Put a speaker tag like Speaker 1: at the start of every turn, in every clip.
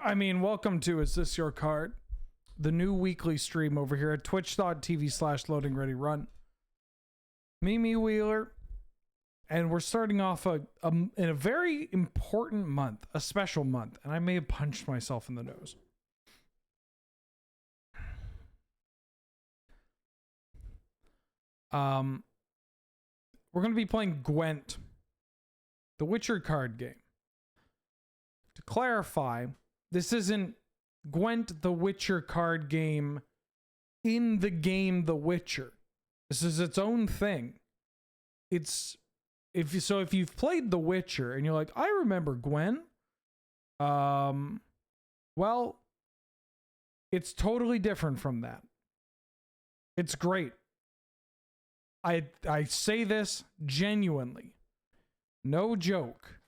Speaker 1: I mean, welcome to Is This Your Card? The new weekly stream over here at twitch.tv/loadingreadyrun. Me Wheeler. And we're starting off in a very important month, a special month. And I may have punched myself in the nose. We're going to be playing Gwent, the Witcher card game. To clarify, this isn't Gwent, the Witcher card game in the game The Witcher. This is its own thing. It's if you've played The Witcher and you're like, I remember Gwent, well, it's totally different from that. It's great. I say this genuinely. No joke.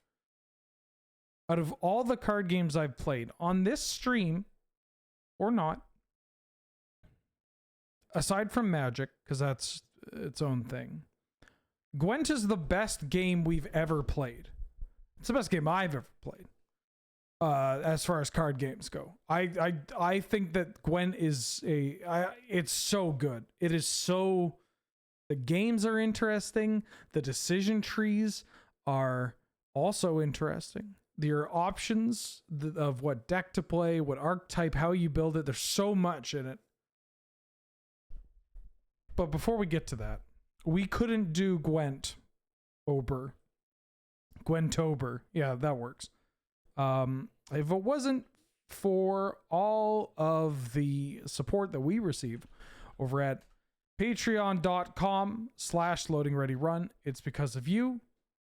Speaker 1: Out of all the card games I've played on this stream, or not, aside from Magic, because that's its own thing, Gwent is the best game we've ever played. It's the best game I've ever played. As far as card games go. I think that Gwent is it's so good. It is so... The games are interesting. The decision trees are also interesting. Your options of what deck to play, what archetype, how you build it, there's so much in it. But before we get to that, we couldn't do Gwentober. Yeah, that works. If it wasn't for all of the support that we receive over at patreon.com/loadingreadyrun, it's because of you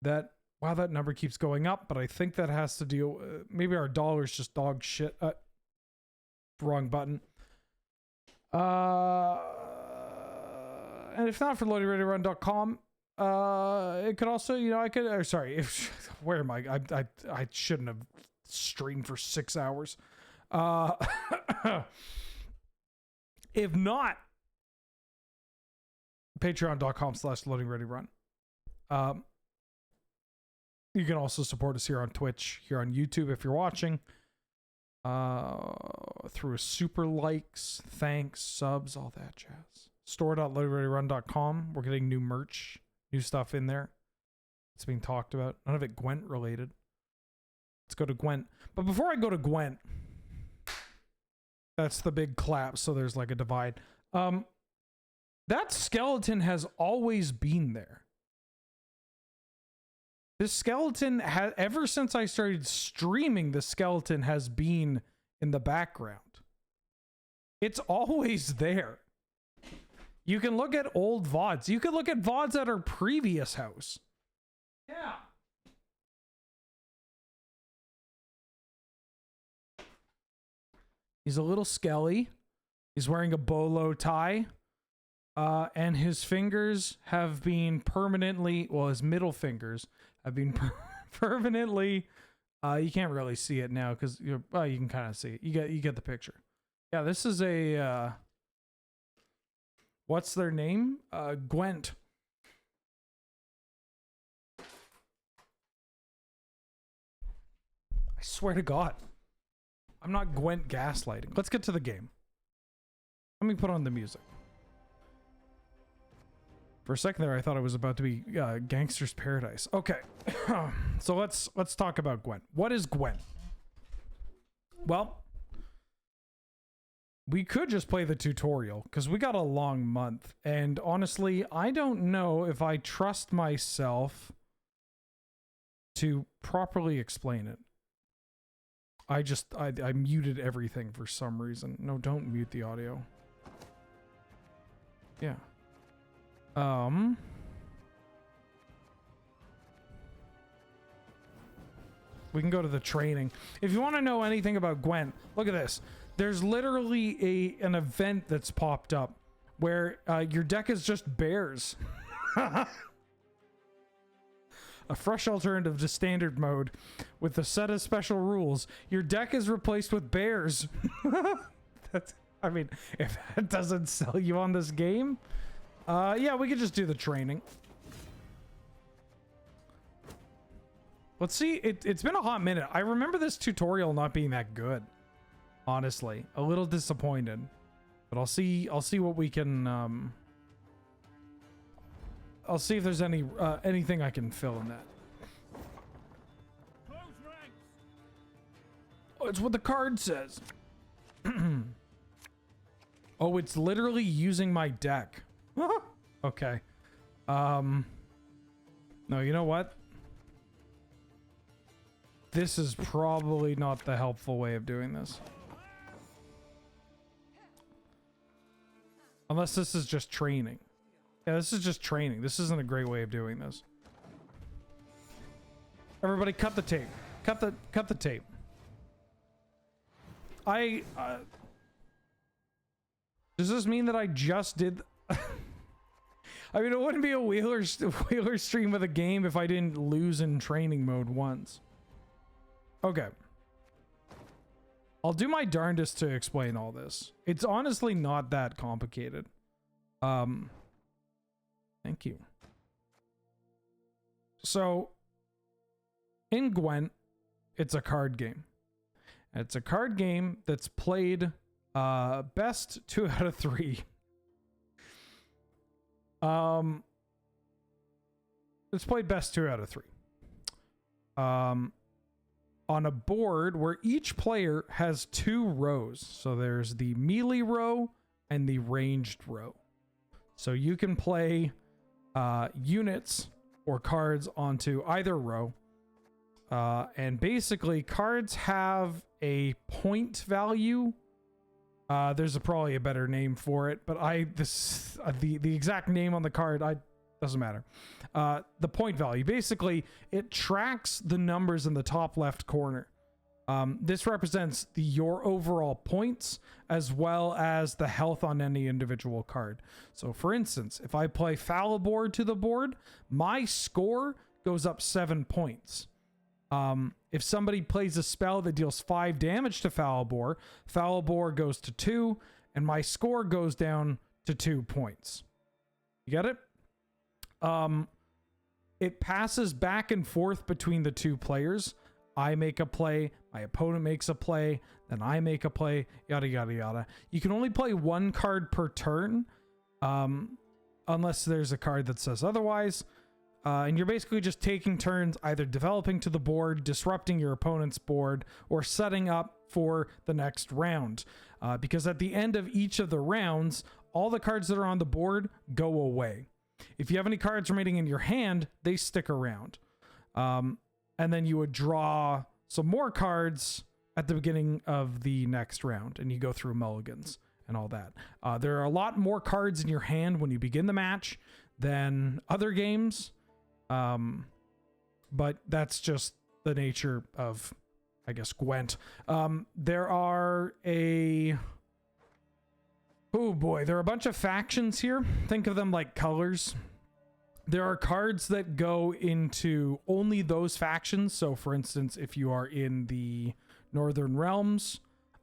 Speaker 1: that, wow, that number keeps going up, but I think that has to deal, maybe our dollar's just dog shit. Wrong button. And if not for loadingreadyrun.com, it could also, I could, where am I shouldn't have streamed for 6 hours. If not, patreon.com/loadingreadyrun. You can also support us here on Twitch, here on YouTube if you're watching, through super likes, thanks, subs, all that jazz. Store.loadingreadyrun.com. We're getting new merch, new stuff in there. It's being talked about. None of it Gwent related. Let's go to Gwent. But before I go to Gwent, that's the big clap, so there's like a divide. That skeleton has always been there. This skeleton has, ever since I started streaming, the skeleton has been in the background. It's always there. You can look at old VODs. You can look at VODs at our previous house. Yeah. He's a little skelly. He's wearing a bolo tie. And his fingers have been permanently, well, his middle fingers have been permanently, you can't really see it now because you can kind of see it. You get the picture. Yeah, this is a, what's their name? Gwent. I swear to God, I'm not Gwent gaslighting. Let's get to the game. Let me put on the music. For a second there, I thought it was about to be Gangster's Paradise. Okay, so let's talk about Gwent. What is Gwent? Well, we could just play the tutorial because we got a long month, and honestly, I don't know if I trust myself to properly explain it. I muted everything for some reason. No, don't mute the audio. Yeah. We can go to the training. If you want to know anything about Gwent, look at this. There's literally an event that's popped up where your deck is just bears. A fresh alternative to standard mode with a set of special rules. Your deck is replaced with bears. I mean, if that doesn't sell you on this game, yeah, we could just do the training. Let's see. It's been a hot minute. I remember this tutorial not being that good. Honestly, a little disappointed. But I'll see what we can I'll see if there's anything I can fill in that. Oh, it's what the card says. Oh, it's literally using my deck. Okay. No, you know what? This is probably not the helpful way of doing this. Unless this is just training. Yeah, this is just training. This isn't a great way of doing this. Everybody cut the tape. Cut the tape. Does this mean that I just did... I mean, it wouldn't be a Wheeler stream with a game if I didn't lose in training mode once. Okay. I'll do my darndest to explain all this. It's honestly not that complicated. Thank you. So, in Gwent, it's a card game. It's a card game that's played best 2 out of 3. It's played best 2 out of 3. On a board where each player has 2 rows. So there's the melee row and the ranged row. So you can play units or cards onto either row. And basically cards have a point value. There's probably a better name for it, but the exact name on the card, doesn't matter. The point value, basically it tracks the numbers in the top left corner. This represents your overall points as well as the health on any individual card. So for instance, if I play Falibor to the board, my score goes up 7 points. If somebody plays a spell that deals 5 damage to Falibor, Falibor goes to 2, and my score goes down to 2 points. You get it? It passes back and forth between the 2 players. I make a play, my opponent makes a play, then I make a play, yada, yada, yada. You can only play 1 card per turn, unless there's a card that says otherwise. And you're basically just taking turns either developing to the board, disrupting your opponent's board, or setting up for the next round. Because at the end of each of the rounds, all the cards that are on the board go away. If you have any cards remaining in your hand, they stick around. And then you would draw some more cards at the beginning of the next round, and you go through mulligans and all that. There are a lot more cards in your hand when you begin the match than other games. But that's just the nature of, I guess, Gwent. There are a bunch of factions here. Think of them like colors. There are cards that go into only those factions. So for instance, if you are in the Northern Realms,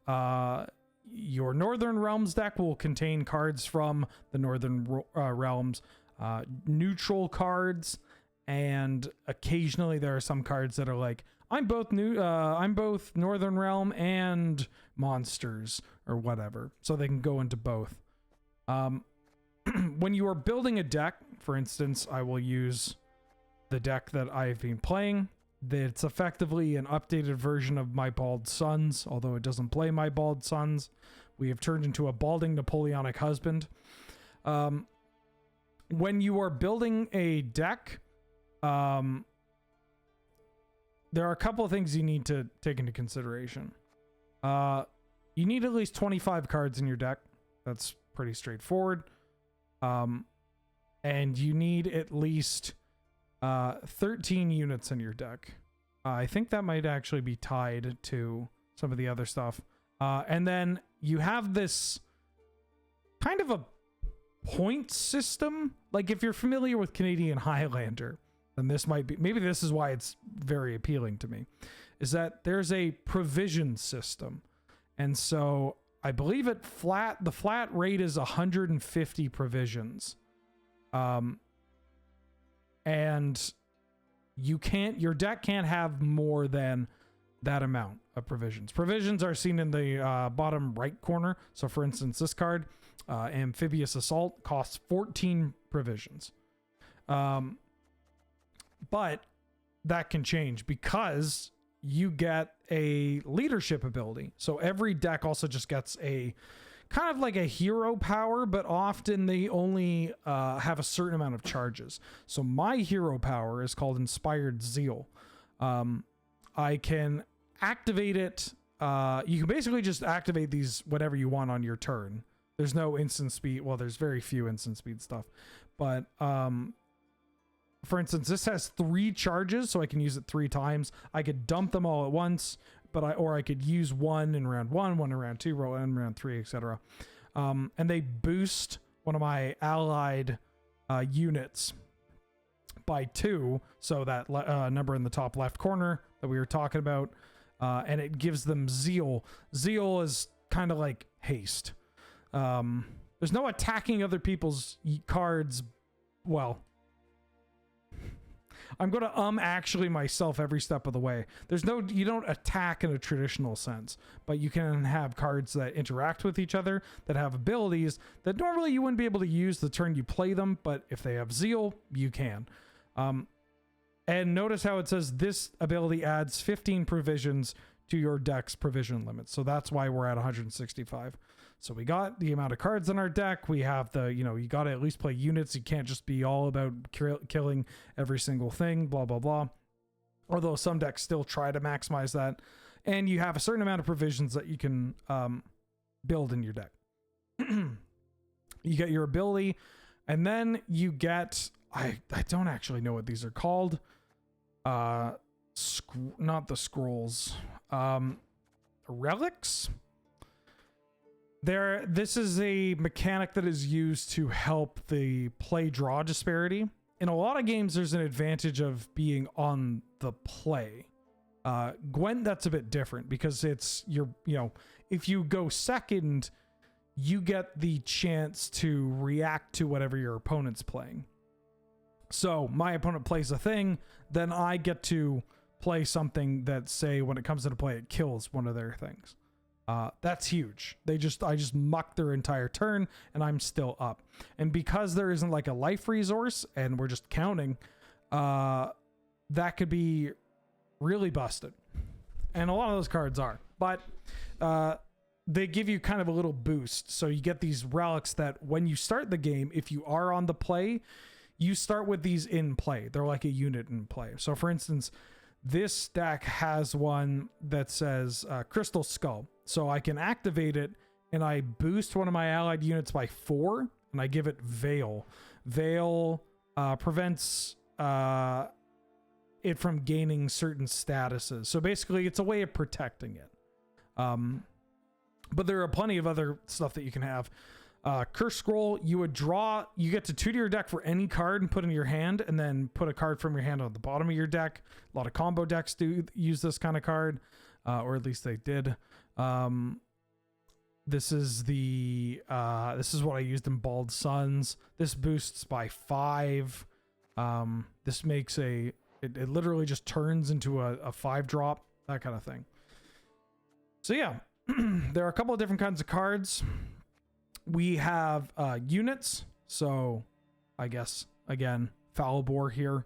Speaker 1: your Northern Realms deck will contain cards from the Northern Realms, neutral cards. And occasionally there are some cards that are like, I'm both Northern Realm and monsters or whatever. So they can go into both. When you are building a deck, for instance, I will use the deck that I've been playing. It's effectively an updated version of My Bald Sons, although it doesn't play My Bald Sons. We have turned into a balding Napoleonic husband. When you are building a deck, there are a couple of things you need to take into consideration. You need at least 25 cards in your deck. That's pretty straightforward. And you need at least 13 units in your deck. I think that might actually be tied to some of the other stuff. And then you have this kind of a point system. Like if you're familiar with Canadian Highlander, then this might be, maybe this is why it's very appealing to me, is that there's a provision system. And so I believe the flat rate is 150 provisions. And your deck can't have more than that amount of provisions. Provisions are seen in the bottom right corner. So for instance, this card, Amphibious Assault, costs 14 provisions. But that can change because you get a leadership ability. So every deck also just gets a kind of like a hero power, but often they only have a certain amount of charges. So my hero power is called Inspired Zeal. I can activate it. You can basically just activate these whenever you want on your turn. There's no instant speed. Well, there's very few instant speed stuff, but for instance, this has 3 charges, so I can use it 3 times. I could dump them all at once, but I could use one in round 1, one in round 2, one in round 3, etc. And they boost one of my allied units by 2, so that number in the top left corner that we were talking about, and it gives them zeal. Zeal is kind of like haste. There's no attacking other people's cards. Well, I'm going to actually myself every step of the way. You don't attack in a traditional sense, but you can have cards that interact with each other, that have abilities that normally you wouldn't be able to use the turn you play them, but if they have zeal, you can. And notice how it says this ability adds 15 provisions to your deck's provision limit. So that's why we're at 165. So we got the amount of cards in our deck. We have the, you got to at least play units. You can't just be all about killing every single thing, blah, blah, blah. Although some decks still try to maximize that. And you have a certain amount of provisions that you can build in your deck. You get your ability, and then you get, I don't actually know what these are called. Not the scrolls. Relics? This is a mechanic that is used to help the play-draw disparity. In a lot of games, there's an advantage of being on the play. Gwent, that's a bit different because it's if you go second, you get the chance to react to whatever your opponent's playing. So my opponent plays a thing, then I get to play something that, say, when it comes into play, it kills one of their things. That's huge. I just muck their entire turn and I'm still up. And because there isn't like a life resource and we're just counting, that could be really busted. And a lot of those cards are, but, they give you kind of a little boost. So you get these relics that when you start the game, if you are on the play, you start with these in play. They're like a unit in play. So for instance, this deck has one that says Crystal Skull. So I can activate it and I boost one of my allied units by 4 and I give it Veil. Veil prevents it from gaining certain statuses. So basically it's a way of protecting it. But there are plenty of other stuff that you can have. Curse Scroll, you get to 2 to your deck for any card and put in your hand, and then put a card from your hand on the bottom of your deck. A lot of combo decks do use this kind of card, or at least they did. This is what I used in Bald Suns. This boosts by 5. This makes it literally just turns into a 5-drop, that kind of thing. So yeah, there are a couple of different kinds of cards. We have units. So I guess, again, Falibor here.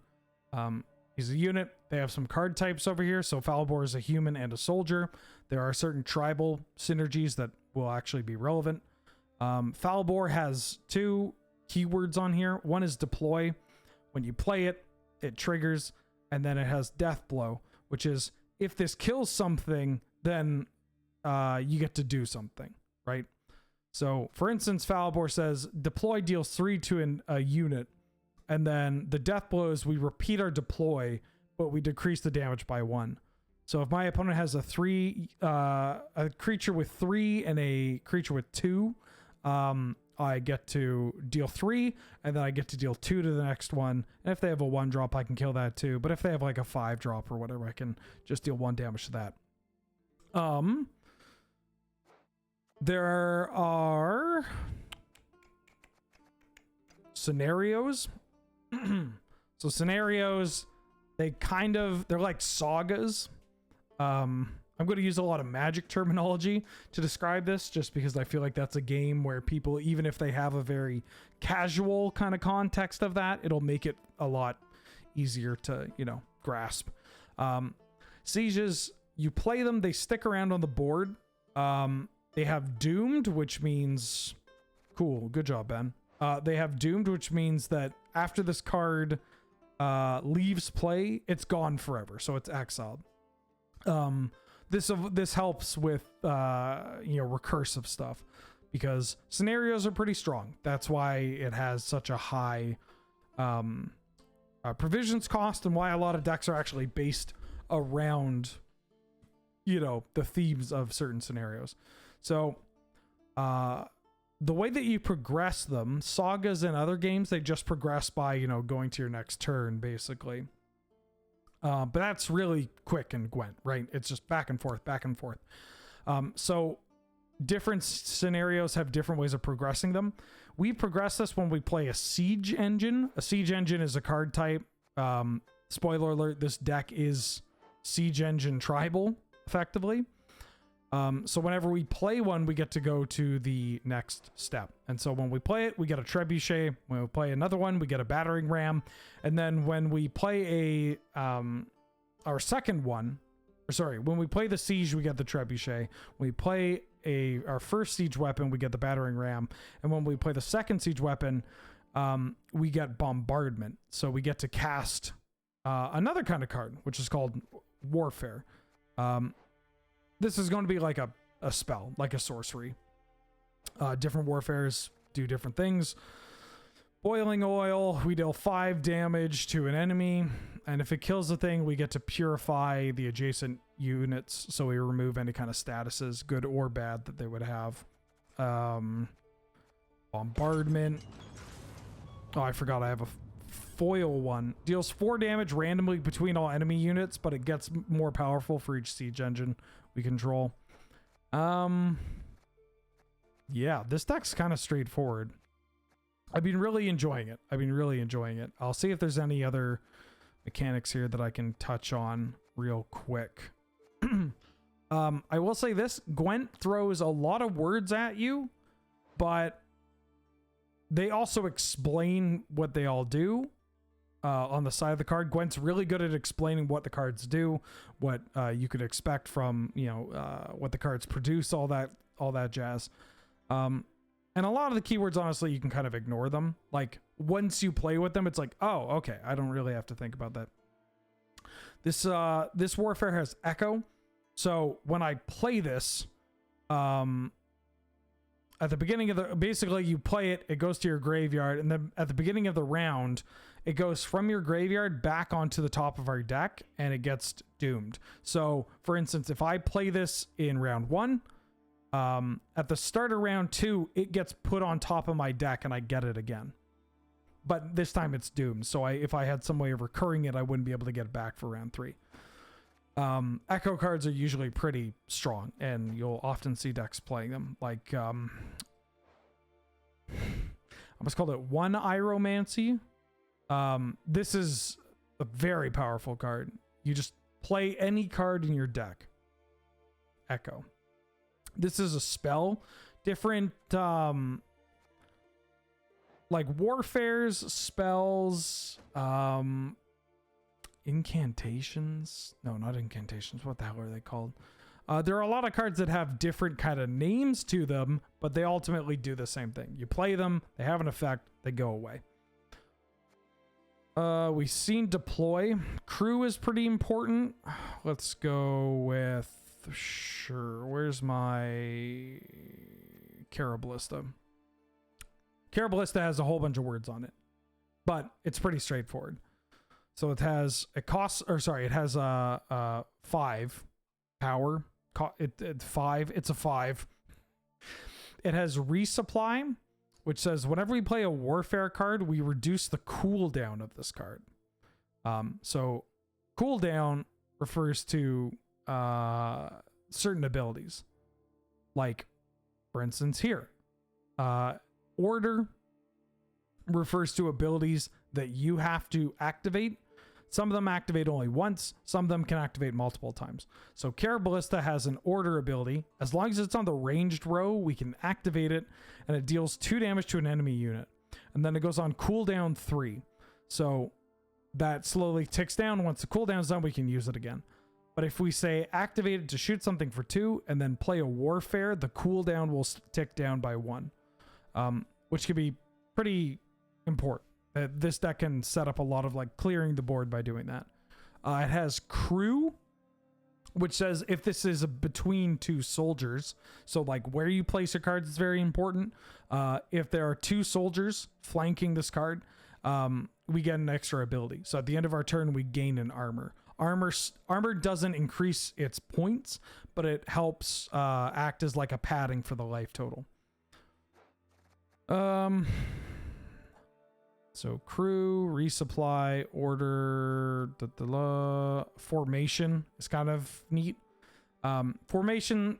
Speaker 1: He's a unit. They have some card types over here. So Falibor is a human and a soldier. There are certain tribal synergies that will actually be relevant. Falibor has 2 keywords on here. One is deploy. When you play it, it triggers. And then it has death blow, which is if this kills something, then you get to do something, right? So for instance, Falibor says deploy deals 3 to a unit. And then the death blow is we repeat our deploy, but we decrease the damage by 1. So if my opponent has a creature with 3 and a creature with 2, I get to deal 3, and then I get to deal 2 to the next one. And if they have a 1-drop, I can kill that too. But if they have like a 5-drop or whatever, I can just deal 1 damage to that. There are scenarios. So scenarios, they're like sagas. I'm going to use a lot of Magic terminology to describe this, just because I feel like that's a game where people, even if they have a very casual kind of context of that, it'll make it a lot easier to, grasp. Sieges, you play them, they stick around on the board. They have Doomed, which means... Cool, good job, Ben. They have Doomed, which means that after this card leaves play, it's gone forever, so it's exiled. This helps with recursive stuff, because scenarios are pretty strong. That's why it has such a high provisions cost, and why a lot of decks are actually based around the themes of certain scenarios. So the way that you progress them, sagas and other games, they just progress by going to your next turn, basically. But that's really quick in Gwent, right? It's just back and forth, back and forth. So different scenarios have different ways of progressing them. We progress this when we play a Siege Engine. A Siege Engine is a card type. Spoiler alert, this deck is Siege Engine tribal, effectively. So whenever we play one, we get to go to the next step. And so when we play it, we get a trebuchet. When we play another one, we get a battering ram. And then when we play our second one, when we play the siege, we get the trebuchet. When we play our first siege weapon, we get the battering ram. And when we play the second siege weapon, we get bombardment. So we get to cast another kind of card, which is called warfare. This is going to be like a spell, like a sorcery. Different warfares do different things. Boiling oil, we deal 5 damage to an enemy, and if it kills the thing, we get to purify the adjacent units, so we remove any kind of statuses, good or bad, that they would have. Bombardment. Oh, I forgot I have a foil one. Deals 4 damage randomly between all enemy units, but it gets more powerful for each siege engine we control. Yeah, this deck's kind of straightforward. I've been really enjoying it. I'll see if there's any other mechanics here that I can touch on real quick. I will say this, Gwent throws a lot of words at you, but they also explain what they all do. On the side of the card, Gwent's really good at explaining what the cards do, what you could expect from what the cards produce, all that jazz. And a lot of the keywords, honestly, you can kind of ignore them. Like once you play with them, it's like, oh, okay, I don't really have to think about that. This warfare has echo, so when I play this, at the beginning of basically you play it, it goes to your graveyard, and then at the beginning of the round, it goes from your graveyard back onto the top of our deck, and it gets doomed. So, for instance, if I play this in round 1, at the start of round 2, it gets put on top of my deck, and I get it again. But this time it's doomed, so if I had some way of recurring it, I wouldn't be able to get it back for round 3. Echo cards are usually pretty strong, and you'll often see decks playing them. Like, I almost called it One Iromancy. This is a very powerful card. You just play any card in your deck. Echo. This is a spell. Different, like warfares, spells, incantations. No, not incantations. What the hell are they called? There are a lot of cards that have different kind of names to them, but they ultimately do the same thing. You play them, they have an effect, they go away. We've seen deploy. Crew is pretty important. Let's go with... Sure. Where's my Caraballista? Caraballista has a whole bunch of words on it, but it's pretty straightforward. So it has it has 5 power. It's 5. It's a 5. It has resupply, which says whenever we play a warfare card, we reduce the cooldown of this card. So cooldown refers to certain abilities. Like, for instance, here. Order refers to abilities that you have to activate. Some of them activate only once. Some of them can activate multiple times. So Kara Ballista has an order ability. As long as it's on the ranged row, we can activate it, and it deals 2 damage to an enemy unit. And then it goes on cooldown 3. So that slowly ticks down. Once the cooldown's done, we can use it again. But if we say activate it to shoot something for 2 and then play a warfare, the cooldown will tick down by 1, which can be pretty important. This deck can set up a lot of like clearing the board by doing that. It has crew, which says if this is between 2 soldiers, so like where you place your cards is very important. If there are 2 soldiers flanking this card, we get an extra ability. So at the end of our turn, we gain an armor. Armor doesn't increase its points, but it helps act as like a padding for the life total. So crew, resupply, order, formation is kind of neat. Formation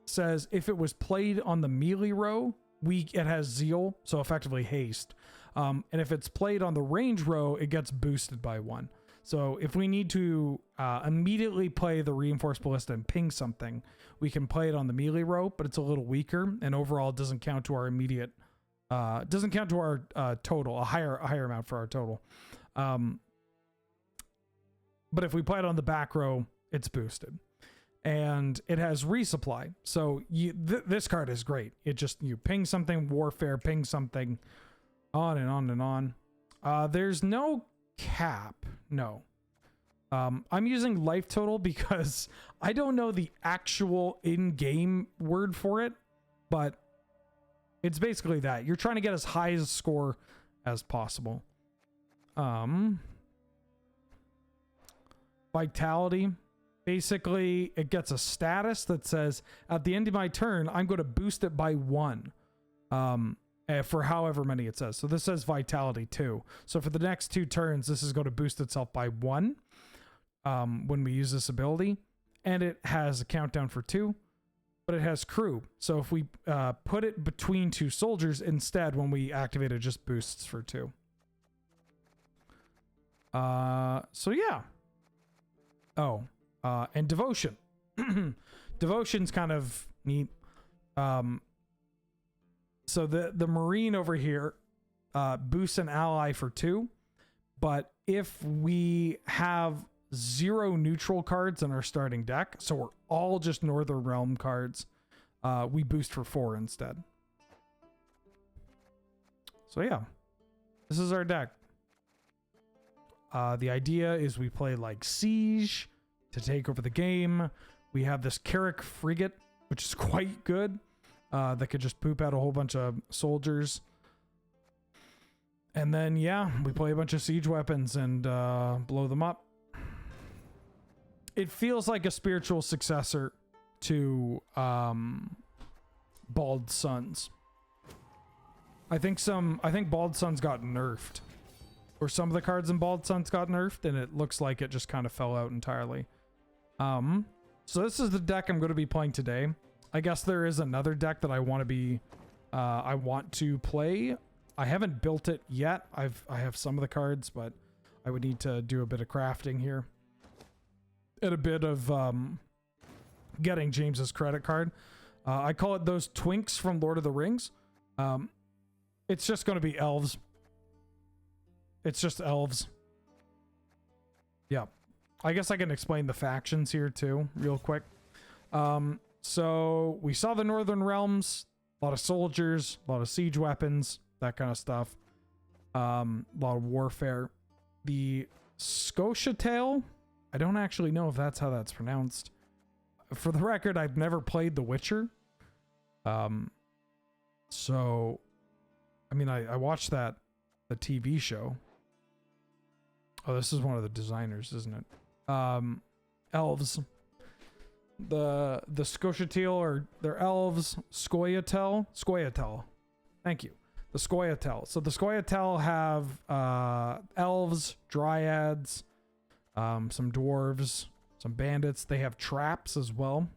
Speaker 1: says if it was played on the melee row, it has zeal, so effectively haste. And if it's played on the range row, it gets boosted by 1. So if we need to immediately play the reinforced ballista and ping something, we can play it on the melee row, but it's a little weaker, and overall it doesn't count to our immediate. Doesn't count to our total, a higher amount for our total. But if we play it on the back row, it's boosted. And it has resupply. So this card is great. It just, you ping something, warfare, ping something, on and on and on. There's no cap. No. I'm using life total because I don't know the actual in-game word for it, but it's basically that. You're trying to get as high a score as possible. Vitality. Basically, it gets a status that says, at the end of my turn, I'm going to boost it by 1. For however many it says. So this says Vitality 2. So for the next 2 turns, this is going to boost itself by 1 when we use this ability. And it has a countdown for 2. But it has crew. So if we put it between 2 soldiers instead, when we activate it, just boosts for 2. So yeah. Oh, and devotion. Devotion's kind of neat. So the Marine over here boosts an ally for 2. But if we have 0 neutral cards in our starting deck, so we're all just Northern Realm cards, we boost for 4 instead. So yeah, this is our deck. The idea is we play like Siege to take over the game. We have this Carrick frigate, which is quite good, that could just poop out a whole bunch of soldiers. And then, yeah, we play a bunch of siege weapons and blow them up. It feels like a spiritual successor to Bald Suns. I think Bald Suns got nerfed. Or some of the cards in Bald Suns got nerfed, and it looks like it just kind of fell out entirely. So this is the deck I'm going to be playing today. I guess there is another deck that I want to play. I haven't built it yet. I have some of the cards, but I would need to do a bit of crafting here. And a bit of getting James's credit card. I call it those twinks from Lord of the Rings. It's just going to be elves. It's just elves. Yeah. I guess I can explain the factions here too, real quick. So we saw the Northern Realms, a lot of soldiers, a lot of siege weapons, that kind of stuff. A lot of warfare. The Scotiatail, I don't actually know if that's how that's pronounced. For the record, I've never played The Witcher. So, I mean, I watched the TV show. Oh, this is one of the designers, isn't it? Elves. The Scotiatail, or they're elves. Scoia'tael. Thank you. The Scoia'tael. So the Scoia'tael have elves, dryads, some dwarves, some bandits. They have traps as well.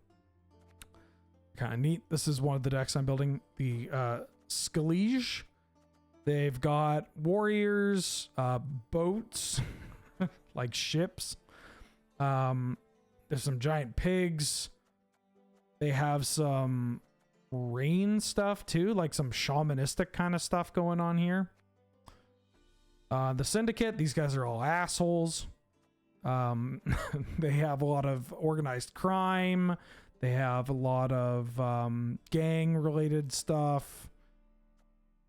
Speaker 1: Kind of neat. This is one of the decks I'm building. The Skellige. They've got warriors, boats. like ships. There's some giant pigs. They have some rain stuff too, like some shamanistic kind of stuff going on here. The Syndicate, these guys are all assholes. They have a lot of organized crime. They have a lot of gang related stuff.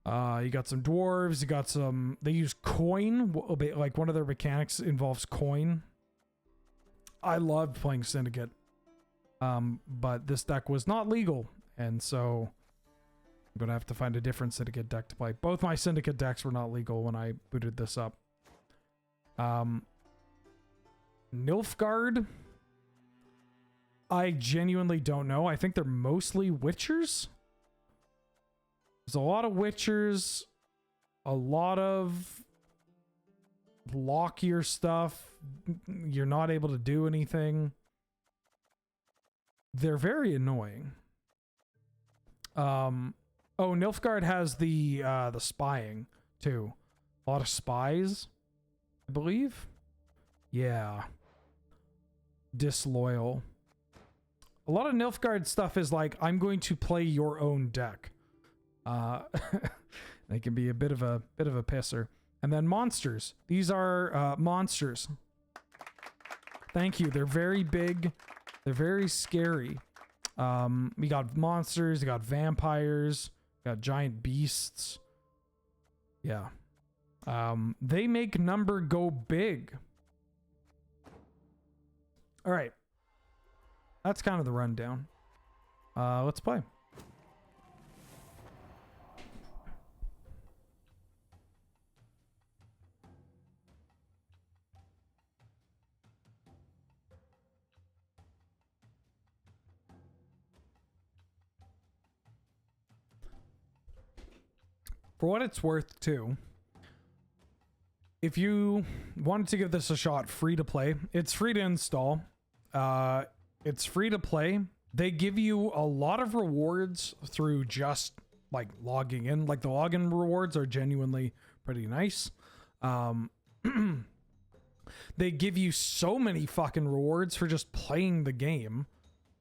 Speaker 1: You got some dwarves. You got some, they use coin. Like one of their mechanics involves coin. I loved playing Syndicate. But this deck was not legal. And so I'm going to have to find a different Syndicate deck to play. Both my Syndicate decks were not legal when I booted this up. Nilfgaard, I genuinely don't know. I think they're mostly Witchers. There's a lot of Witchers, a lot of blockier stuff. You're not able to do anything. They're very annoying. Oh, Nilfgaard has the spying too. A lot of spies, I believe. Yeah. Disloyal. A lot of Nilfgaard stuff is like, I'm going to play your own deck. They can be a bit of a pisser. And then monsters. These are monsters. Thank you. They're very big. They're very scary. We got monsters, we got vampires, we got giant beasts. Yeah. They make number go big. All right. That's kind of the rundown. Let's play. For what it's worth, too, if you wanted to give this a shot, free to play, it's free to install. It's free to play. They give you a lot of rewards through just like logging in. Like the login rewards are genuinely pretty nice. They give you so many fucking rewards for just playing the game.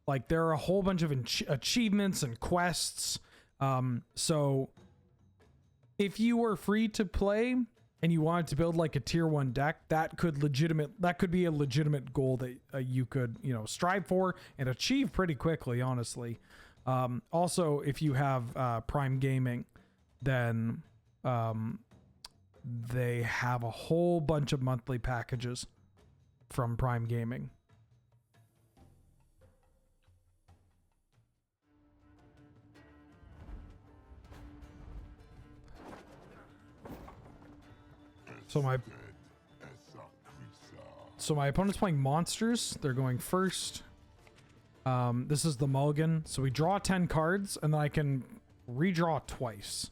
Speaker 1: Like there are a whole bunch of achievements and quests. So if you were free to play and you wanted to build like a tier 1 deck, that could be a legitimate goal that you could, strive for and achieve pretty quickly, honestly. Also, if you have Prime Gaming, then they have a whole bunch of monthly packages from Prime Gaming. So my opponent's playing monsters. They're going first. This is the mulligan. So we draw 10 cards, and then I can redraw twice.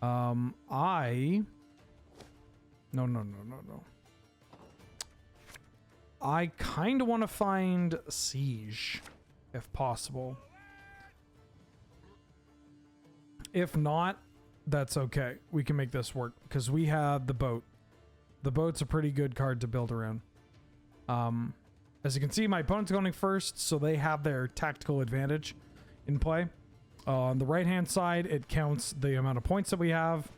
Speaker 1: No. I kind of want to find Siege, if possible. If not, that's okay. We can make this work because we have the boat. The boat's a pretty good card to build around. As you can see, my opponent's going first, so they have their tactical advantage in play. On the right-hand side, it counts the amount of points that we have,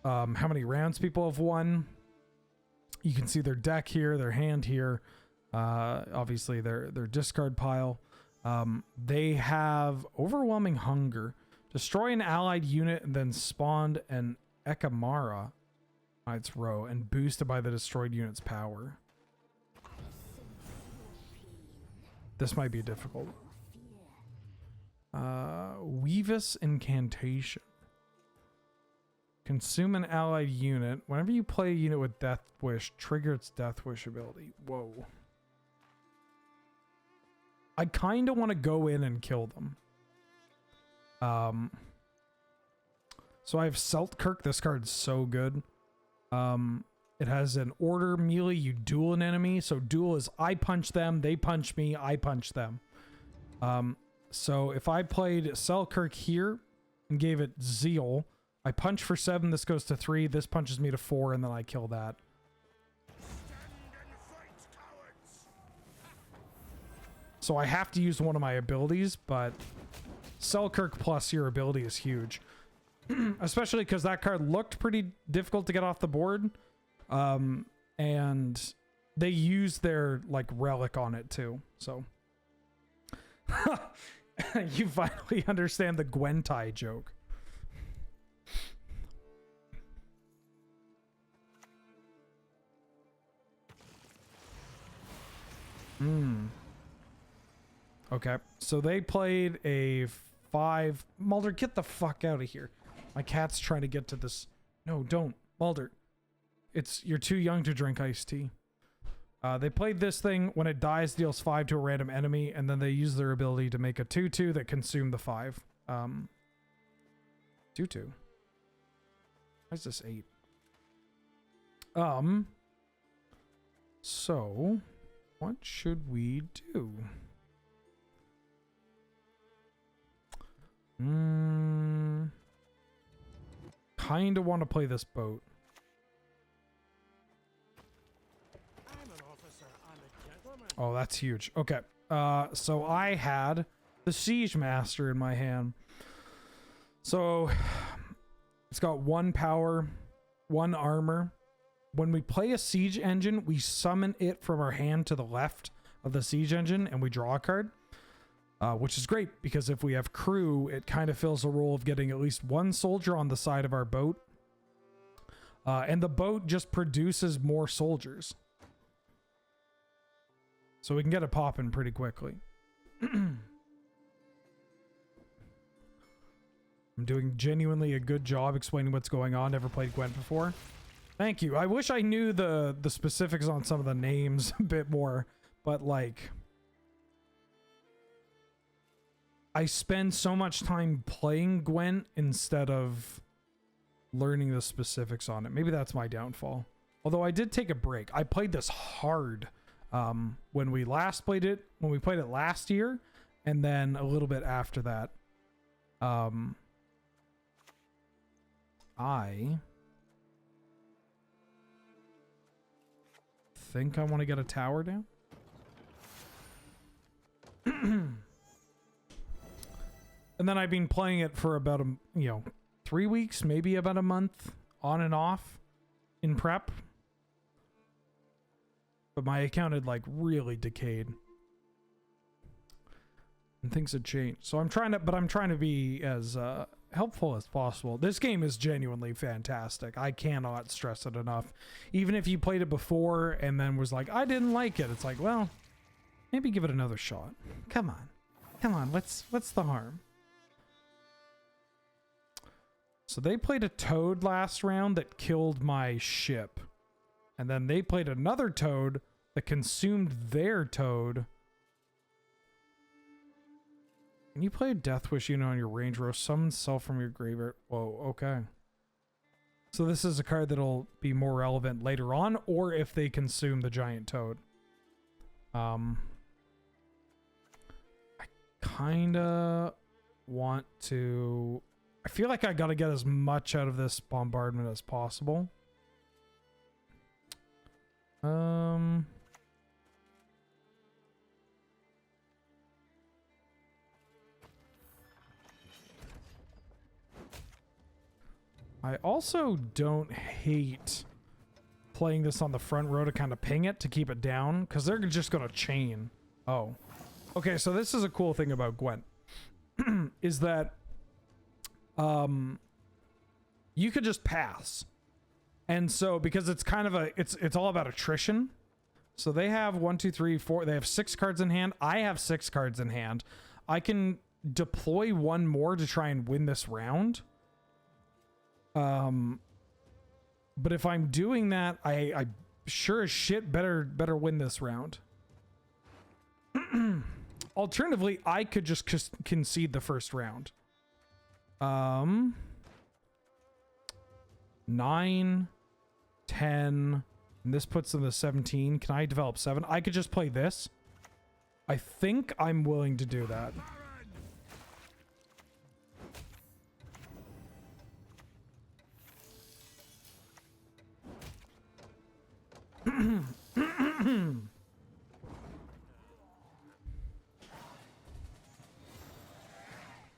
Speaker 1: how many rounds people have won. You can see their deck here, their hand here, obviously their discard pile. They have overwhelming hunger. Destroy an allied unit and then spawn an Ekamara on its row and boosted by the destroyed unit's power. This might be difficult. Weavis Incantation. Consume an allied unit. Whenever you play a unit with Death Wish, trigger its Death Wish ability. Whoa. I kind of want to go in and kill them. So I have Seltkirk. This card's so good. It has an order melee. You duel an enemy. So duel is I punch them, they punch me, I punch them. So if I played Selkirk here and gave it Zeal, I punch for 7, this goes to 3, this punches me to 4, and then I kill that. So I have to use one of my abilities, but Selkirk plus your ability is huge. Especially because that card looked pretty difficult to get off the board. And they use their, like, relic on it, too. So. You finally understand the Gwent joke. Okay, so they played a 5. Mulder, get the fuck out of here. My cat's trying to get to this. No, don't. Mulder. You're too young to drink iced tea. They played this thing. When it dies, deals 5 to a random enemy, and then they use their ability to make a 2/2 that consume the 5. 2/2. Why is this 8? So, what should we do? Kinda want to play this boat. Oh, that's huge. Okay. So I had the Siege Master in my hand. So it's got 1 power, 1 armor. When we play a siege engine, we summon it from our hand to the left of the siege engine and we draw a card. Which is great because if we have crew, it kind of fills a role of getting at least 1 soldier on the side of our boat. And the boat just produces more soldiers. So we can get it popping pretty quickly. I'm doing genuinely a good job explaining what's going on. Never played Gwent before. Thank you. I wish I knew the specifics on some of the names a bit more, but like I spend so much time playing Gwent instead of learning the specifics on it. Maybe that's my downfall. Although I did take a break. I played this hard when we last played it, when we played it last year, and then a little bit after that. I think I want to get a tower down. And then I've been playing it for about 3 weeks, maybe about a month, on and off in prep. But my account had like really decayed. And things had changed. So I'm trying to be as helpful as possible. This game is genuinely fantastic. I cannot stress it enough. Even if you played it before and then was like, I didn't like it. It's like, well, maybe give it another shot. Come on. Come on, what's the harm? So they played a toad last round that killed my ship. And then they played another toad that consumed their toad. Can you play a Death Wish unit on your range row? Summon self from your graveyard. Whoa, okay. So this is a card that'll be more relevant later on, or if they consume the giant toad. I kinda want to... I feel like I gotta get as much out of this bombardment as possible. I also don't hate playing this on the front row to kind of ping it to keep it down, because they're just gonna chain. Oh. Okay, so this is a cool thing about Gwent. Is that you could just pass. And so because it's kind of it's all about attrition. So they have 1, 2, 3, 4, they have 6 cards in hand. I have 6 cards in hand. I can deploy 1 more to try and win this round. But if I'm doing that, I sure as shit better win this round. Alternatively, I could just concede the first round. 9, 10, and this puts them to 17. Can I develop 7? I could just play this. I think I'm willing to do that.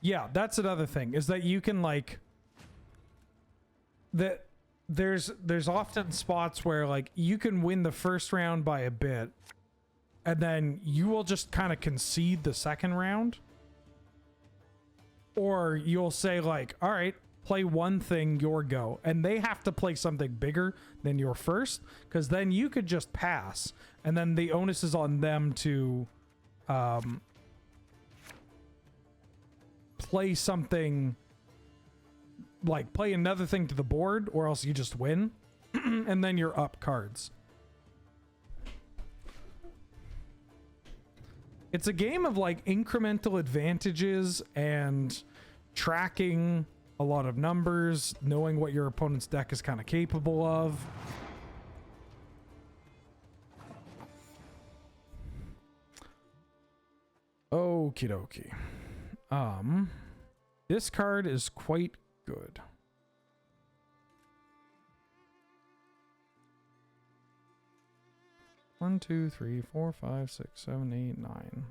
Speaker 1: Yeah, that's another thing, is that you can like that there's often spots where like you can win the first round by a bit and then you will just kind of concede the second round, or you'll say like, all right, play one thing, your go, and they have to play something bigger than your first, because then you could just pass and then the onus is on them to play something, like play another thing to the board, or else you just win and then you're up cards. It's a game of like incremental advantages and tracking a lot of numbers, knowing what your opponent's deck is kind of capable of. Okie dokie. This card is quite good. One, two, three, four, five, six, seven, eight, nine.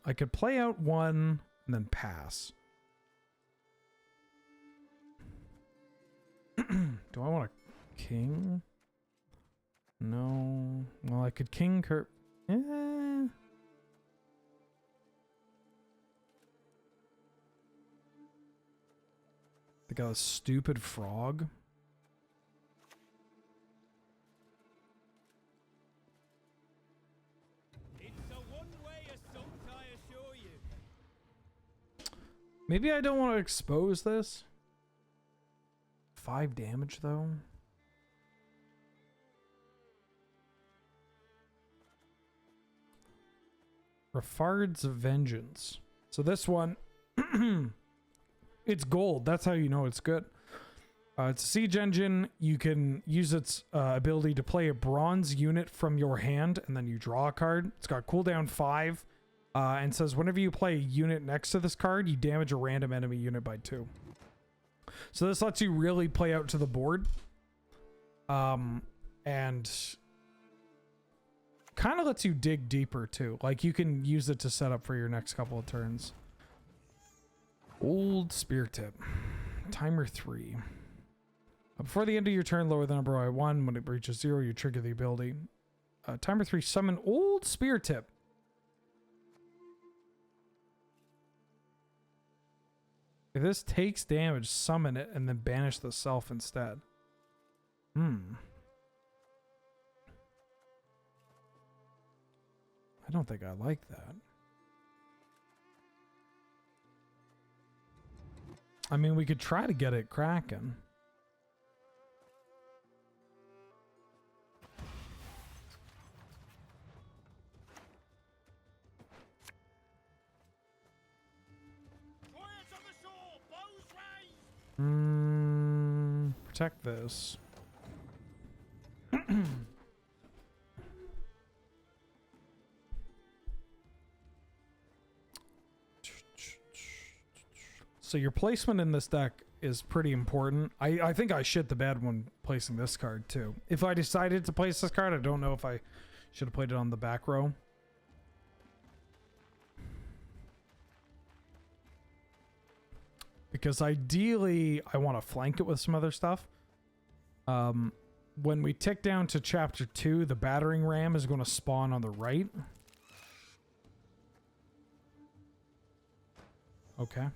Speaker 1: I could play out one and then pass. Do I want a king? No. Well, I could king Kurt. Eh. They got a stupid frog. Maybe I don't want to expose this. 5 damage though. Rafard's Vengeance. So this one, it's gold. That's how you know it's good. It's a siege engine. You can use its ability to play a bronze unit from your hand, and then you draw a card. It's got cooldown 5. And says whenever you play a unit next to this card, you damage a random enemy unit by 2. So this lets you really play out to the board. And kind of lets you dig deeper too. Like you can use it to set up for your next couple of turns. Old Spear Tip. Timer 3. Before the end of your turn, lower the number by 1. When it reaches 0, you trigger the ability. Timer 3, summon Old Spear Tip. If this takes damage, summon it and then banish the self instead. I don't think I like that. I mean, we could try to get it cracking. Protect this. So your placement in this deck is pretty important. I think I shit the bed when placing this card too. If I decided to place this card, I don't know if I should have played it on the back row. Because ideally, I want to flank it with some other stuff. When we tick down to chapter 2, the battering ram is going to spawn on the right. Okay.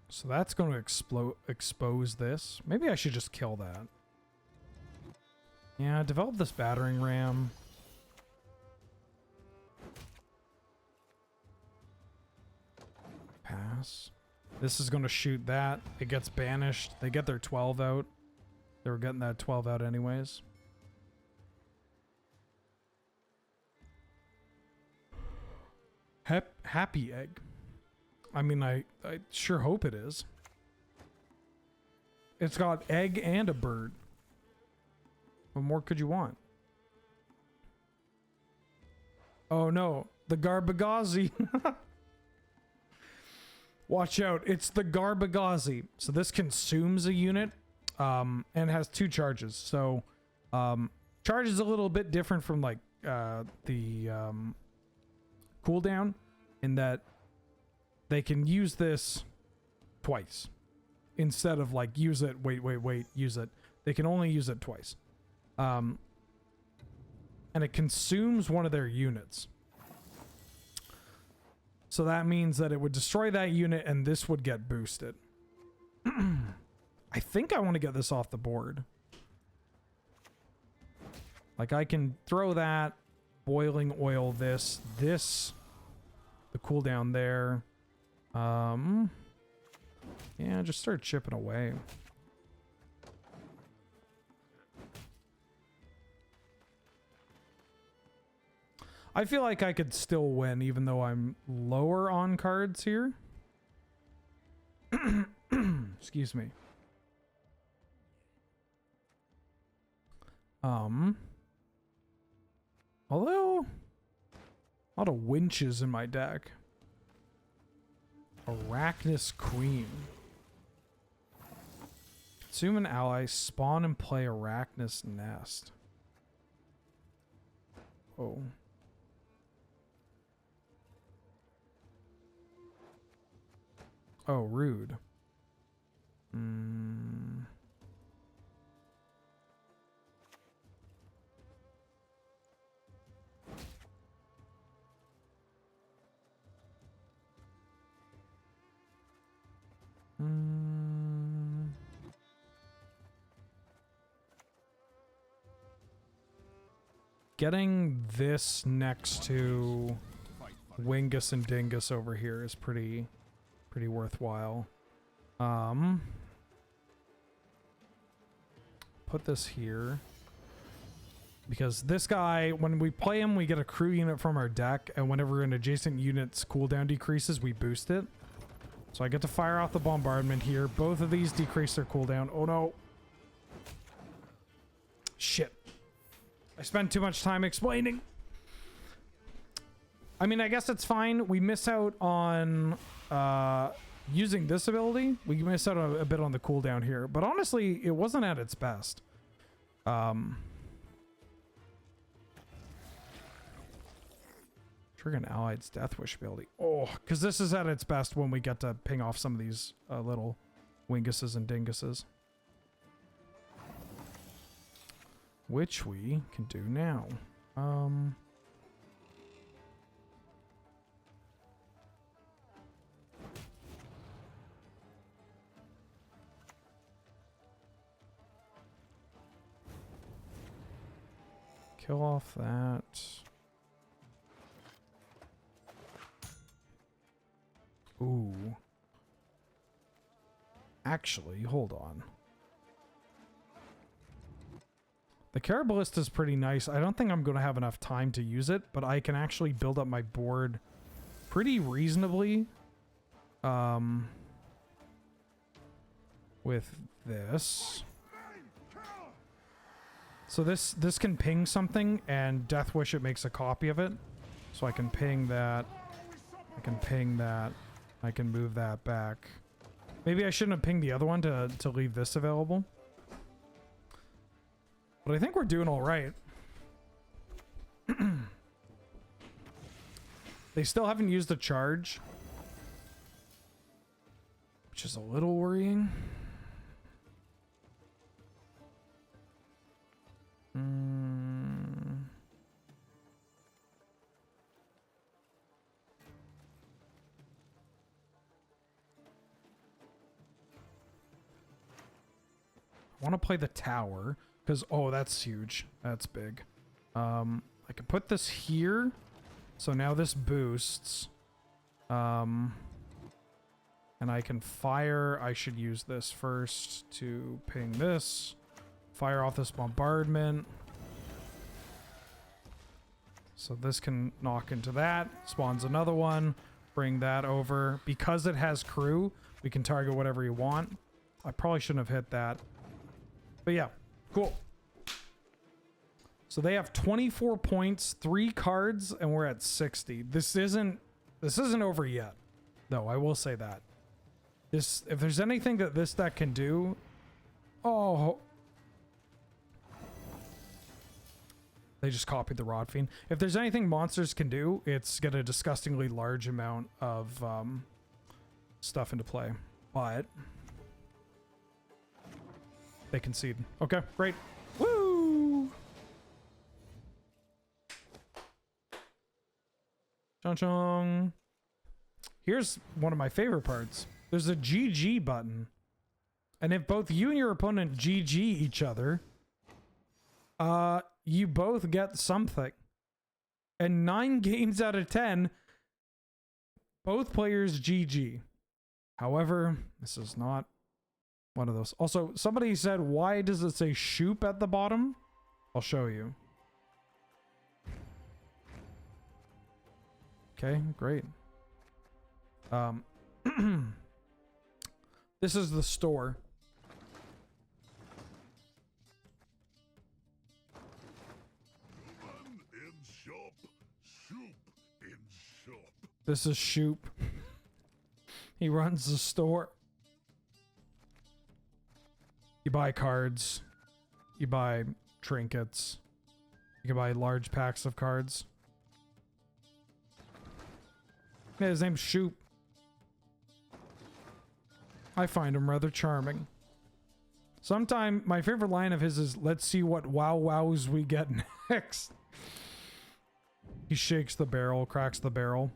Speaker 1: So that's going to expose this. Maybe I should just kill that. Yeah, develop this battering ram. Pass. This is going to shoot that. It gets banished. They get their 12 out. They were getting that 12 out anyways. Happy egg. I mean, I sure hope it is. It's got egg and a bird. What more could you want? Oh no, the Garbagazi. Watch out, it's the Garbagazi. So this consumes a unit and has 2 charges. So charge is a little bit different from like the cooldown in that they can use this twice instead of like use it, wait, use it. They can only use it twice. And it consumes one of their units. So that means that it would destroy that unit and this would get boosted. I think I want to get this off the board. Like I can throw that, boiling oil this, the cooldown there. Yeah, just start chipping away. I feel like I could still win even though I'm lower on cards here. Excuse me. Although a lot of winches in my deck. Arachnus Queen. Consume an ally, spawn and play Arachnus Nest. Oh. Oh, rude. Getting this next to Wingus and Dingus over here is pretty worthwhile. Put this here. Because this guy, when we play him, we get a crew unit from our deck, and whenever an adjacent unit's cooldown decreases, we boost it. So I get to fire off the bombardment here. Both of these decrease their cooldown. Oh no. Shit. I spent too much time explaining. I mean, I guess it's fine. We miss out on using this ability. We miss out a bit on the cooldown here. But honestly, it wasn't at its best. Trigger an allied's Death Wish ability. Oh, because this is at its best when we get to ping off some of these little Winguses and Dinguses. Which we can do now. Kill off that. Ooh. Actually, hold on. The Carabalista is pretty nice. I don't think I'm going to have enough time to use it, but I can actually build up my board pretty reasonably with this. So this can ping something, and Death Wish, it makes a copy of it. So I can ping that. I can ping that. I can move that back. Maybe I shouldn't have pinged the other one to leave this available. But I think we're doing all right. They still haven't used the charge, which is a little worrying. I want to play the tower. Because, oh, that's huge. That's big. I can put this here. So now this boosts. And I can fire. I should use this first to ping this. Fire off this bombardment. So this can knock into that. Spawns another one. bring that over. Because it has crew, we can target whatever you want. I probably shouldn't have hit that. But yeah, cool. So they have 24 points, 3 cards, and we're at 60. This isn't over yet, though. I will say that. If there's anything that this deck can do, oh, they just copied the Rod Fiend. If there's anything monsters can do, it's get a disgustingly large amount of stuff into play. But they concede. Okay, great. Woo! Chong chong. Here's one of my favorite parts. There's a GG button. And if both you and your opponent GG each other, you both get something. And 9 games out of 10, both players GG. However, this is not one of those. Also, somebody said, why does it say Shoop at the bottom? I'll show you. Okay, great. This is the store. This is Shoop. He runs the store. You buy cards. You buy trinkets. You can buy large packs of cards. Yeah, his name's Shoop. I find him rather charming. Sometime, my favorite line of his is, let's see what wow wows we get next. He shakes the barrel, cracks the barrel.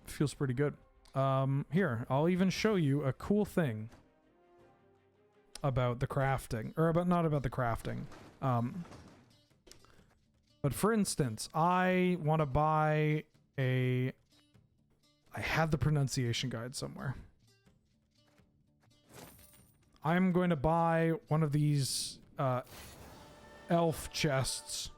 Speaker 1: Feels pretty good. Here, I'll even show you a cool thing about the crafting. Or about, not about the crafting. But for instance, I want to buy a... I have the pronunciation guide somewhere. I'm going to buy one of these elf chests.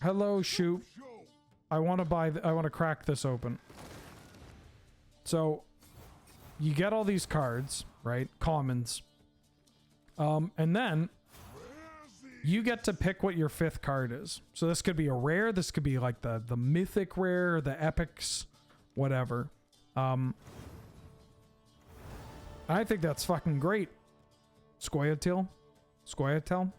Speaker 1: Hello, Shoop. I want to buy. I want to crack this open. So, you get all these cards, right? Commons. And then you get to pick what your 5th card is. So this could be a rare. This could be like the mythic rare, the epics, whatever. I think that's fucking great. Scoia'tael. Scoia'tael.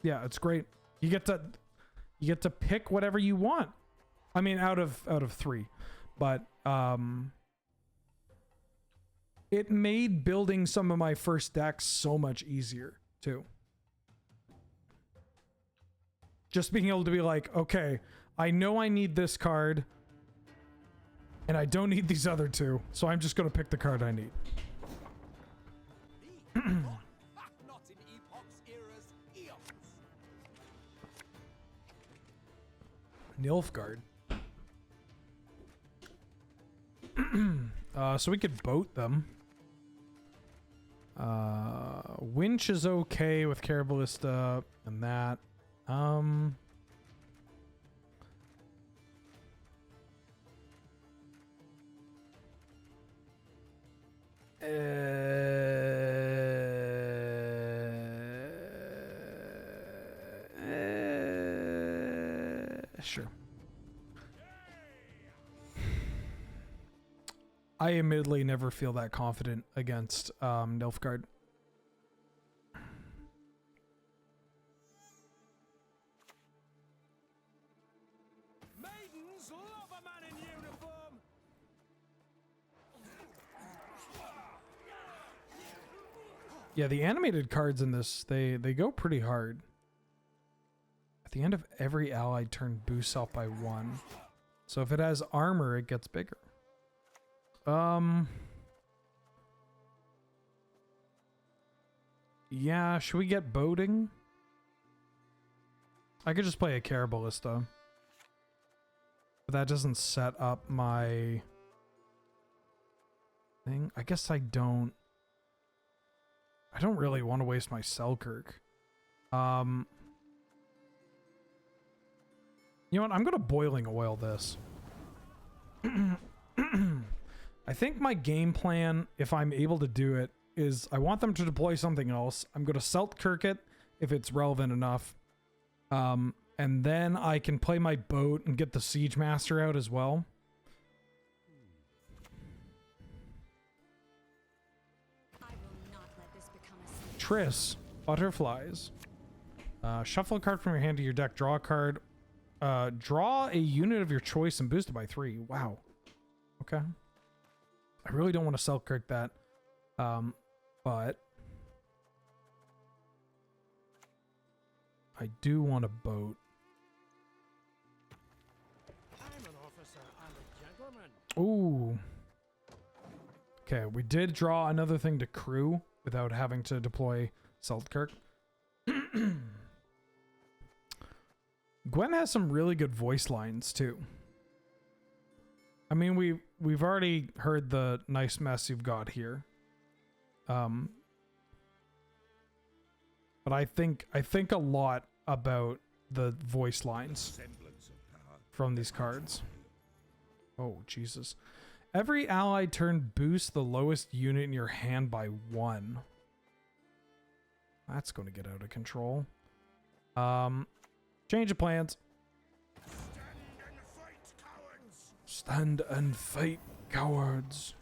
Speaker 1: Yeah, it's great. You get to pick whatever you want. I mean, out of 3, but it made building some of my first decks so much easier too. Just being able to be like, okay, I know I need this card, and I don't need these other 2, so I'm just going to pick the card I need. Nilfgaard. So we could boat them. Winch is okay with Carabalista and that. Sure. I admittedly never feel that confident against Nilfgaard.
Speaker 2: Maidens love a man in uniform.
Speaker 1: Yeah, the animated cards in this, they go pretty hard. At the end of every allied turn boosts out by 1. So if it has armor, it gets bigger. Yeah, should we get boating? I could just play a Carabalista. But that doesn't set up my thing. I guess I don't really want to waste my Selkirk. You know what? I'm gonna boiling oil this. I think my game plan, if I'm able to do it, is I want them to deploy something else. I'm gonna Selkirk it if it's relevant enough. And then I can play my boat and get the Siege Master out as well.
Speaker 3: I will not let this become a secret.
Speaker 1: Triss, butterflies. Shuffle a card from your hand to your deck. Draw a card. Draw a unit of your choice and boost it by 3. Wow. Okay. I really don't want to Selkirk that. But I do want a boat.
Speaker 2: I'm an officer and a gentleman.
Speaker 1: Ooh. Okay, we did draw another thing to crew without having to deploy Selkirk. Gwent has some really good voice lines too. I mean, we've already heard the nice mess you've got here. But I think a lot about the voice lines from these cards. Oh, Jesus. Every allied turn boosts the lowest unit in your hand by 1. That's going to get out of control. Change of plans. Stand and fight, cowards.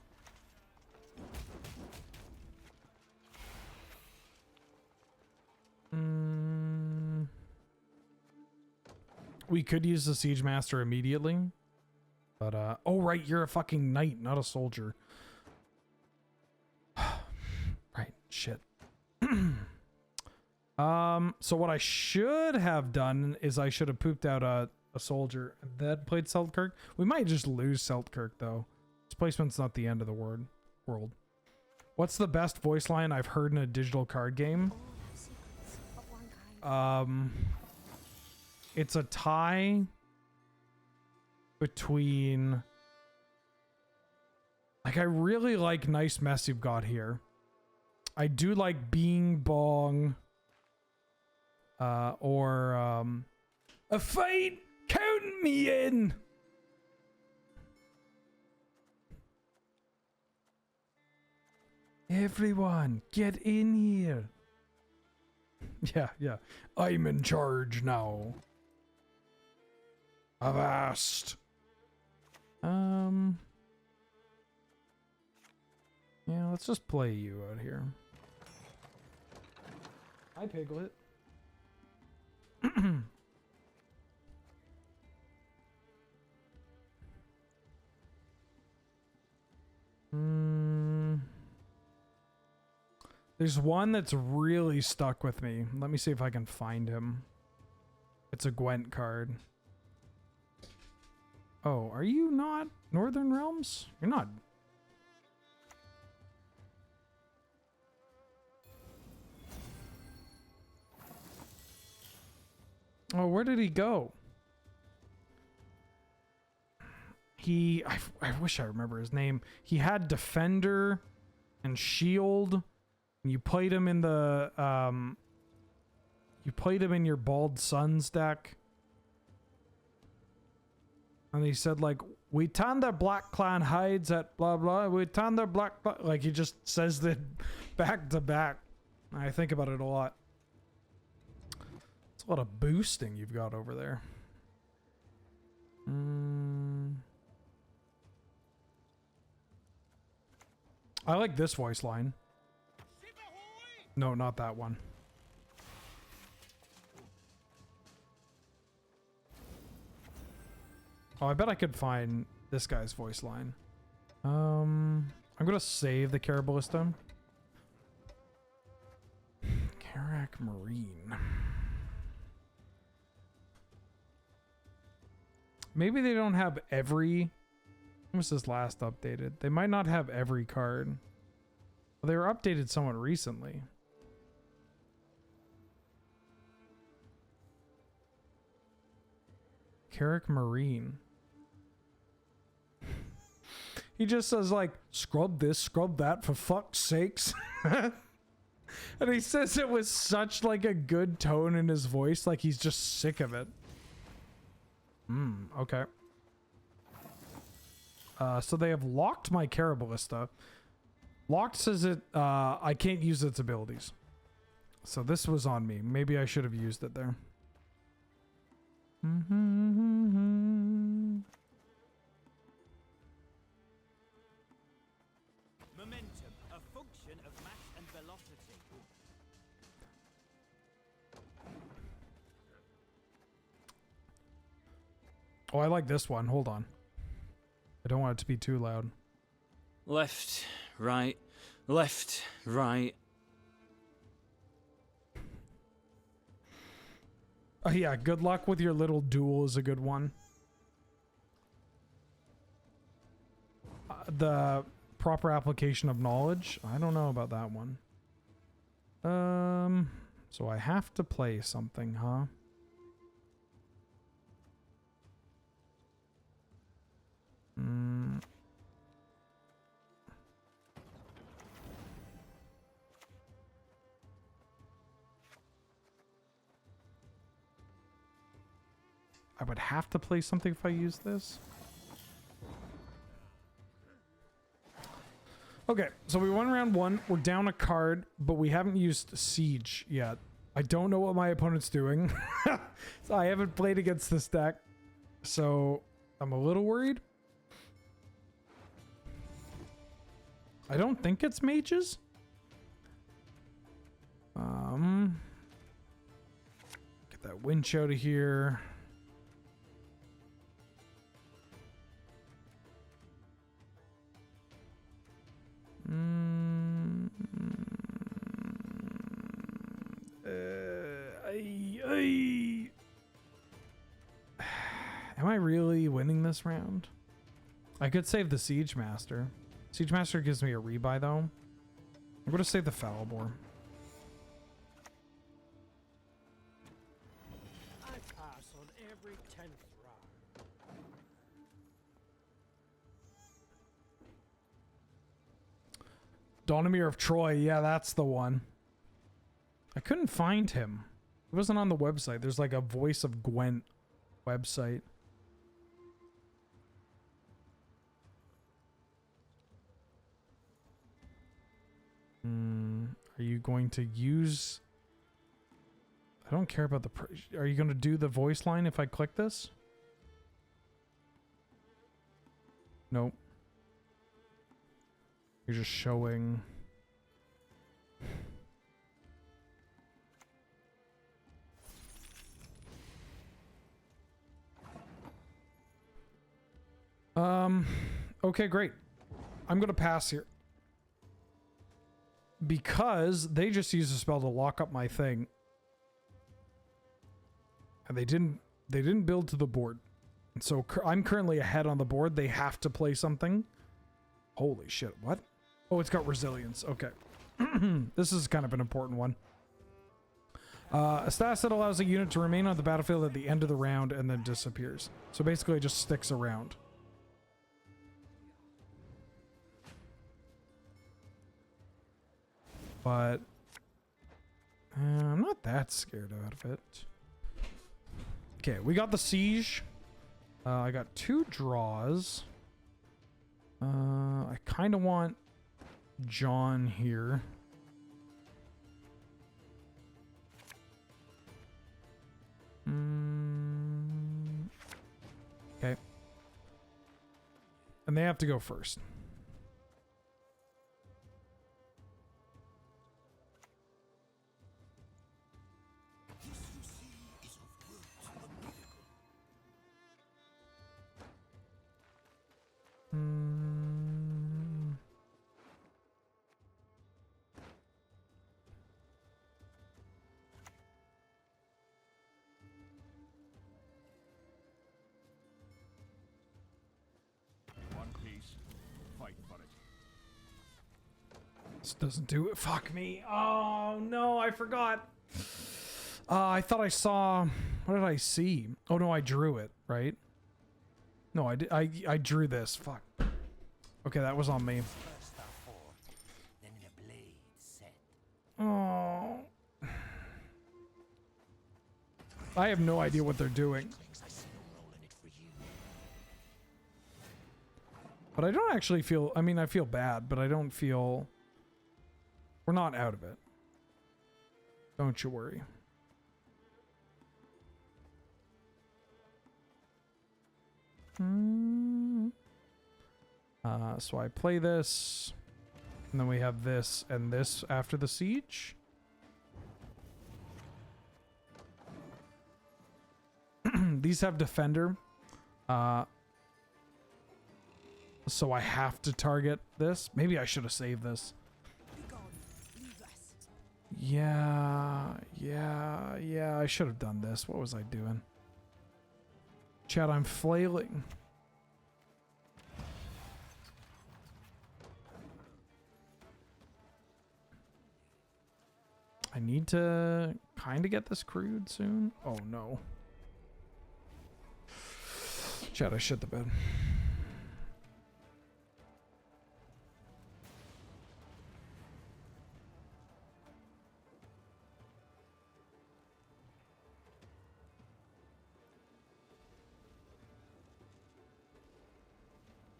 Speaker 1: We could use the Siege Master immediately. But, oh right, you're a fucking knight, not a soldier. Right, shit. So what I should have done is I should have pooped out a soldier and then played Selkirk. We might just lose Selkirk though. Displacement's not the end of the world. What's the best voice line I've heard in a digital card game?
Speaker 3: All have secrets, but one kind.
Speaker 1: It's a tie between, like, I really like Nice Mess You've Got Here. I do like Bing Bong. Or a fight, count me in. Everyone, get in here. Yeah. I'm in charge now. Avast. Yeah, let's just play you out here. Hi, Piglet. There's one that's really stuck with me. Let me see if I can find him. It's a Gwent card. Oh, are you not Northern Realms? You're not. Oh, where did he go? I wish I remember his name. He had Defender and Shield. And you played him in the, you played him in your Bald Sons deck. And he said, like, we tan their Black Clan hides at blah blah. We tan their Black, like, he just says that back to back. I think about it a lot. It's a lot of boosting you've got over there. I like this voice line. No, not that one. Oh, I bet I could find this guy's voice line. I'm gonna save the Caraballista. Karak Marine. Maybe they don't have every... When was this last updated? They might not have every card. Well, they were updated somewhat recently. Karak Marine. He just says like, scrub this, scrub that, for fuck's sakes. And he says it with such like a good tone in his voice, like he's just sick of it. Okay. So they have locked my Caraballista. Locked says it, I can't use its abilities. So this was on me. Maybe I should have used it there.
Speaker 2: Momentum, a function of mass and velocity.
Speaker 1: Oh, I like this one. Hold on. I don't want it to be too loud.
Speaker 4: Left, right, left, right.
Speaker 1: Oh yeah, good luck with your little duel is a good one. The proper application of knowledge, I don't know about that one. So I have to play something, huh? I would have to play something if I use this. Okay, so we won round one. We're down a card, but we haven't used Siege yet. I don't know what my opponent's doing. So I haven't played against this deck, so I'm a little worried. I don't think it's mages. Get that winch out of here. Am I really winning this round? I could save the Siege Master. Siege Master gives me a rebuy though. I'm going to save the Foul Bore.
Speaker 2: I pass on every 10th round.
Speaker 1: Donimir of Troy, yeah, that's the one. I couldn't find him. He wasn't on the website. There's like a Voice of Gwent website. Are you going to use... I don't care about the... Are you going to do the voice line if I click this? Nope. You're just showing... Okay, great. I'm gonna pass here. Because they just used a spell to lock up my thing. And they didn't build to the board. And so I'm currently ahead on the board. They have to play something. Holy shit, what? Oh, it's got resilience. Okay. This is kind of an important one. A status that allows a unit to remain on the battlefield at the end of the round and then disappears. So basically it just sticks around. But I'm not that scared out of it. Okay, we got the Siege. I got 2 draws. I kind of want John here. Okay. And they have to go first.
Speaker 2: One piece, fight for it.
Speaker 1: This doesn't do it. Fuck me. Oh, no, I forgot. I thought I saw... What did I see? Oh, no, I drew it, right? No, I drew this. Fuck. Okay, that was on me.
Speaker 2: First are forth, then the blade set.
Speaker 1: Oh. I have no idea what they're doing.
Speaker 2: I see no role in it for you.
Speaker 1: But I don't actually feel, I mean, I feel bad, but I don't feel, we're not out of it. Don't you worry. So I play this, and then we have this and this after the siege. These have defender. So I have to target this. Maybe I should have saved this. Yeah, I should have done this. What was I doing? Chat, I'm flailing. I need to kind of get this crude soon. Oh no. Chat, I shit the bed.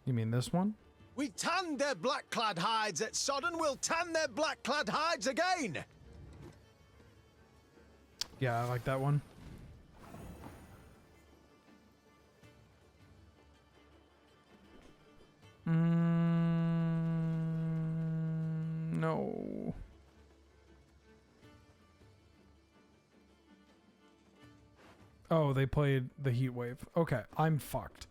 Speaker 1: You mean this one?
Speaker 5: We tanned their black-clad hides at Sodden, we'll tan their black-clad hides again!
Speaker 1: Yeah, I like that one. No. Oh, they played the heat wave. Okay, I'm fucked.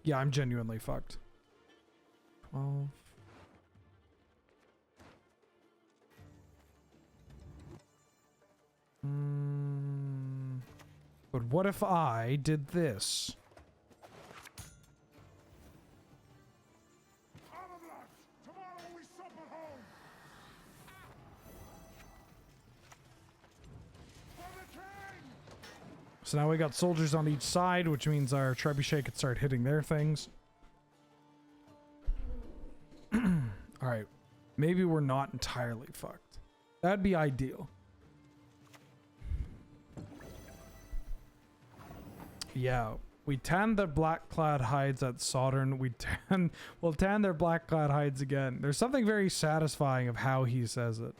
Speaker 1: Yeah, I'm genuinely fucked. 12. But what if I did this? So now we got soldiers on each side, which means our trebuchet could start hitting their things. Alright. Maybe we're not entirely fucked. That'd be ideal. Yeah. We tan the black-clad hides at Sodden. We'll tan their black-clad hides again. There's something very satisfying of how he says it.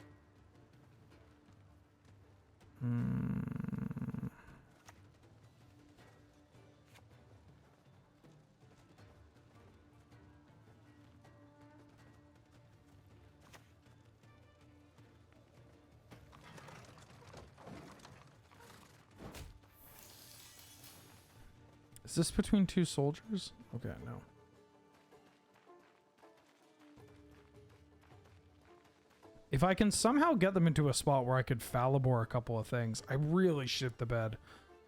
Speaker 1: Is this between two soldiers? Okay, no. If I can somehow get them into a spot where I could Falibor a couple of things, I really shit the bed.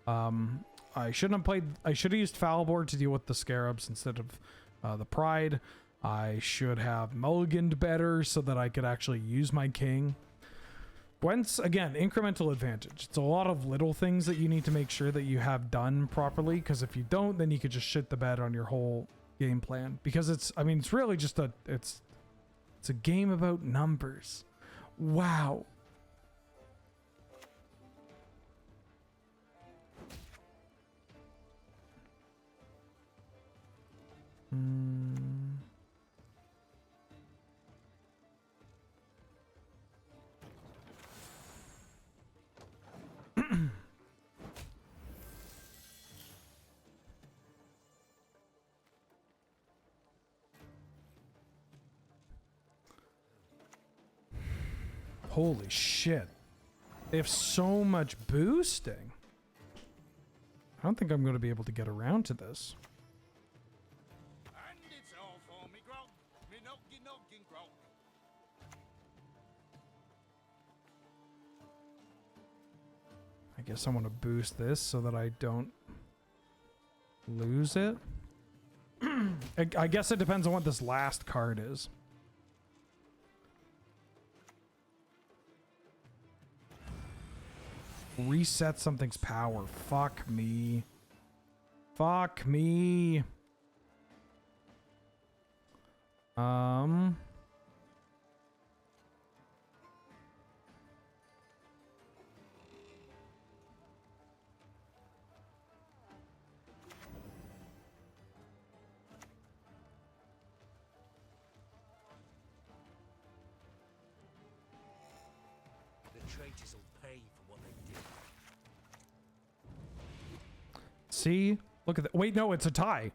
Speaker 1: I shouldn't have played... I should have used Falibor to deal with the Scarabs instead of the Pride. I should have mulliganed better so that I could actually use my king. Gwent's, again, incremental advantage. It's a lot of little things that you need to make sure that you have done properly, because if you don't, then you could just shit the bed on your whole game plan. Because it's, I mean, it's really just a, it's a game about numbers. Wow. Holy shit. They have so much boosting. I don't think I'm going to be able to get around to this.
Speaker 2: And it's all for me grog, me noggin grog.
Speaker 1: I guess I want to boost this so that I don't lose it. I guess it depends on what this last card is. Reset something's power. Fuck me. Fuck me.
Speaker 2: The traitors will pay for what they did.
Speaker 1: See? Look at that. Wait, no, it's a tie.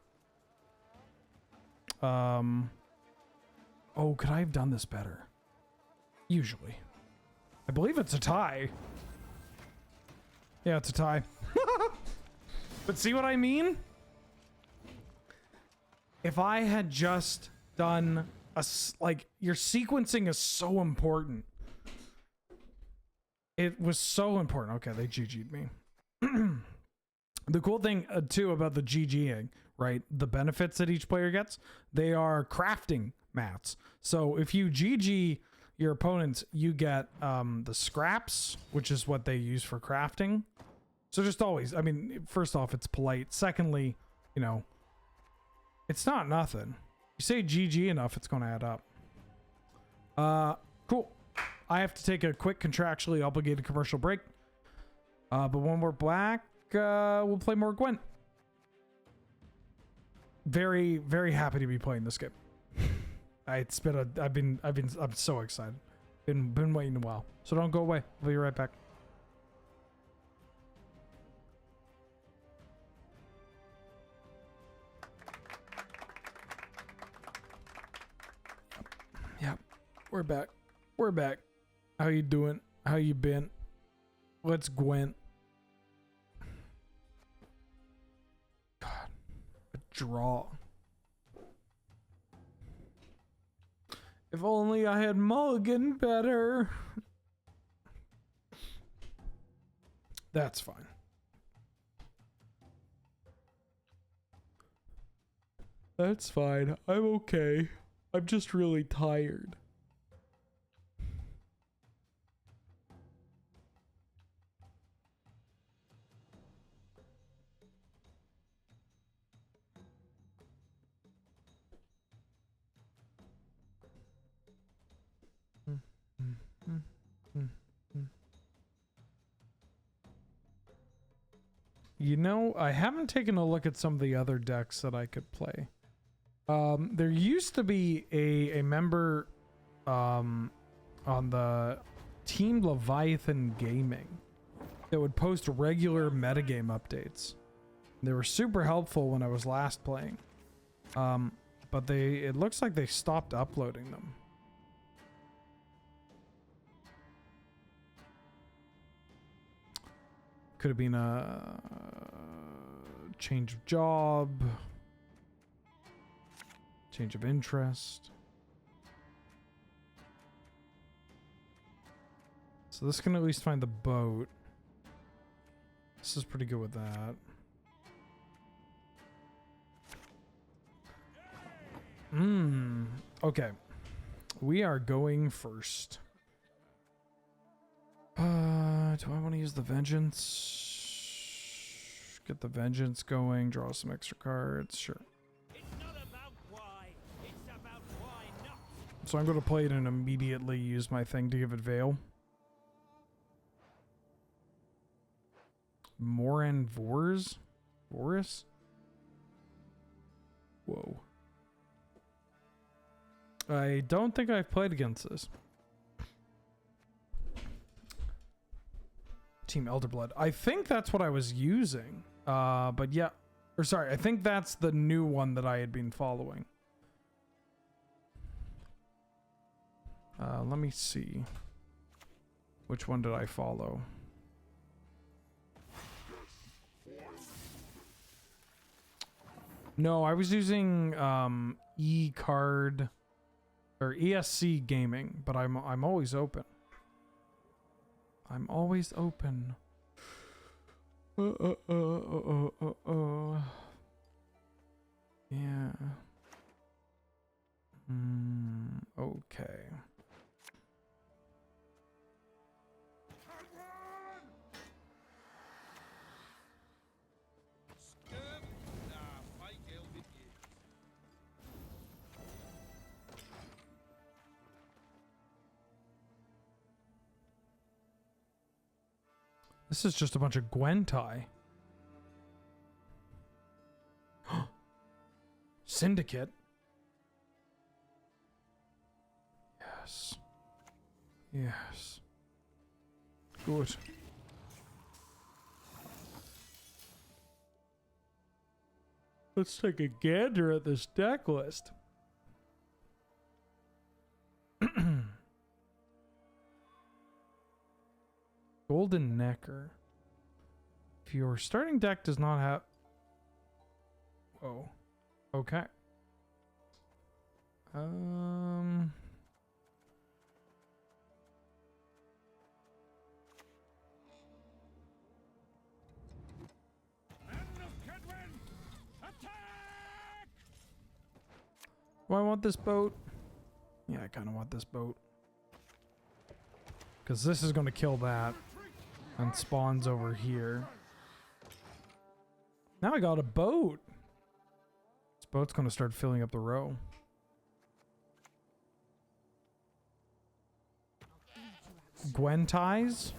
Speaker 1: Oh, could I have done this better? Usually. I believe it's a tie. Yeah, it's a tie. But see what I mean? If I had just done like, your sequencing is so important. It was so important. Okay, they GG'd me. The cool thing, too, about the GGing, right? The benefits that each player gets, they are crafting mats. So if you GG your opponents, you get the scraps, which is what they use for crafting. So just always, I mean, first off, it's polite. Secondly, you know, it's not nothing. You say GG enough, it's going to add up. Cool. I have to take a quick contractually obligated commercial break. But when we're back, we'll play more Gwent. Very, very happy to be playing this game. It's been I'm so excited. Been waiting a while. So don't go away. I'll be right back. Yep. We're back. We're back. How you doing? How you been? Let's Gwent. God. A draw. If only I had Mulligan better. That's fine. That's fine. I'm okay. I'm just really tired. You know, I haven't taken a look at some of the other decks that I could play. There used to be a member on the Team Leviathan Gaming that would post regular metagame updates. They were super helpful when I was last playing. But it looks like they stopped uploading them. Could have been a change of job, change of interest. So this can at least find the boat. This is pretty good with that. Okay. We are going first. Do I want to use the Vengeance? Get the Vengeance going, draw some extra cards, sure.
Speaker 2: It's not about why, it's about why not.
Speaker 1: So I'm going to play it and immediately use my thing to give it Veil. Moran Vors? Voris? Whoa. I don't think I've played against this. Team Elderblood. I think that's what I was using. But yeah. Or sorry, I think that's the new one that I had been following. Let me see. Which one did I follow? No, I was using E-Card or ESC Gaming, but I'm always open. I'm always open. Yeah. Okay. This is just a bunch of Gwentai. Syndicate. Yes. Yes. Good. Let's take a gander at this deck list. Golden Necker. If your starting deck does not have... Whoa. Okay. Do I want this boat? Yeah, I kind of want this boat. Because this is going to kill that. And spawns over here. Now I got a boat. This boat's going to start filling up the row. Gwentais?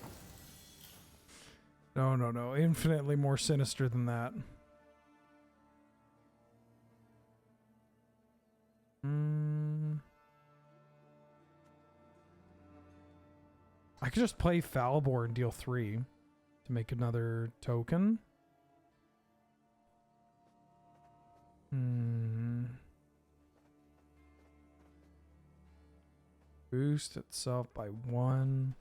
Speaker 1: No, no, no. Infinitely more sinister than that. I could just play Falbor and deal 3 to make another token. Boost itself by 1.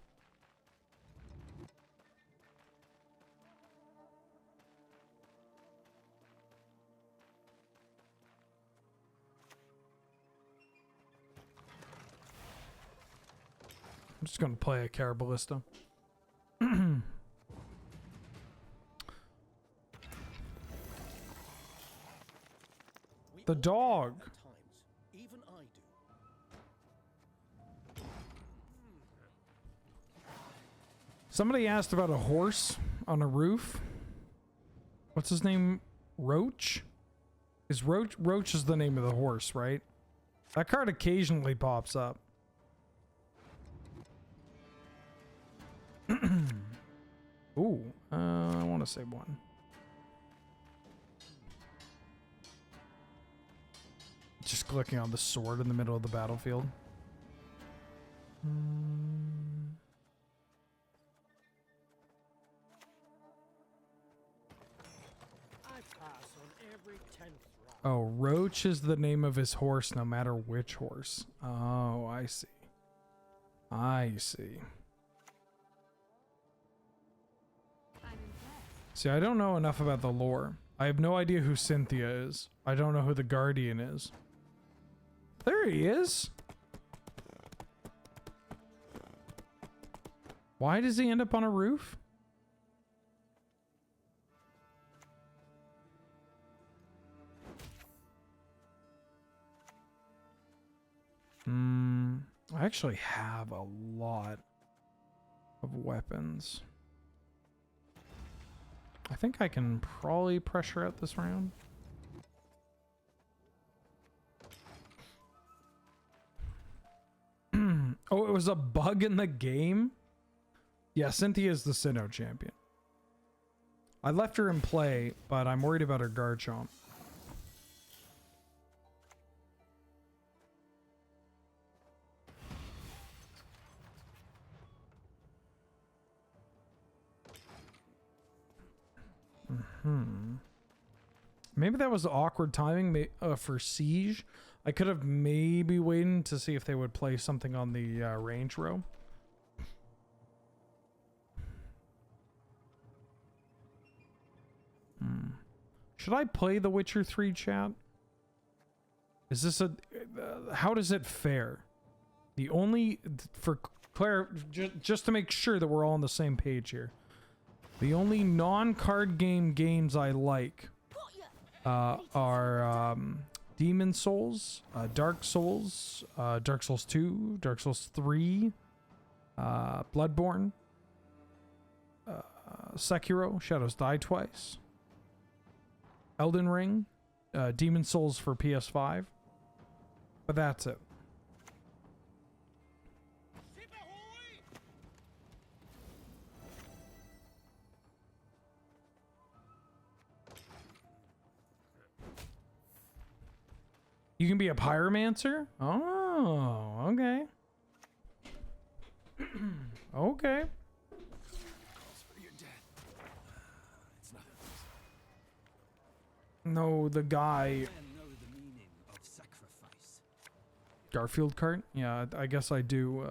Speaker 1: I'm just going to play a Caraballista. The dog.
Speaker 5: Even I do.
Speaker 1: Somebody asked about a horse on a roof. What's his name? Roach? Is Roach is the name of the horse, right? That card occasionally pops up. Ooh, I want to say 1. Just clicking on the sword in the middle of the battlefield.
Speaker 5: I pass on every 10th round.
Speaker 1: Oh, Roach is the name of his horse, no matter which horse. Oh, I see. I see. See, I don't know enough about the lore. I have no idea who Cynthia is. I don't know who the Guardian is. There he is. Why does he end up on a roof? I actually have a lot of weapons. I think I can probably pressure out this round. Oh, it was a bug in the game? Yeah, Cynthia is the Sinnoh champion. I left her in play, but I'm worried about her Garchomp. Maybe that was awkward timing for Siege. I could have maybe waited to see if they would play something on the range row. Should I play The Witcher 3 chat? Is this a... how does it fare? The only... For Claire, just to make sure that we're all on the same page here. The only non-card game games I like are Demon Souls, Dark Souls, Dark Souls 2, Dark Souls 3, Bloodborne, Sekiro, Shadows Die Twice, Elden Ring, Demon Souls for PS5, but that's it. You can be a pyromancer? Oh, okay. Okay. No, the guy. Garfield cart? Yeah, I guess I do.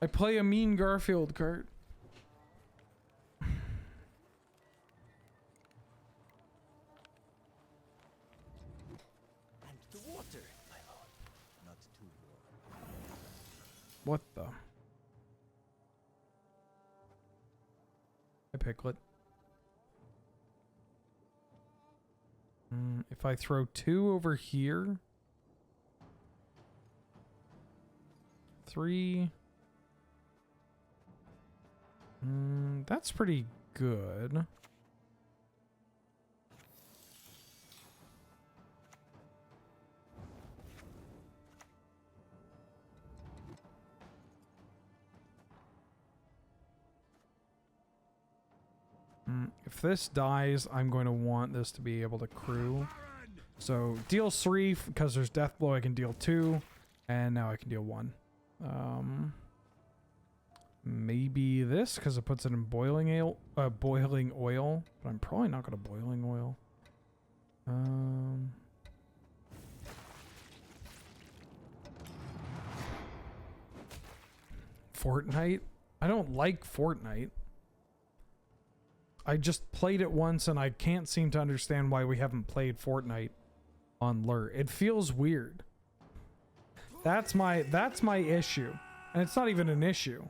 Speaker 1: I play a mean Garfield cart.
Speaker 5: And the water, my lord. Not too warm.
Speaker 1: What the? Hi, Piglet. If I throw 2 over here. 3. That's pretty good. If this dies, I'm going to want this to be able to crew. So deals 3 because there's death blow. I can deal 2, and now I can deal 1. Maybe this because it puts it in boiling oil. But I'm probably not going to boiling oil. Fortnite. I don't like Fortnite. I just played it once and I can't seem to understand why we haven't played Fortnite on Lure. It feels weird. That's my issue. And it's not even an issue.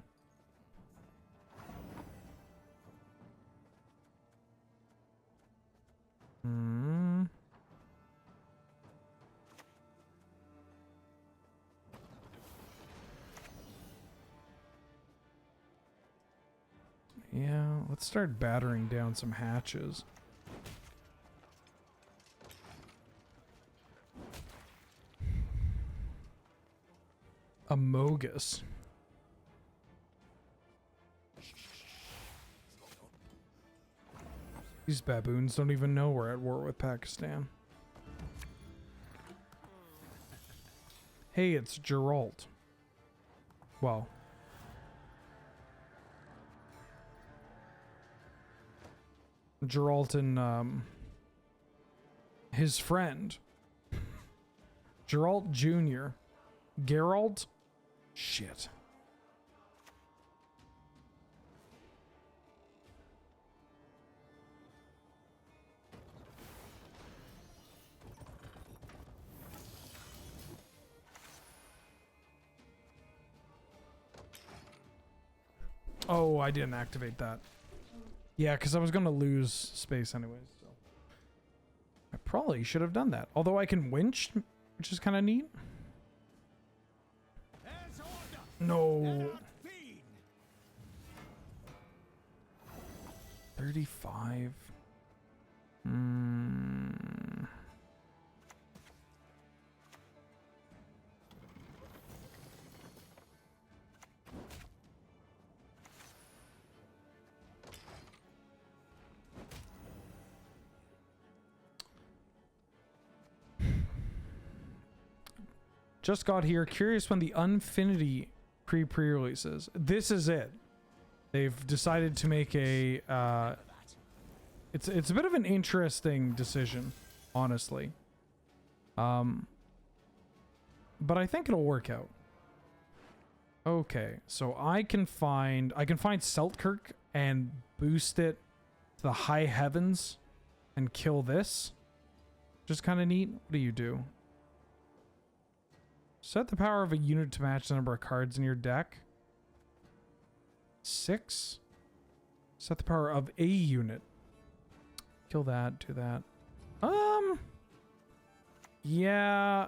Speaker 1: Yeah, let's start battering down some hatches. Amogus. These baboons don't even know we're at war with Pakistan. Hey, it's Geralt. Well. Geralt and his friend. Geralt Jr. Geralt? Shit. Oh, I didn't activate that. Yeah, because I was going to lose space anyways. So I probably should have done that. Although I can winch, which is kind of neat. No. 35. Just got here. Curious when the Unfinity pre-release is. This is it. They've decided to make a it's a bit of an interesting decision, honestly. But I think it'll work out. Okay, so I can find Seltkirk and boost it to the high heavens and kill this. Just kind of neat. What do you do? Set the power of a unit to match the number of cards in your deck. 6. Set the power of a unit. Kill that, do that. Yeah.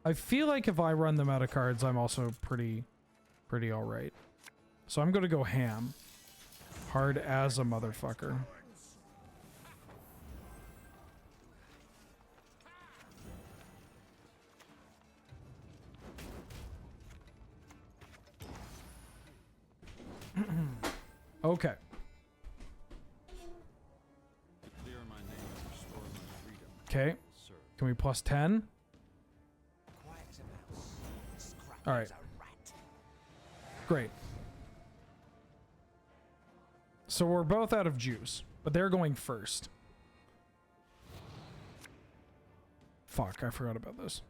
Speaker 1: I feel like if I run them out of cards, I'm also pretty alright. So I'm gonna go ham. Hard as a motherfucker. Okay. Okay. Can we plus 10? All right. Great. So we're both out of juice, but they're going first. Fuck, I forgot about this.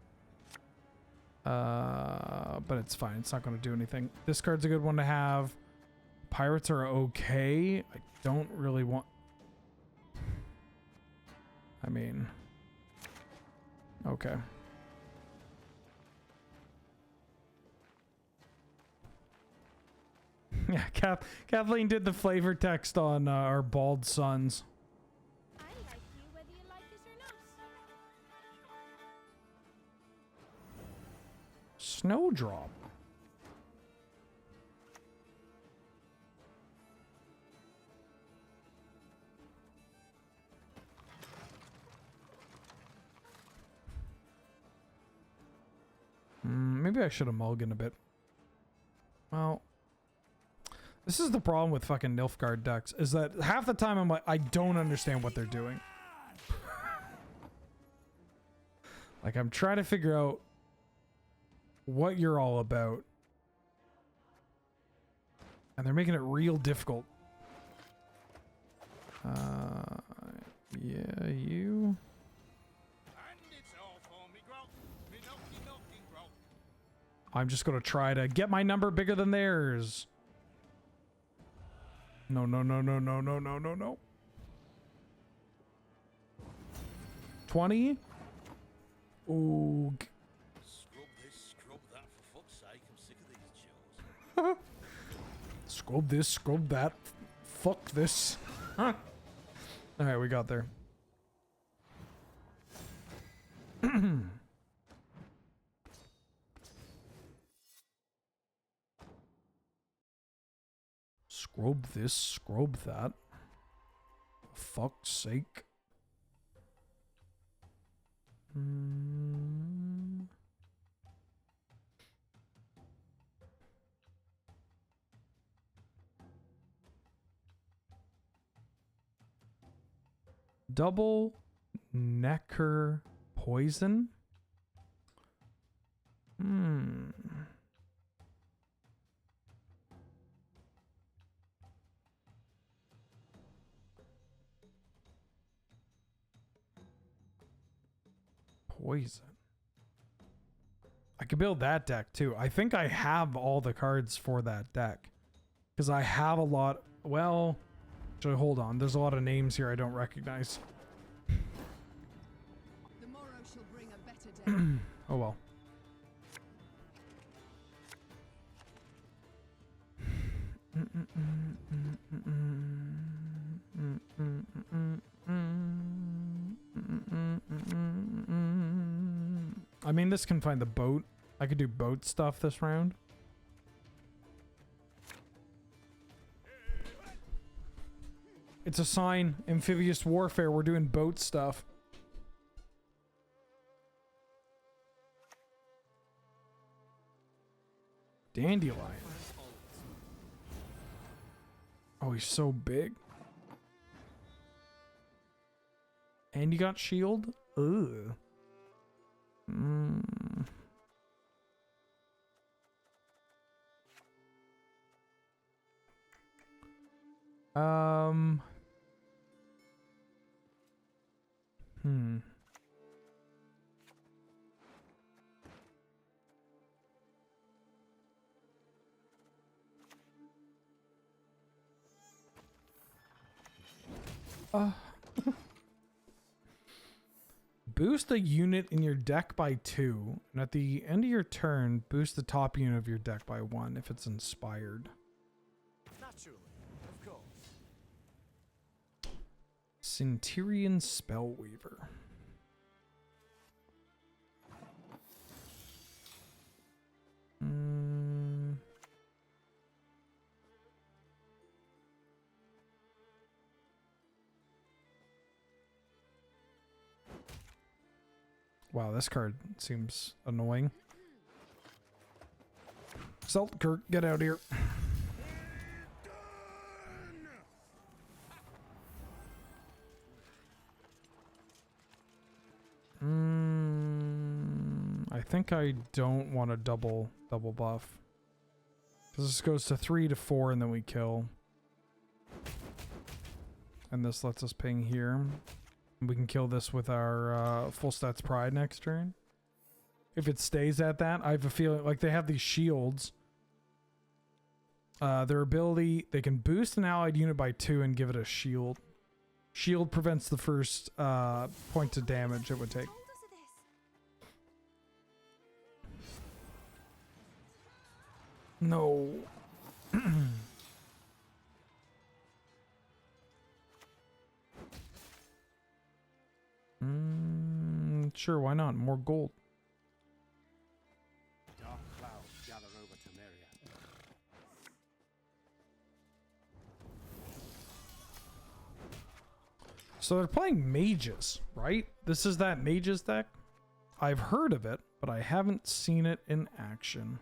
Speaker 1: But it's fine. It's not going to do anything. This card's a good one to have. Pirates are okay. I don't really want... I mean... Okay. Yeah, Kathleen did the flavor text on our bald sons.
Speaker 3: I like you whether you like us or not.
Speaker 1: Snowdrop. Maybe I should have mulliganed a bit. Well... This is the problem with fucking Nilfgaard decks, is that half the time I'm like, I don't understand what they're doing. Like, I'm trying to figure out what you're all about. And they're making it real difficult. Yeah, you...
Speaker 2: And it's all for me grog. Me knocking grog.
Speaker 1: I'm just gonna try to get my number bigger than theirs. No, no, no, no, no, no, no, no, no. 20? Ooh.
Speaker 2: Scrub this, scrub that, for fuck's sake. I'm sick of these chores.
Speaker 1: Scrub this, scrub that. Fuck this. Huh. Alright, we got there. Scrub this, scrub that. For fuck's sake. Double necker poison? Poison. I could build that deck too. I think I have all the cards for that deck. Because I have a lot... Well... Actually, hold on. There's a lot of names here I don't recognize.
Speaker 6: The morrow shall bring a better day.
Speaker 1: Oh well. I mean, this can find the boat. I could do boat stuff this round. It's a sign. Amphibious warfare. We're doing boat stuff. Dandelion. Oh, he's so big. And you got shield? Ugh. Boost a unit in your deck by 2, and at the end of your turn, boost the top unit of your deck by 1 if it's inspired.
Speaker 5: Naturally, of course.
Speaker 1: Centurion Spellweaver. Wow, this card seems annoying. Seltkirk, get out of here. think I don't want to double buff. This goes to 3 to 4 and then we kill. And this lets us ping here. We can kill this with our full stats pride next turn. If it stays at that, I have a feeling like they have these shields. Their ability, they can boost an allied unit by 2 and give it a shield. Shield prevents the first point of damage it would take.
Speaker 3: Told us of this.
Speaker 1: No. Sure, why not? More gold.
Speaker 2: Dark clouds gather over Temeria.
Speaker 1: So they're playing mages, right? This is that mages deck? I've heard of it, but I haven't seen it in action.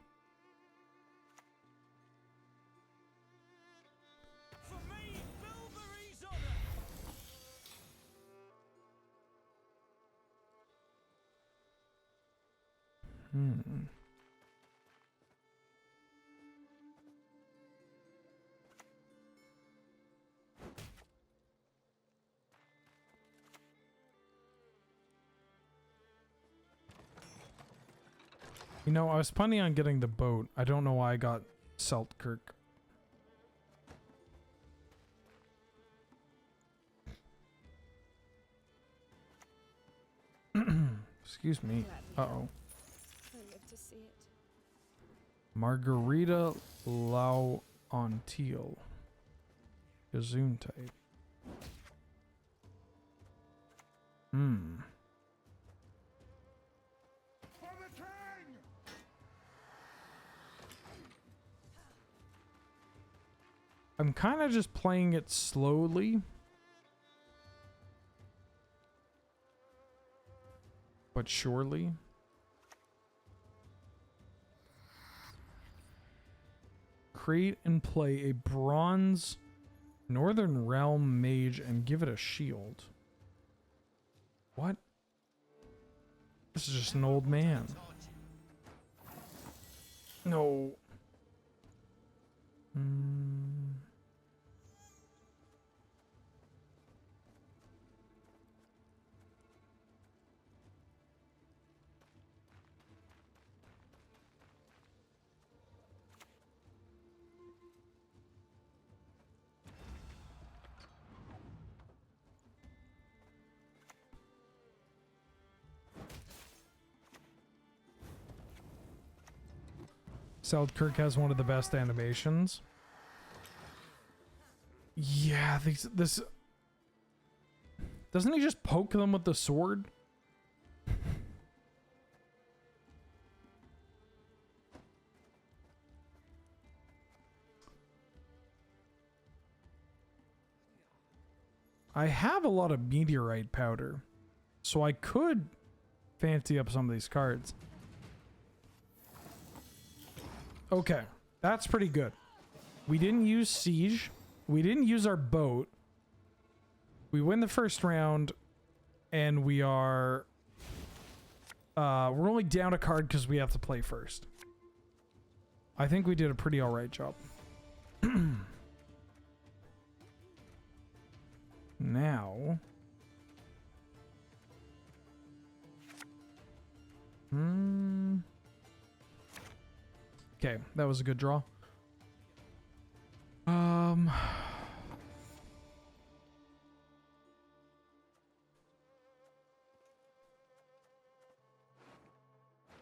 Speaker 2: For me, Bilberry's honor.
Speaker 1: You know, I was planning on getting the boat. I don't know why I got Seltkirk. Excuse me. Uh-oh.
Speaker 6: I live to see it.
Speaker 1: Margarita Lau on Teal. Gazoon type.
Speaker 2: For the king!
Speaker 1: I'm kind of just playing it slowly. But surely. Create and play a bronze Northern Realm mage and give it a shield. What? This is just an old man. No. Selkirk has one of the best animations. Yeah, this doesn't he just poke them with the sword? I have a lot of meteorite powder, so I could fancy up some of these cards. Okay, that's pretty good. We didn't use siege. We didn't use our boat. We win the first round, and we are we're only down a card because we have to play first. I think we did a pretty alright job. Now okay, that was a good draw. I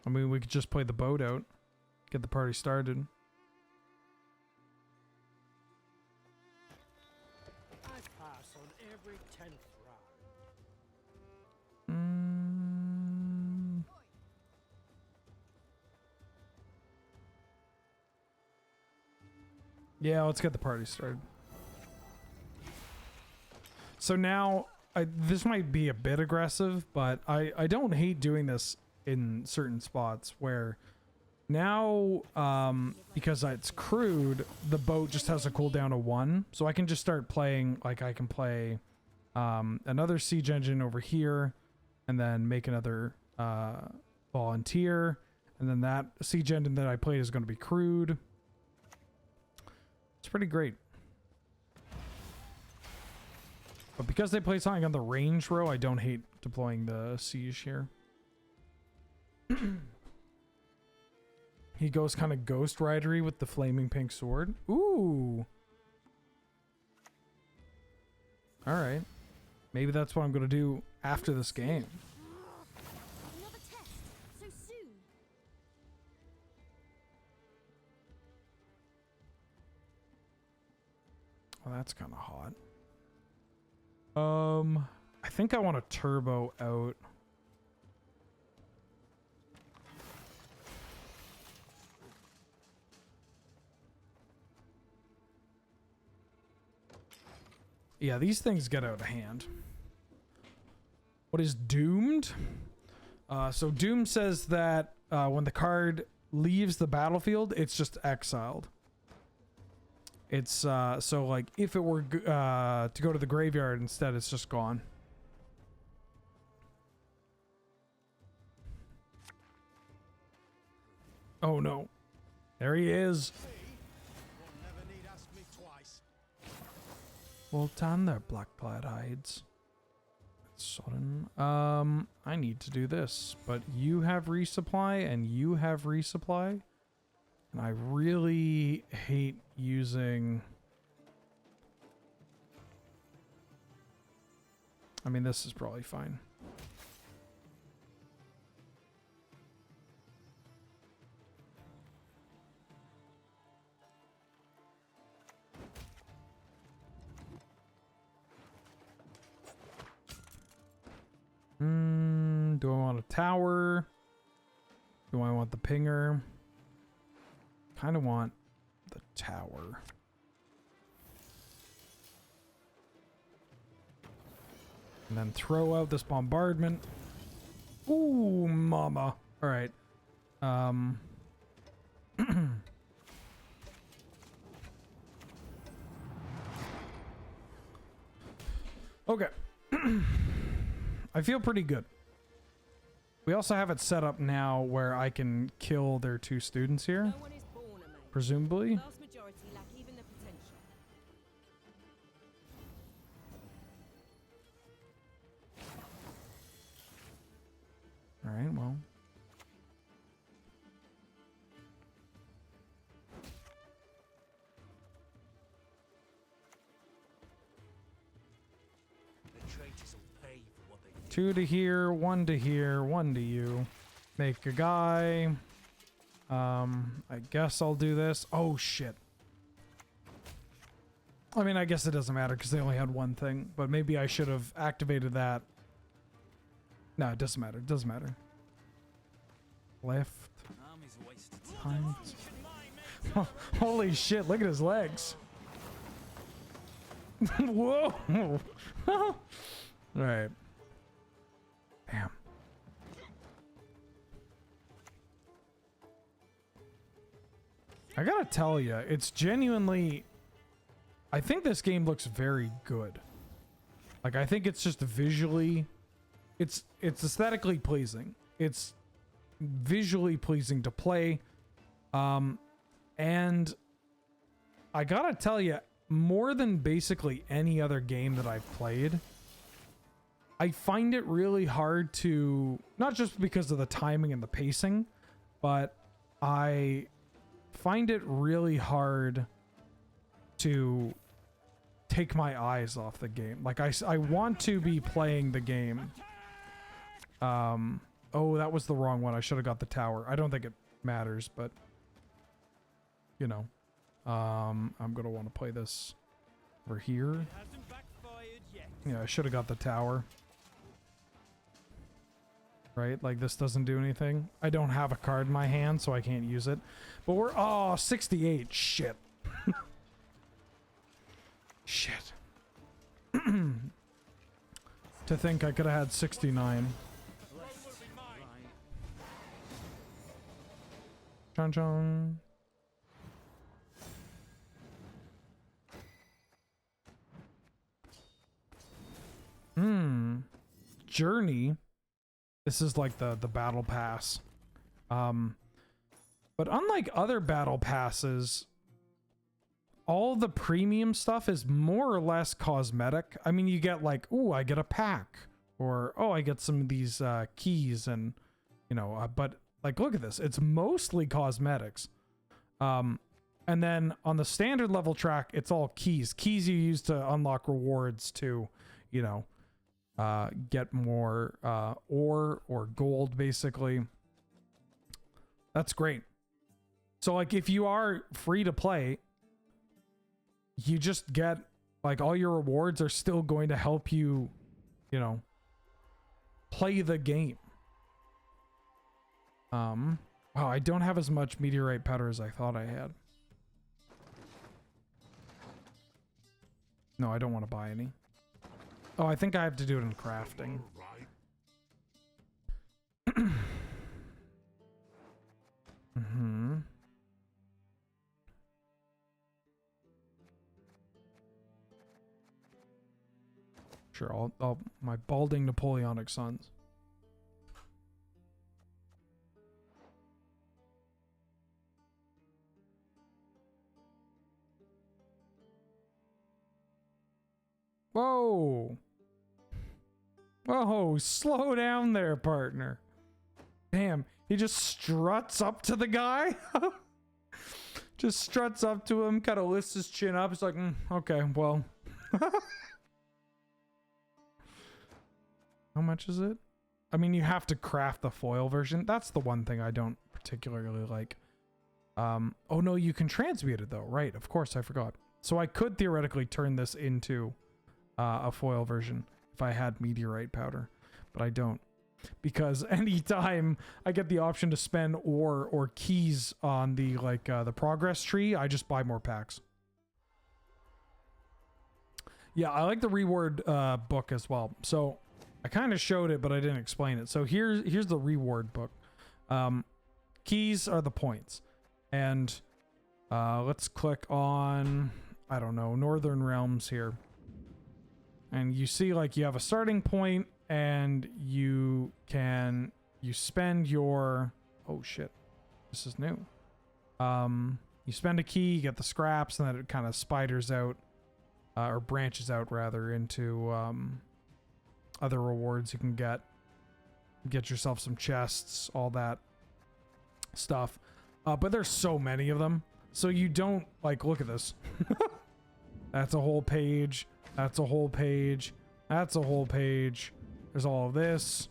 Speaker 1: mean, we could just play the boat out, get the party started.
Speaker 2: I pass on every 10th round.
Speaker 1: Yeah, let's get the party started. So now, this might be a bit aggressive, but I don't hate doing this in certain spots where now, because it's crewed, the boat just has a cooldown of 1. So I can just start playing, like I can play another siege engine over here and then make another volunteer, and then that siege engine that I played is going to be crude. It's pretty great. But because they play something on the range row, I don't hate deploying the siege here. He goes kind of Ghost Ridery with the flaming pink sword. Ooh. Alright. Maybe that's what I'm going to do after this game.
Speaker 3: Another test. So soon.
Speaker 1: Well, that's kind of hot. I think I want to turbo out. Yeah, these things get out of hand. What is doomed? So Doom says that when the card leaves the battlefield, it's just exiled. It's so like if it were to go to the graveyard instead, it's just gone. Oh no. There he is.
Speaker 5: One never need ask me twice.
Speaker 1: Well done there, black-clad hides. Sodden. I need to do this, but you have resupply and you have resupply. And I really hate using... I mean, this is probably fine. Do I want a tower? Do I want the pinger? Kind of want the tower. And then throw out this bombardment. Ooh, mama. All right. Okay. I feel pretty good. We also have it set up now where I can kill their 2 students here,
Speaker 6: No one is born a mage.
Speaker 1: presumably.
Speaker 6: The vast majority lack even the potential.
Speaker 1: All right, well.
Speaker 2: The traitors will pay for what they did.
Speaker 1: 2 to here, 1 to here, 1 to you. Make a guy. I guess I'll do this. Oh, shit. I mean, I guess it doesn't matter because they only had 1 thing, but maybe I should have activated that. No, it doesn't matter. It doesn't matter. Left.
Speaker 2: Army's wasted.
Speaker 1: Time. Holy shit, look at his legs. Whoa. All right. Damn. I gotta tell you, it's genuinely... I think this game looks very good. Like, I think it's just visually... It's aesthetically pleasing. It's visually pleasing to play. And I gotta tell you, more than basically any other game that I've played, I find it really hard to... Not just because of the timing and the pacing, but I find it really hard to take my eyes off the game. Like, I want to be playing the game. Oh, that was the wrong one. I should have got the tower. I don't think it matters, but you know, I'm gonna want to play this over here.
Speaker 2: Hasn't backfired yet.
Speaker 1: Yeah, I should have got the tower. Right? Like, this doesn't do anything. I don't have a card in my hand, so I can't use it. But we're... Oh, 68. Shit. Shit. To think I could have had 69. Chon chon. Journey. This is like the battle pass. But unlike other battle passes, all the premium stuff is more or less cosmetic. I mean, you get like, ooh, I get a pack, or oh, I get some of these keys, and you know, but like, look at this, it's mostly cosmetics. And then on the standard level track, it's all keys you use to unlock rewards to, you know, get more ore or gold, basically. That's great. So like, if you are free to play, you just get like, all your rewards are still going to help you, you know, play the game. Wow, I don't have as much meteorite powder as I thought I had. No, I don't want to buy any. Oh, I think I have to do it in crafting. Mm-hmm. Sure, I'll my balding Napoleonic sons. Whoa. Whoa, slow down there, partner. Damn, he just struts up to the guy. Just struts up to him, kind of lifts his chin up. He's like, okay, well. How much is it? I mean, you have to craft the foil version. That's the one thing I don't particularly like. Oh no, you can transmute it though, right? Of course, I forgot. So I could theoretically turn this into a foil version if I had meteorite powder, but I don't, because anytime I get the option to spend ore or keys on the the progress tree, I just buy more packs. Yeah, I like the reward book as well. So I kind of showed it, but I didn't explain it. So here's the reward book. Keys are the points, and let's click on, I don't know, Northern Realms here. And you see, like, you have a starting point, and you spend your, oh shit, this is new. You spend a key, you get the scraps, and then it kind of spiders out, or branches out rather, into other rewards you can get. Get yourself some chests, all that stuff. But there's so many of them, so you don't, like, look at this. That's a whole page. That's a whole page. That's a whole page. There's all of this.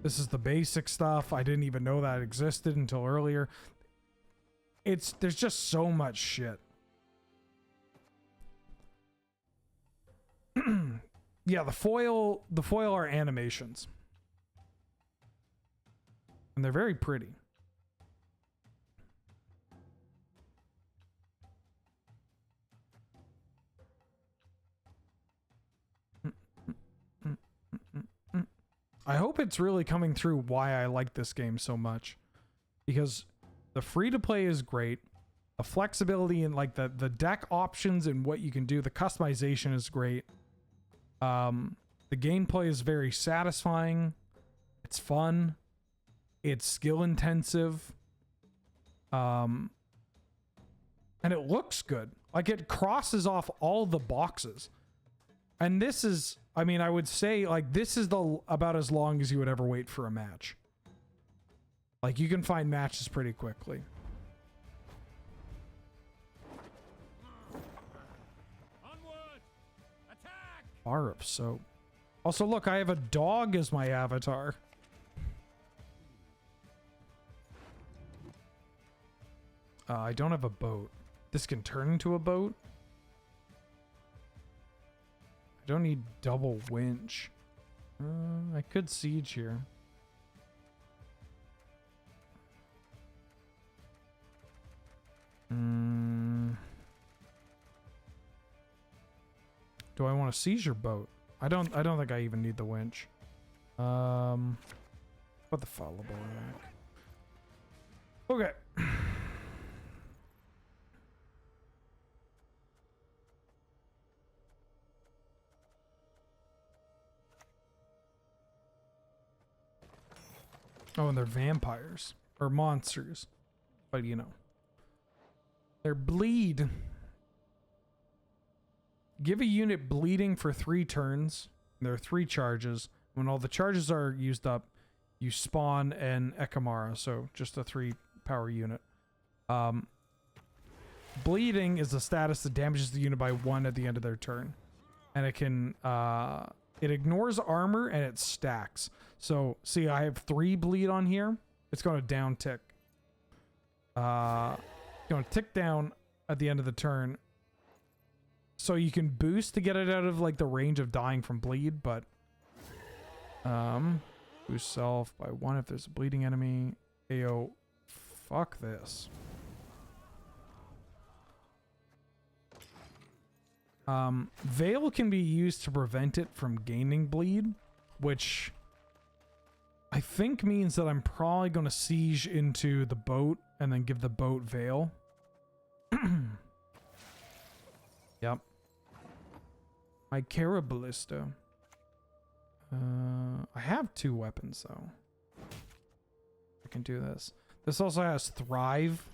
Speaker 1: This is the basic stuff. I didn't even know that existed until earlier. There's just so much shit. Yeah, the foil are animations. And they're very pretty. I hope it's really coming through why I like this game so much, because the free to play is great. The flexibility and like the deck options and what you can do, the customization is great. The gameplay is very satisfying. It's fun. It's skill intensive. And it looks good. Like, it crosses off all the boxes. And this is, I mean, I would say, like, this is about as long as you would ever wait for a match. Like, you can find matches pretty quickly.
Speaker 2: Onward! Attack!
Speaker 1: Bar of soap. Also, look, I have a dog as my avatar. I don't have a boat. This can turn into a boat? I don't need double winch. I could siege here. Do I want to seize your boat? I don't think I even need the winch. Put the fallible rack. Okay. Oh, and they're vampires or monsters, but you know, they're bleed. Give a unit bleeding for 3 turns. There are 3 charges. When all the charges are used up, you spawn an Ekamara, so just a 3 power unit. Bleeding is a status that damages the unit by 1 at the end of their turn. And it can, it ignores armor and it stacks. So, see, I have 3 bleed on here. It's going to down tick. Going to tick down at the end of the turn. So you can boost to get it out of like the range of dying from bleed, but boost self by 1 if there's a bleeding enemy. Ayo, fuck this. Veil can be used to prevent it from gaining bleed, which I think means that I'm probably going to siege into the boat and then give the boat Veil. Yep. My Caraballista. I have 2 weapons though. I can do this. This also has Thrive.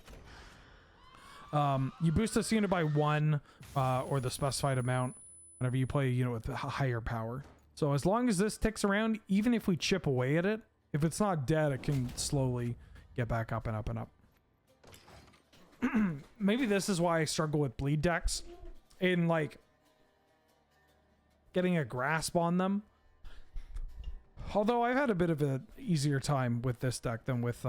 Speaker 1: You boost this unit by 1 or the specified amount whenever you play a unit with a higher power. So as long as this ticks around, even if we chip away at it, if it's not dead, it can slowly get back up and up and up. Maybe this is why I struggle with bleed decks in like getting a grasp on them. Although I've had a bit of an easier time with this deck than with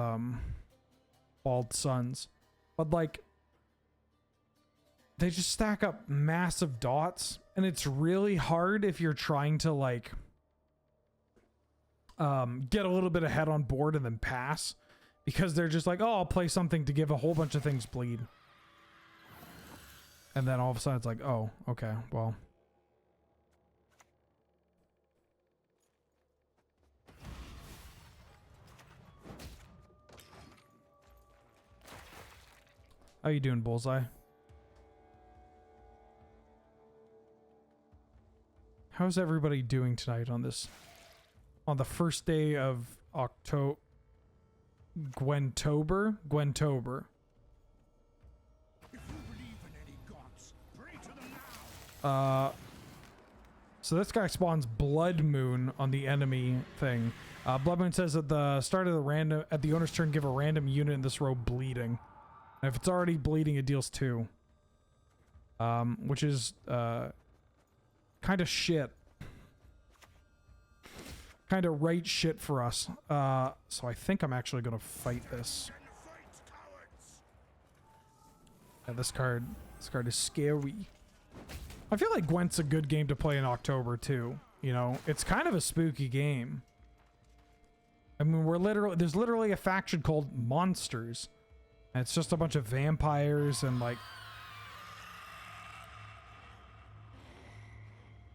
Speaker 1: Bald Suns. But like they just stack up massive dots and it's really hard if you're trying to like get a little bit ahead on board and then pass, because they're just like, oh, I'll play something to give a whole bunch of things bleed. And then all of a sudden it's like, oh, okay, well. How you doing, Bullseye? How's everybody doing tonight on this, on the first day of Gwentober? Gwentober. So this guy spawns Blood Moon on the enemy thing. Blood Moon says at the start of the owner's turn, give a random unit in this row bleeding. And if it's already bleeding, it deals 2. Which is kind of shit. Kind of right shit for us. So I think I'm actually gonna fight this. Yeah, this card is scary. I feel like Gwent's a good game to play in October too. You know, it's kind of a spooky game. I mean, there's literally a faction called Monsters. And it's just a bunch of vampires and like...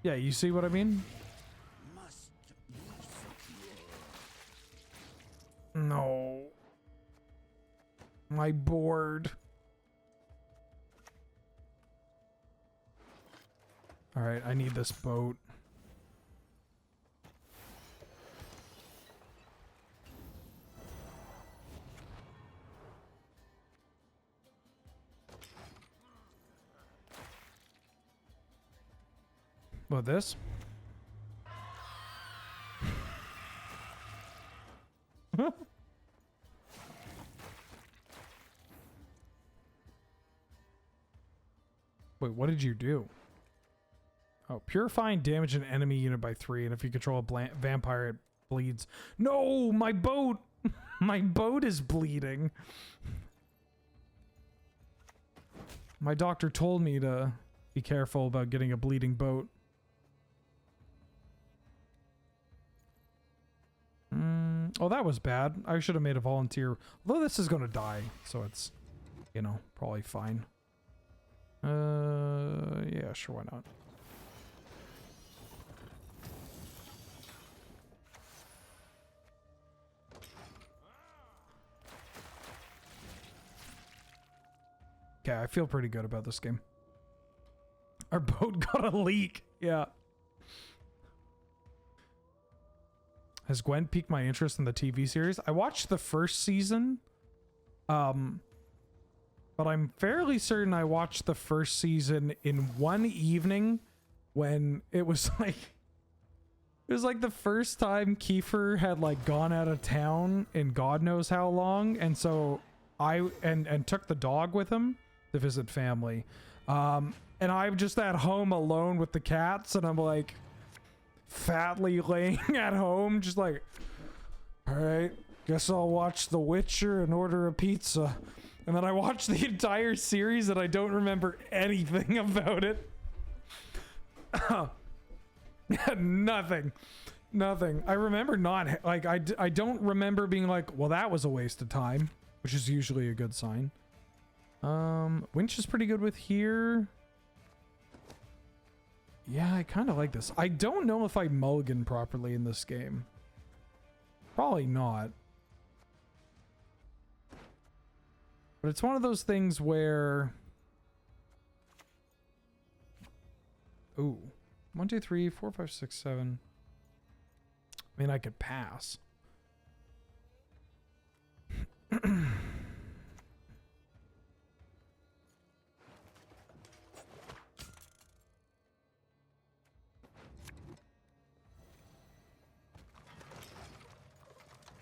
Speaker 1: Yeah, you see what I mean? No. My board. Alright, I need this boat. What, this? Wait, what did you do? Oh, purifying damage an enemy unit by 3, and if you control a vampire, it bleeds. No, my boat! My boat is bleeding. My doctor told me to be careful about getting a bleeding boat. Oh, that was bad. I should have made a volunteer. Although this is going to die, so it's, you know, probably fine. Yeah, sure, why not? Okay, I feel pretty good about this game. Our boat got a leak. Yeah. Has Gwent piqued my interest in the TV series? I watched the first season. But I'm fairly certain I watched the first season in one evening when it was like the first time Kiefer had like gone out of town in God knows how long, and so I took the dog with him to visit family. And I'm just at home alone with the cats, and I'm like fatly laying at home, just like, all right, guess I'll watch The Witcher and order a pizza. And then I watched the entire series and I don't remember anything about it. Nothing. I remember not, like, I don't remember being like, well, that was a waste of time, which is usually a good sign. Winch is pretty good with here. Yeah, I kind of like this. I don't know if I mulligan properly in this game. Probably not. But it's one of those things where... Ooh. 1, 2, 3, 4, 5, 6, 7. I mean, I could pass.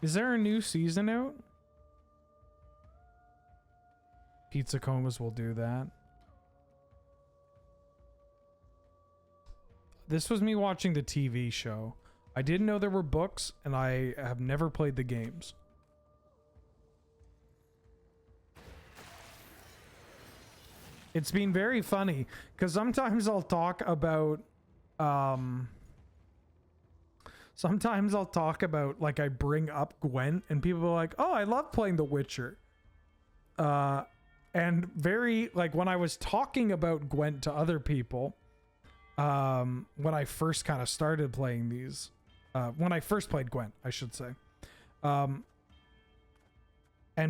Speaker 1: Is there a new season out? Pizza comas will do that. This was me watching the TV show. I didn't know there were books, and I have never played the games. It's been very funny, because sometimes I'll talk about... sometimes I'll talk about, like, I bring up Gwent, and people are like, oh, I love playing The Witcher. And very, like, when I was talking about Gwent to other people, when I first kind of started playing these, when I first played Gwent, I should say, and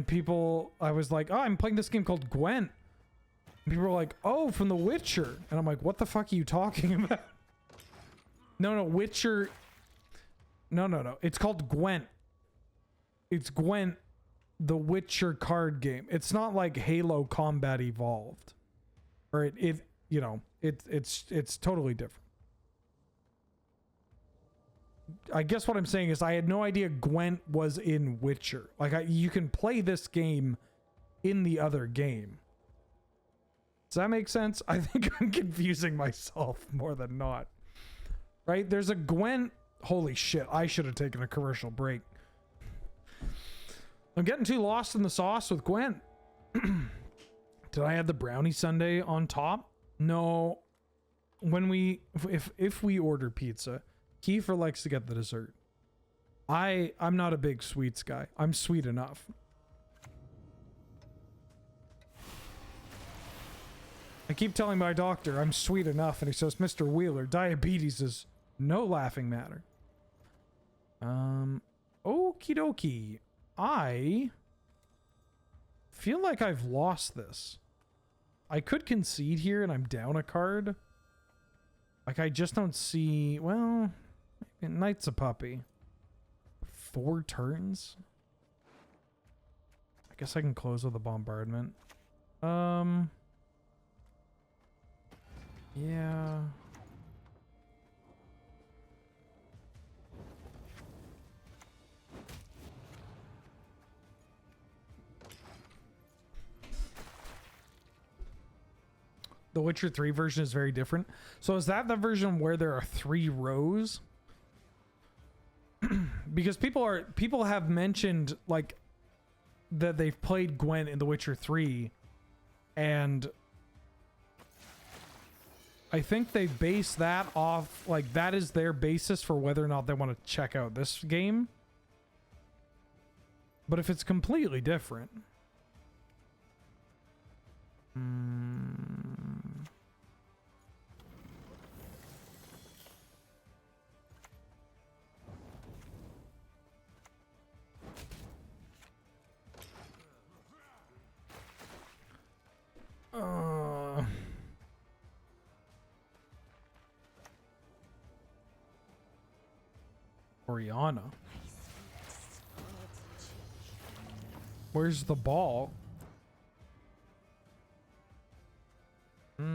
Speaker 1: people, I was like, oh, I'm playing this game called Gwent. And people were like, oh, from The Witcher. And I'm like, what the fuck are you talking about? No, Witcher. No. It's called Gwent. It's Gwent. The Witcher card game. It's not like Halo Combat Evolved, or it you know, it's totally different. I guess what I'm saying is I had no idea Gwent was in Witcher. Like, you can play this game in the other game. Does that make sense? I think I'm confusing myself more than not. Right? There's a Gwent. Holy shit! I should have taken a commercial break. I'm getting too lost in the sauce with Gwent. Did I add the brownie sundae on top? No. When if we order pizza, Kiefer likes to get the dessert. I'm not a big sweets guy. I'm sweet enough. I keep telling my doctor I'm sweet enough, and he says, Mr. Wheeler, diabetes is no laughing matter. Okie dokie. I feel like I've lost this. I could concede here and I'm down a card. Like, I just don't see... Well, Knight's a puppy. 4 turns? I guess I can close with a bombardment. Yeah... The Witcher 3 version is very different. So is that the version where there are 3 rows? Because people have mentioned, like, that they've played Gwent in The Witcher 3, and I think they base that off, like, that is their basis for whether or not they want to check out this game. But if it's completely different... Oriana. Where's the ball?
Speaker 2: Scurvy?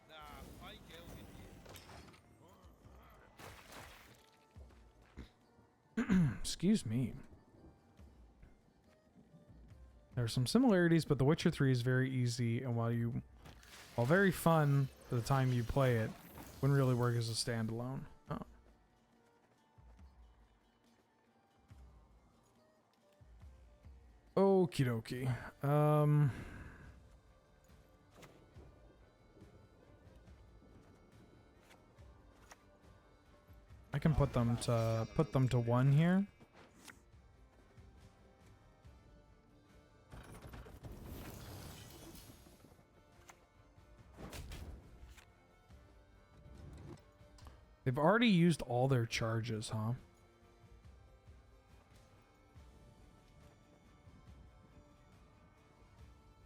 Speaker 2: Nah, I get with you.
Speaker 1: Excuse me. There are some similarities, but The Witcher 3 is very easy, and while very fun for the time you play it, wouldn't really work as a standalone. Oh. Okie dokie. I can put them to 1 here. They've already used all their charges, huh?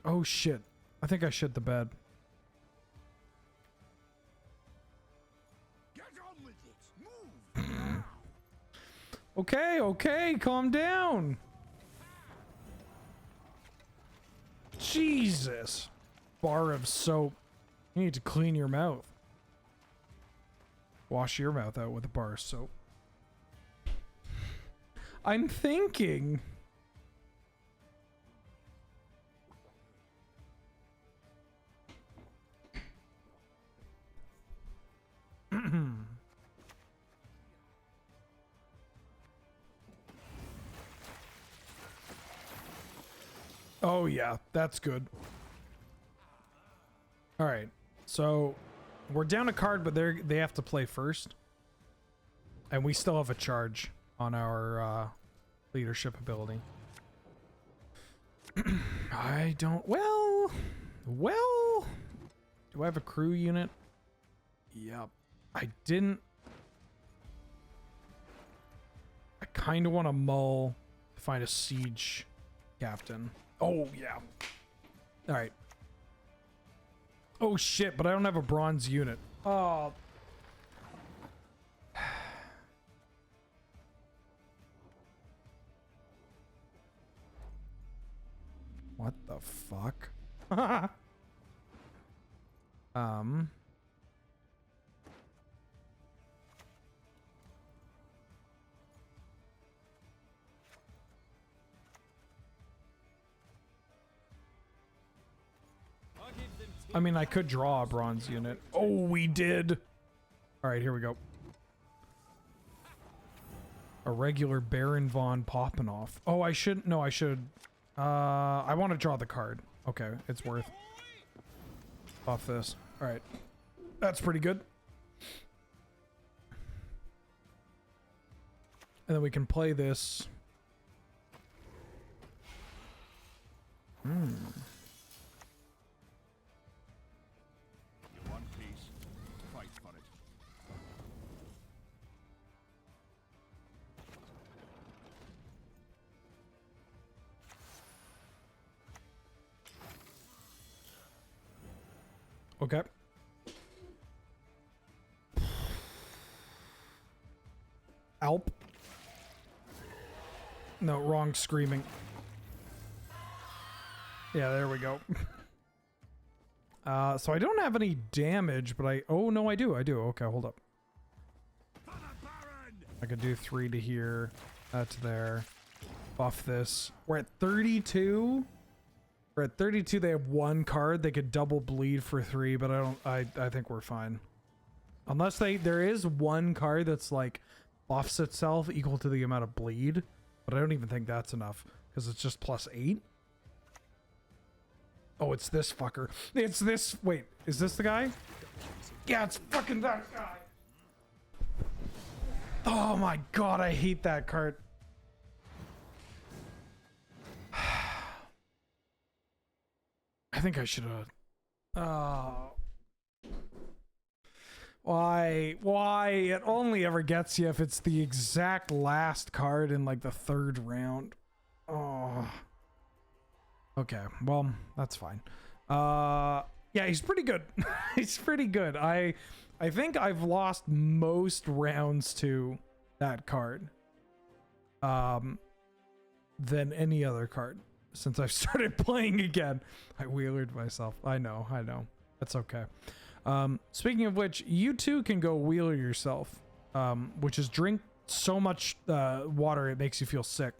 Speaker 1: Oh shit. I think I shit the bed.
Speaker 2: Get on with it. Move.
Speaker 1: Okay, calm down. Jesus. Bar of soap. You need to clean your mouth. Wash your mouth out with a bar of soap. I'm thinking. Oh yeah, that's good. All right, so we're down a card, but they have to play first, and we still have a charge on our leadership ability. I don't. Well. Do I have a crew unit? Yep. I didn't. I kind of want to mull to find a siege captain. Oh, yeah. All right. Oh, shit, but I don't have a bronze unit. Oh. What the fuck? I mean, I could draw a bronze unit. Oh, we did. All right, here we go. A regular Baron von Poppenoff. Oh, I shouldn't. No, I should. I want to draw the card. Okay, it's worth. Off this. All right. That's pretty good. And then we can play this.
Speaker 2: You want peace? Fight for it.
Speaker 1: Okay. Alp. No, wrong screaming. Yeah, there we go. So I don't have any damage, but oh no, I do. Okay, hold up. I could do 3 to here, to there. Buff this. We're at 32. We're at 32. They have 1 card. They could double bleed for 3, but I think we're fine. Unless there is 1 card that's like buffs itself equal to the amount of bleed, but I don't even think that's enough because it's just +8. Oh, it's this fucker. It's this. Wait, is this the guy? Yeah, it's fucking that guy. Oh my god, I hate that card. I think I should have. Oh. Why? It only ever gets you if it's the exact last card in like the 3rd round. Oh. Okay, well, that's fine. Yeah, he's pretty good. He's pretty good. I think I've lost most rounds to that card. Than any other card since I've started playing again. I wheelered myself. I know. That's okay. Speaking of which, you too can go wheeler yourself, which is drink so much water it makes you feel sick.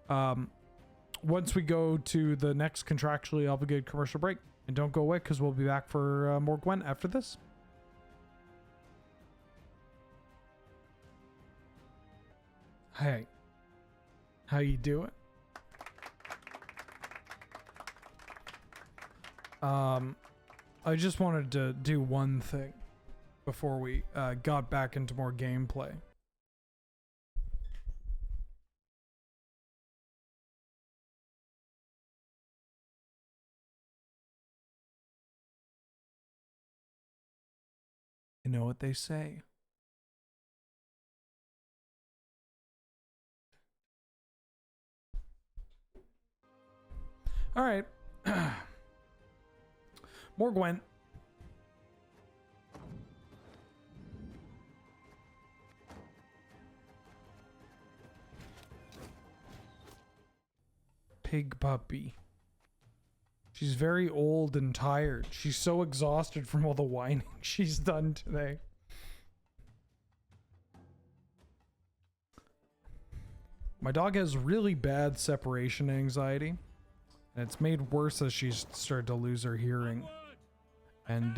Speaker 1: Once we go to the next contractually obligated commercial break. And don't go away because we'll be back for more Gwent after this. Hey, how you doing? I just wanted to do one thing before we got back into more gameplay. You know what they say. All right. More Gwent. Pig puppy. She's very old and tired. She's so exhausted from all the whining she's done today. My dog has really bad separation anxiety. And it's made worse as she's started to lose her hearing. And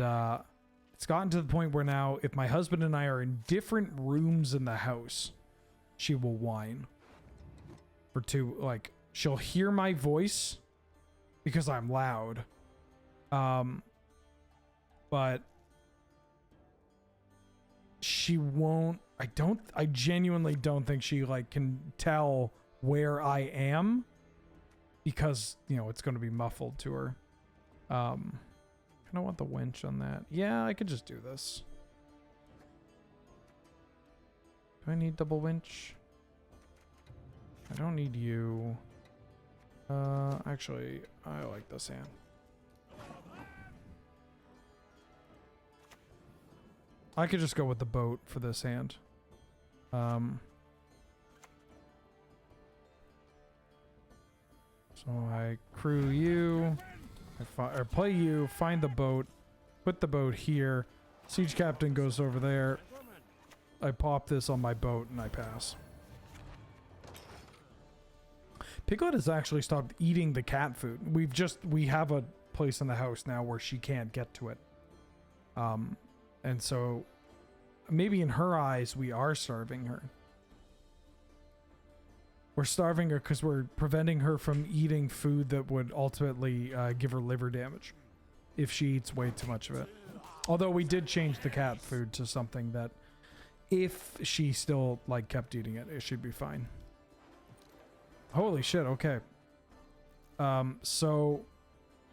Speaker 1: it's gotten to the point where now if my husband and I are in different rooms in the house, she will whine. For two, like, she'll hear my voice because I'm loud. But she won't, I genuinely don't think she like can tell where I am because, you know, it's going to be muffled to her. I don't want the winch on that. Yeah, I could just do this. Do I need double winch? I don't need you. Actually, I like this hand. I could just go with the boat for this hand. So I crew you, or play you, find the boat, put the boat here. Siege captain goes over there. I pop this on my boat and I pass. Piglet has actually stopped eating the cat food. We have a place in the house now where she can't get to it. And so maybe in her eyes we are starving her. We're starving her because we're preventing her from eating food that would ultimately give her liver damage if she eats way too much of it. Although we did change the cat food to something that if she still like kept eating it, it should be fine. Holy shit, okay. So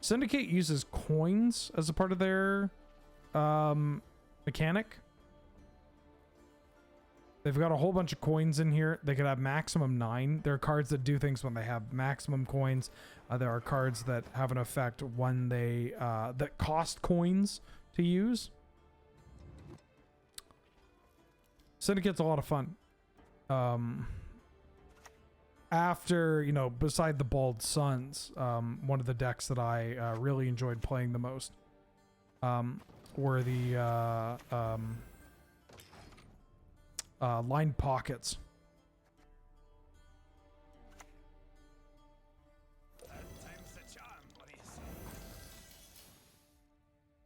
Speaker 1: Syndicate uses coins as a part of their mechanic. They've got a whole bunch of coins in here. They could have maximum 9. There are cards that do things when they have maximum coins. There are cards that have an effect when they that cost coins to use. Syndicate's a lot of fun. After, you know, beside the Bald Suns, one of the decks that I really enjoyed playing the most were the lined pockets.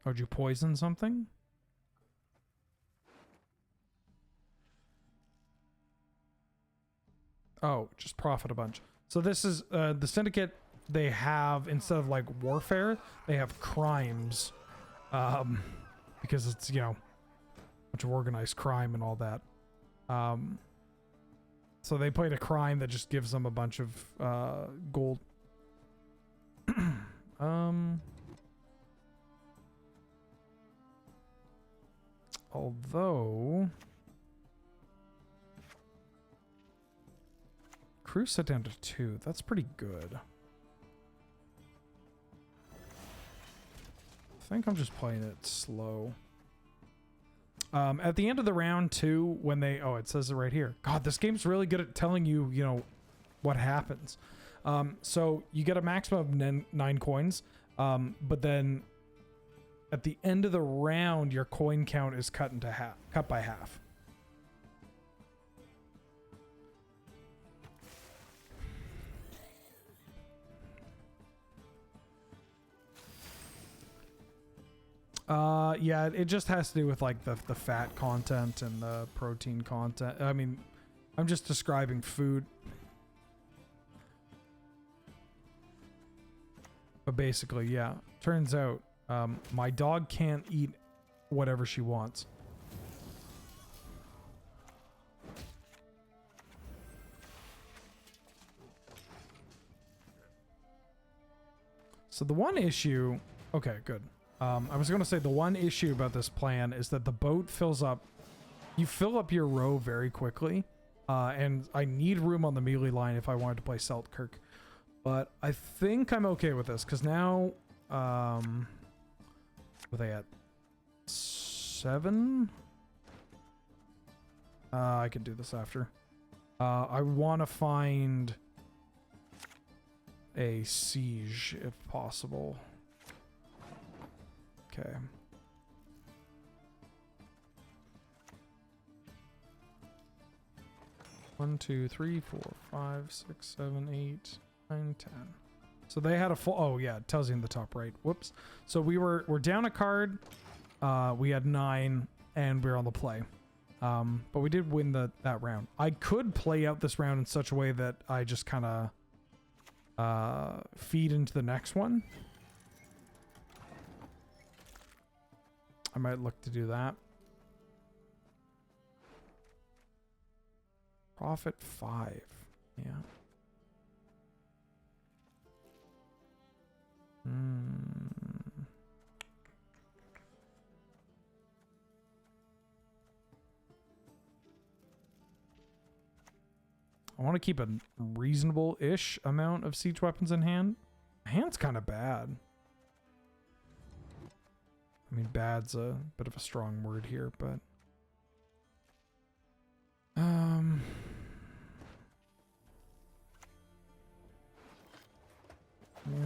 Speaker 1: Oh, did you poison something? Oh, just profit a bunch. So this is the Syndicate. They have, instead of like warfare, they have crimes, because it's, you know, a bunch of organized crime and all that. So they played a crime that just gives them a bunch of gold. Although crew set down to 2. That's pretty good. I think I'm just playing it slow. At the end of the round too, when they, oh, it says it right here. God, this game's really good at telling you, you know, what happens. So you get a maximum of 9 coins, but then at the end of the round, your coin count is cut by half. Yeah, it just has to do with like the fat content and the protein content. I mean, I'm just describing food. But basically, yeah. Turns out, my dog can't eat whatever she wants. So the one issue... Okay, good. I was going to say the one issue about this plan is that the boat fills up. You fill up your row very quickly. And I need room on the melee line if I wanted to play Seltkirk. But I think I'm okay with this because now... what are they at? 7? I could do this after. I want to find a siege if possible. Okay. One, 2, 3, 4, 5, 6, 7, 8, 9, 10. So they had a full. Oh yeah, it tells you in the top right. Whoops. So we're down a card. We had 9, and we're on the play. But we did win that round. I could play out this round in such a way that I just kind of feed into the next one. I might look to do that. Profit 5. Yeah. I want to keep a reasonable-ish amount of siege weapons in hand. Hand's kind of bad. I mean, bad's a bit of a strong word here, but... yeah,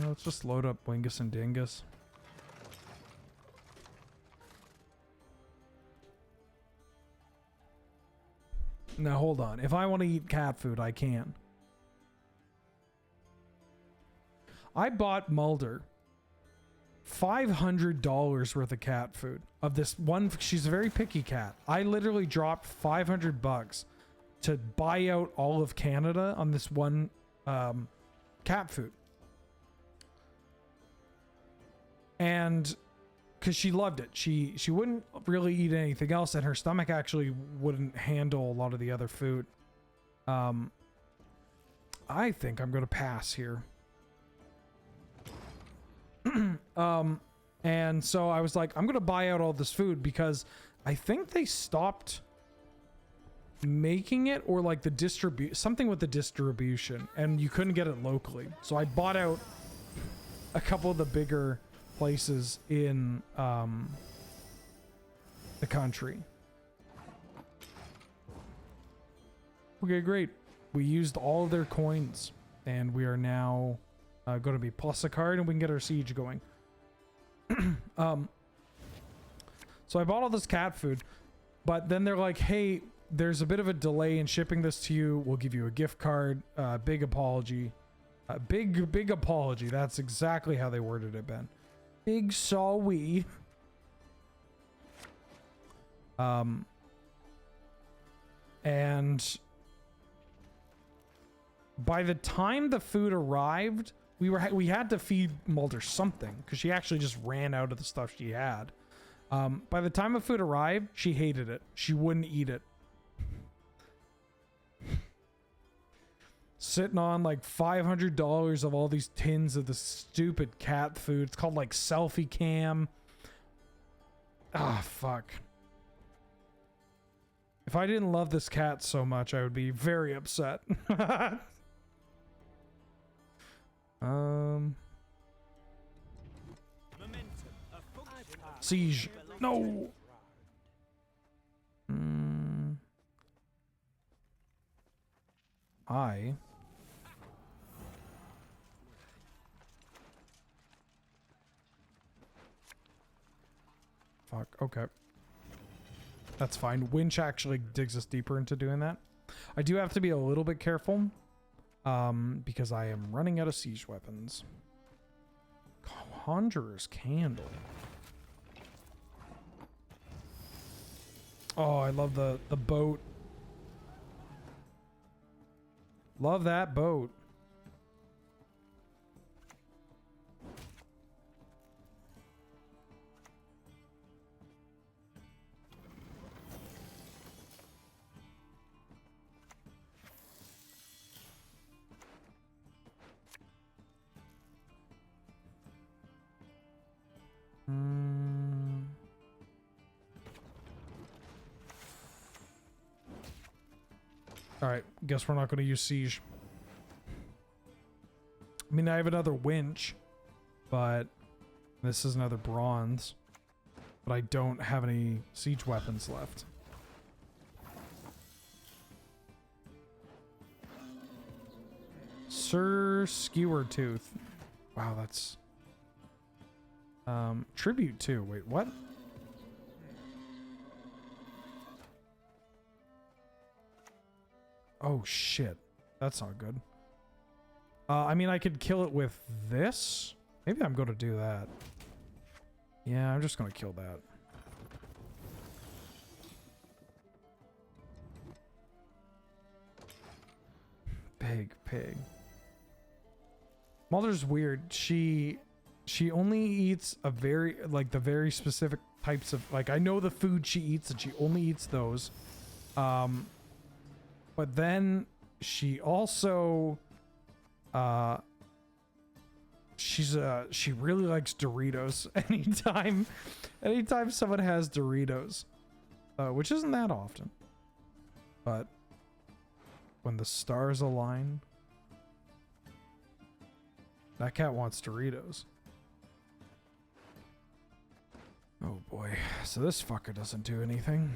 Speaker 1: let's just load up Wingus and Dingus. Now, hold on. If I want to eat cat food, I can. I bought Mulder $500 worth of cat food of this one. She's a very picky cat. I literally dropped $500 to buy out all of Canada on this one cat food. And because she loved it. She wouldn't really eat anything else, and her stomach actually wouldn't handle a lot of the other food. I think I'm going to pass here. And so I was like, I'm going to buy out all this food because I think they stopped making it, or like the something with the distribution, and you couldn't get it locally. So I bought out a couple of the bigger places in the country. Okay, great. We used all of their coins, and we are now going to be plus a card, and we can get our siege going. So I bought all this cat food, but then they're like, hey, there's a bit of a delay in shipping this to you. We'll give you a gift card. Big apology. Big apology. That's exactly how they worded it, Ben. Big sorry. And by the time the food arrived, we had to feed Mulder something because she actually just ran out of the stuff she had. By the time the food arrived, she hated it. She wouldn't eat it. Sitting on like $500 of all these tins of the stupid cat food. It's called like selfie cam. Ah, fuck. If I didn't love this cat so much, I would be very upset. Siege. No. I. Fuck. Okay. That's fine. Winch actually digs us deeper into doing that. I do have to be a little bit careful. Because I am running out of siege weapons. Conjurer's Candle. Oh, I love the boat. Love that boat. Alright, guess we're not going to use siege. I mean, I have another winch, but this is another bronze. But I don't have any siege weapons left. Sir Skewer Tooth. Wow, that's... tribute too. Wait, what? Oh shit. That's not good. I mean, I could kill it with this. Maybe I'm going to do that. Yeah, I'm just going to kill that. Big pig. Mother's weird. She only eats a very, like, the very specific types of, like, I know the food she eats and she only eats those. But then she also, she really likes Doritos. Anytime someone has Doritos, which isn't that often, but when the stars align, that cat wants Doritos. Oh boy. So this fucker doesn't do anything.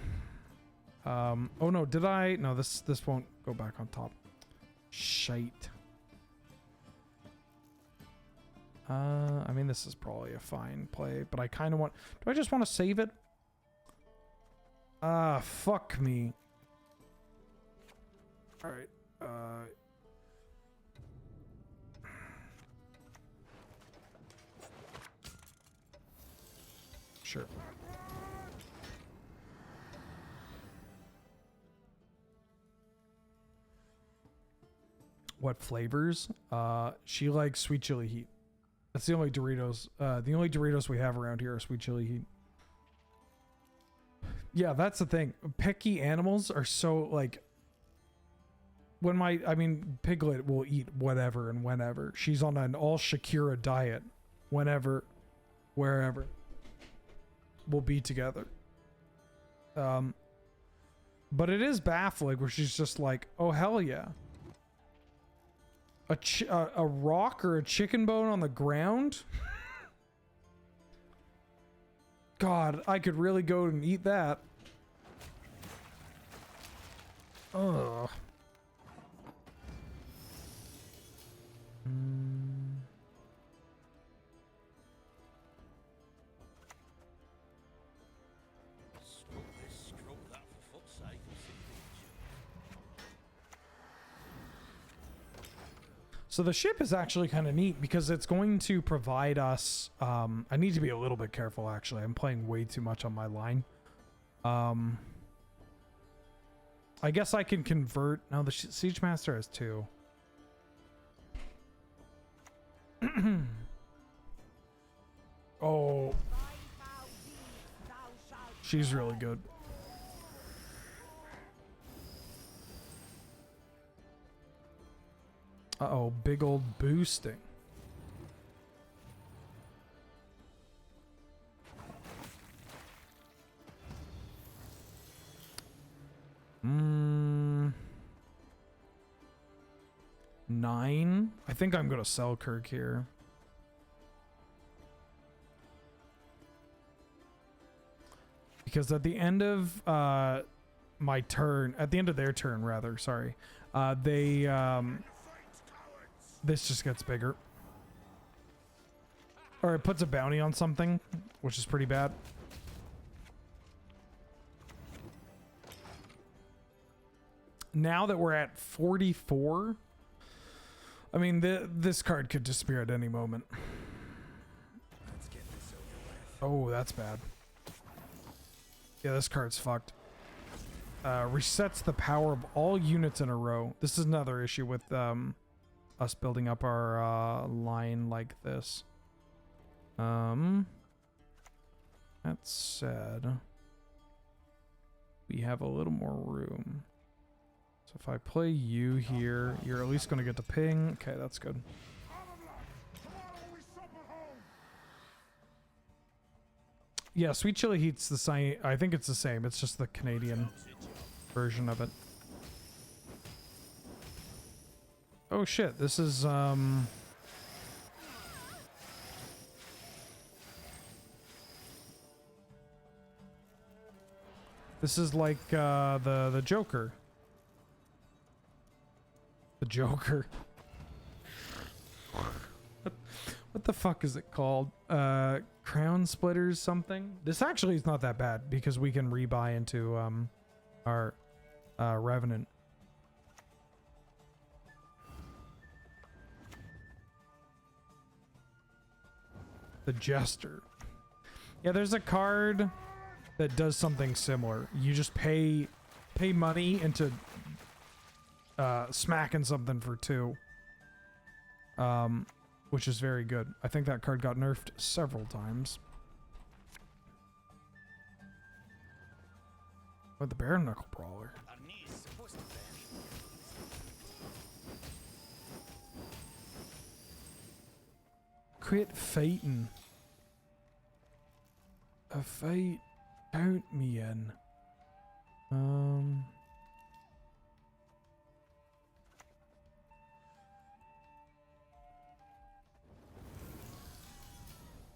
Speaker 1: Oh no, did I? No, this won't go back on top. Shite. I mean, this is probably a fine play, but I kind of want... Do I just want to save it? Fuck me. Alright, sure. What flavors? She likes sweet chili heat. That's the only Doritos. The only Doritos we have around here are sweet chili heat. Yeah, that's the thing. Picky animals are so, like... Piglet will eat whatever and whenever. She's on an all Shakira diet. Whenever, wherever. We'll be together. But it is baffling where she's just like, oh hell yeah. A rock or a chicken bone on the ground? God, I could really go and eat that. Ugh. So the ship is actually kind of neat because it's going to provide us... I need to be a little bit careful, actually. I'm playing way too much on my line. I guess I can convert... No, the Siege Master has 2. Oh. She's really good. Uh-oh, big old boosting. 9. I think I'm going to sell Kirk here. Because at the end of my turn, at the end of their turn rather, sorry, this just gets bigger. Or it puts a bounty on something, which is pretty bad. Now that we're at 44, I mean, this card could disappear at any moment.
Speaker 5: Let's get this over with.
Speaker 1: Oh, that's bad. Yeah, this card's fucked. Resets the power of all units in a row. This is another issue with us building up our line like this. That said, we have a little more room. So if I play you here, you're at least going to get the ping. Okay, that's good. Yeah, Sweet Chili Heat's the same. I think it's the same. It's just the Canadian version of it. Oh shit, this is this is like the Joker. The Joker. What the fuck is it called? Crown Splitters something? This actually is not that bad because we can rebuy into our Revenant. The Jester. Yeah, there's a card that does something similar. You just pay money into smacking something for 2. Which is very good. I think that card got nerfed several times. But the Bare Knuckle Brawler. Quit fighting. A fight. Count me in.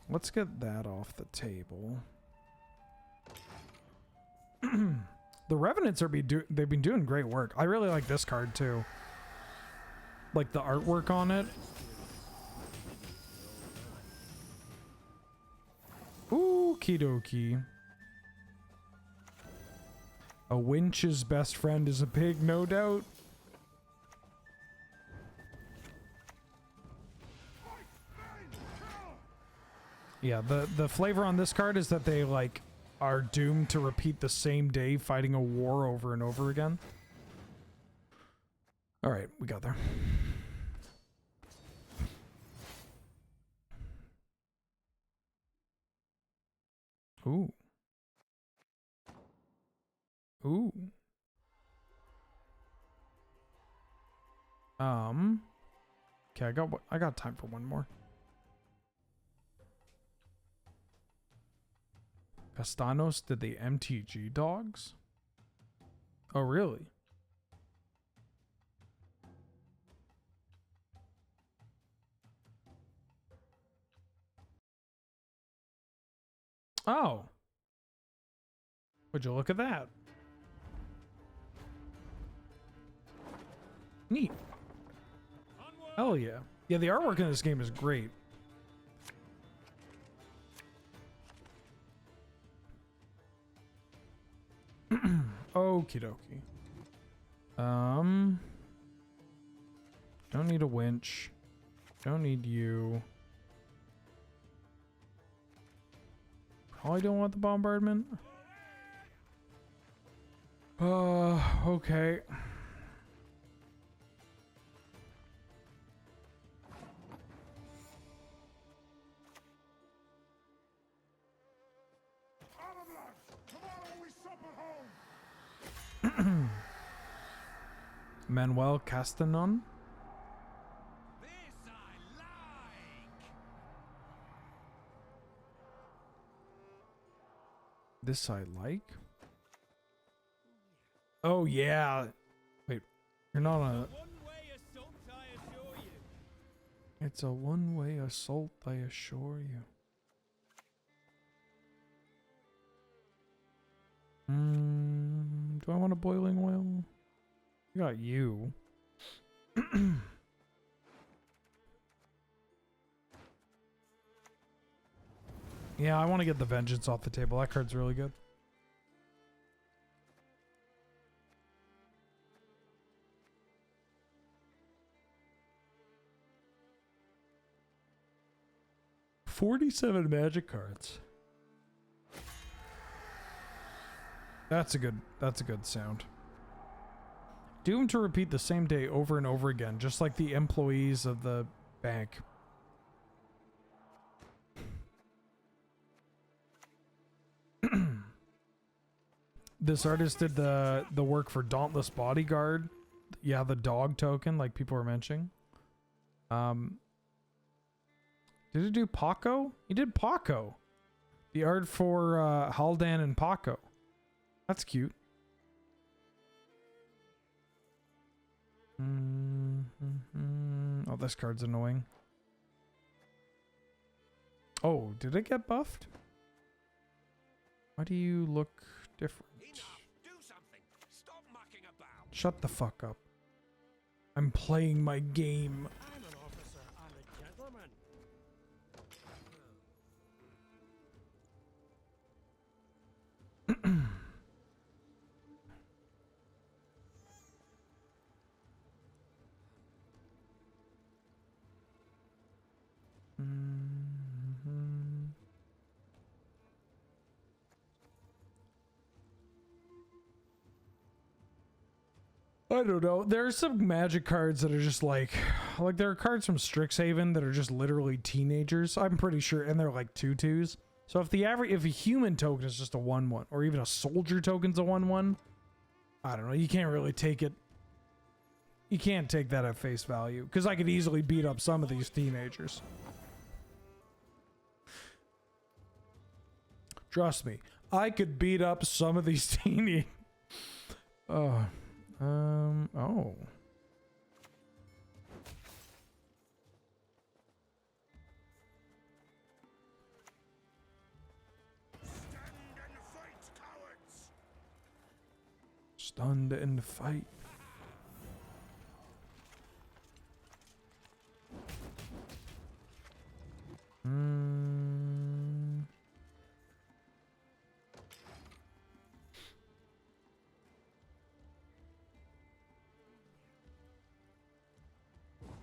Speaker 1: Let's get that off the table. The Revenants they've been doing great work. I really like this card too. Like the artwork on it. Okie dokie. A winch's best friend is a pig, no doubt. Yeah, the flavor on this card is that they like are doomed to repeat the same day fighting a war over and over again. All right, we got there. Ooh. Ooh. Okay, I got time for one more. Castanos did the MTG dogs? Oh, really? Oh. Would you look at that? Neat. Hell yeah. Yeah, the artwork in this game is great. Okie dokie. Don't need a winch. Don't need you. Probably don't want the bombardment. Okay. Manuel Castanon.
Speaker 2: This I like.
Speaker 1: This I like. Oh yeah. Wait, you're not on a.
Speaker 2: One way a salt tire show.
Speaker 1: It's a one-way assault, I assure you. Do I want a boiling oil? I got you. Yeah, I want to get the vengeance off the table. That card's really good. $47 magic cards. That's a good sound. Doomed to repeat the same day over and over again, just like the employees of the bank. This artist did the work for Dauntless Bodyguard. Yeah, the dog token, like people were mentioning. Did it do Paco? He did Paco. The art for Haldan and Paco. That's cute. Oh, this card's annoying. Oh, did it get buffed? Why do you look different?
Speaker 2: Do something. Stop mucking about.
Speaker 1: Shut the fuck up. I'm playing my game.
Speaker 2: I'm an officer and a gentleman.
Speaker 1: I don't know. There are some magic cards that are just like there are cards from Strixhaven that are just literally teenagers. I'm pretty sure, and they're like 2/2s. So if if a human token is just a 1/1, or even a soldier token's a 1/1, I don't know. You can't really take it. You can't take that at face value, because I could easily beat up some of these teenagers. Trust me, I could beat up some of these teenagers. Oh. Stand and fight, cowards. Stand and fight.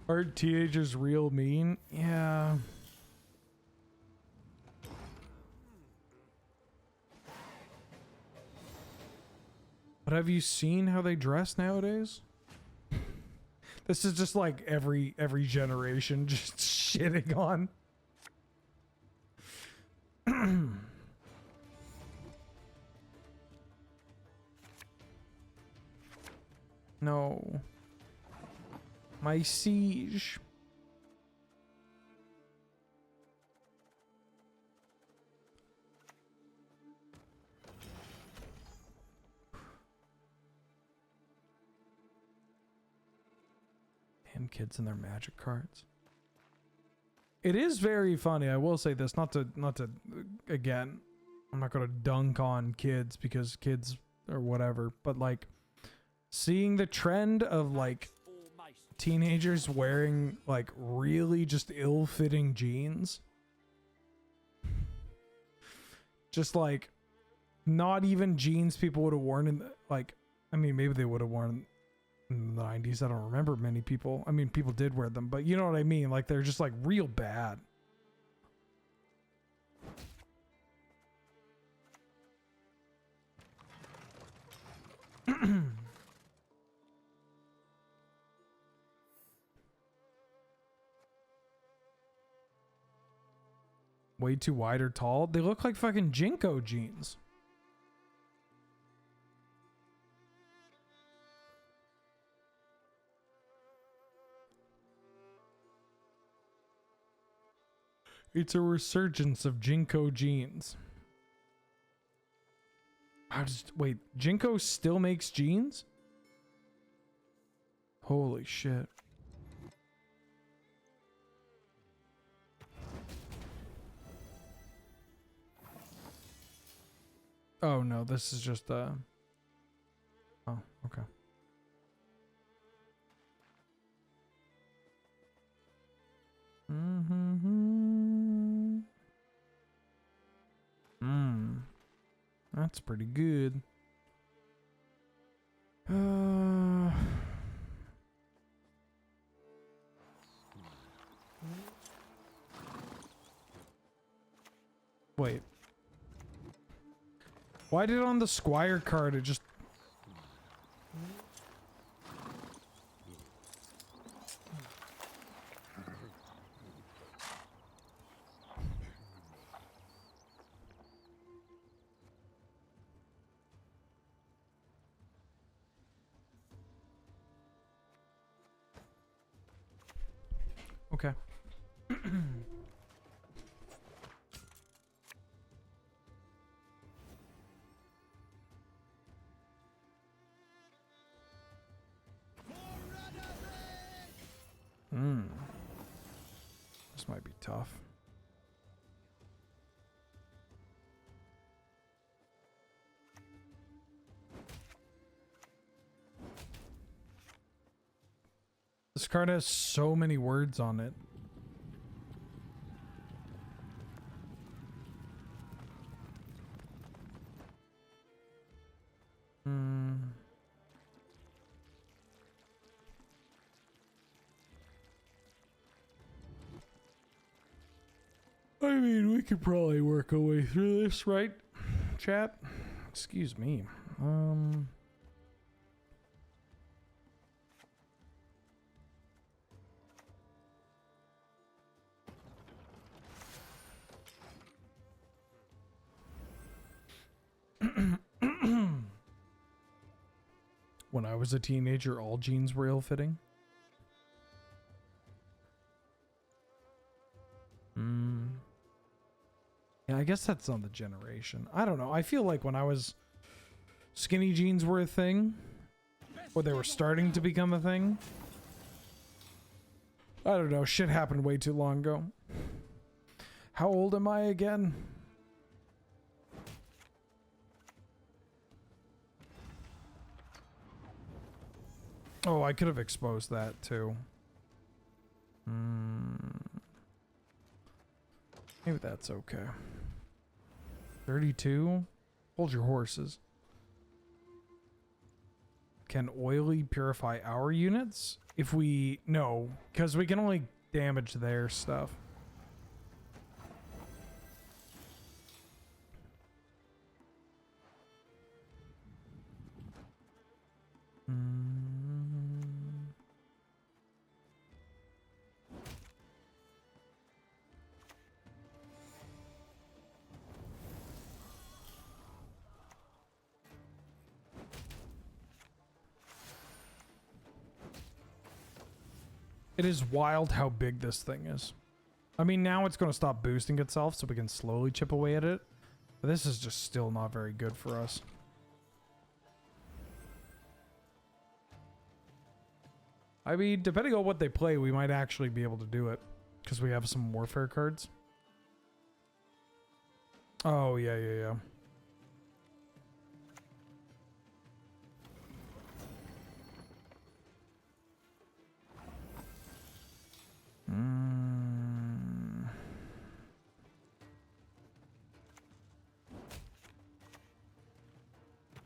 Speaker 1: Are teenagers real mean? Yeah. But have you seen how they dress nowadays? This is just like every generation just shitting on. No. My siege. Damn kids and their magic cards. It is very funny. I will say this, not to again, I'm not going to dunk on kids because kids or whatever, but like seeing the trend of like teenagers wearing like really just ill-fitting jeans, just like not even jeans people would have worn in like, I mean maybe they would have worn in the 90s. I don't remember many people. I mean people did wear them, but you know what I mean, like they're just like real bad. Way too wide or tall. They look like fucking Jinko jeans. It's a resurgence of Jinko jeans. Wait, Jinko still makes jeans? Holy shit. Oh no, this is just oh, okay. Mm-hmm. That's pretty good. Wait. Why did on the Squire card it just... Okay. This might be tough. This card has so many words on it. I mean, we could probably work our way through this, right, chat? Excuse me. When I was a teenager, all jeans were ill-fitting. Yeah, I guess that's on the generation. I don't know. I feel like when I was... skinny jeans were a thing. Or they were starting to become a thing. I don't know. Shit happened way too long ago. How old am I again? Oh, I could have exposed that too. Maybe that's okay. 32? Hold your horses. Can oily purify our units? If we... No, because we can only damage their stuff. It is wild how big this thing is. I mean, now it's going to stop boosting itself so we can slowly chip away at it. But this is just still not very good for us. I mean, depending on what they play, we might actually be able to do it. Because we have some warfare cards. Oh, yeah.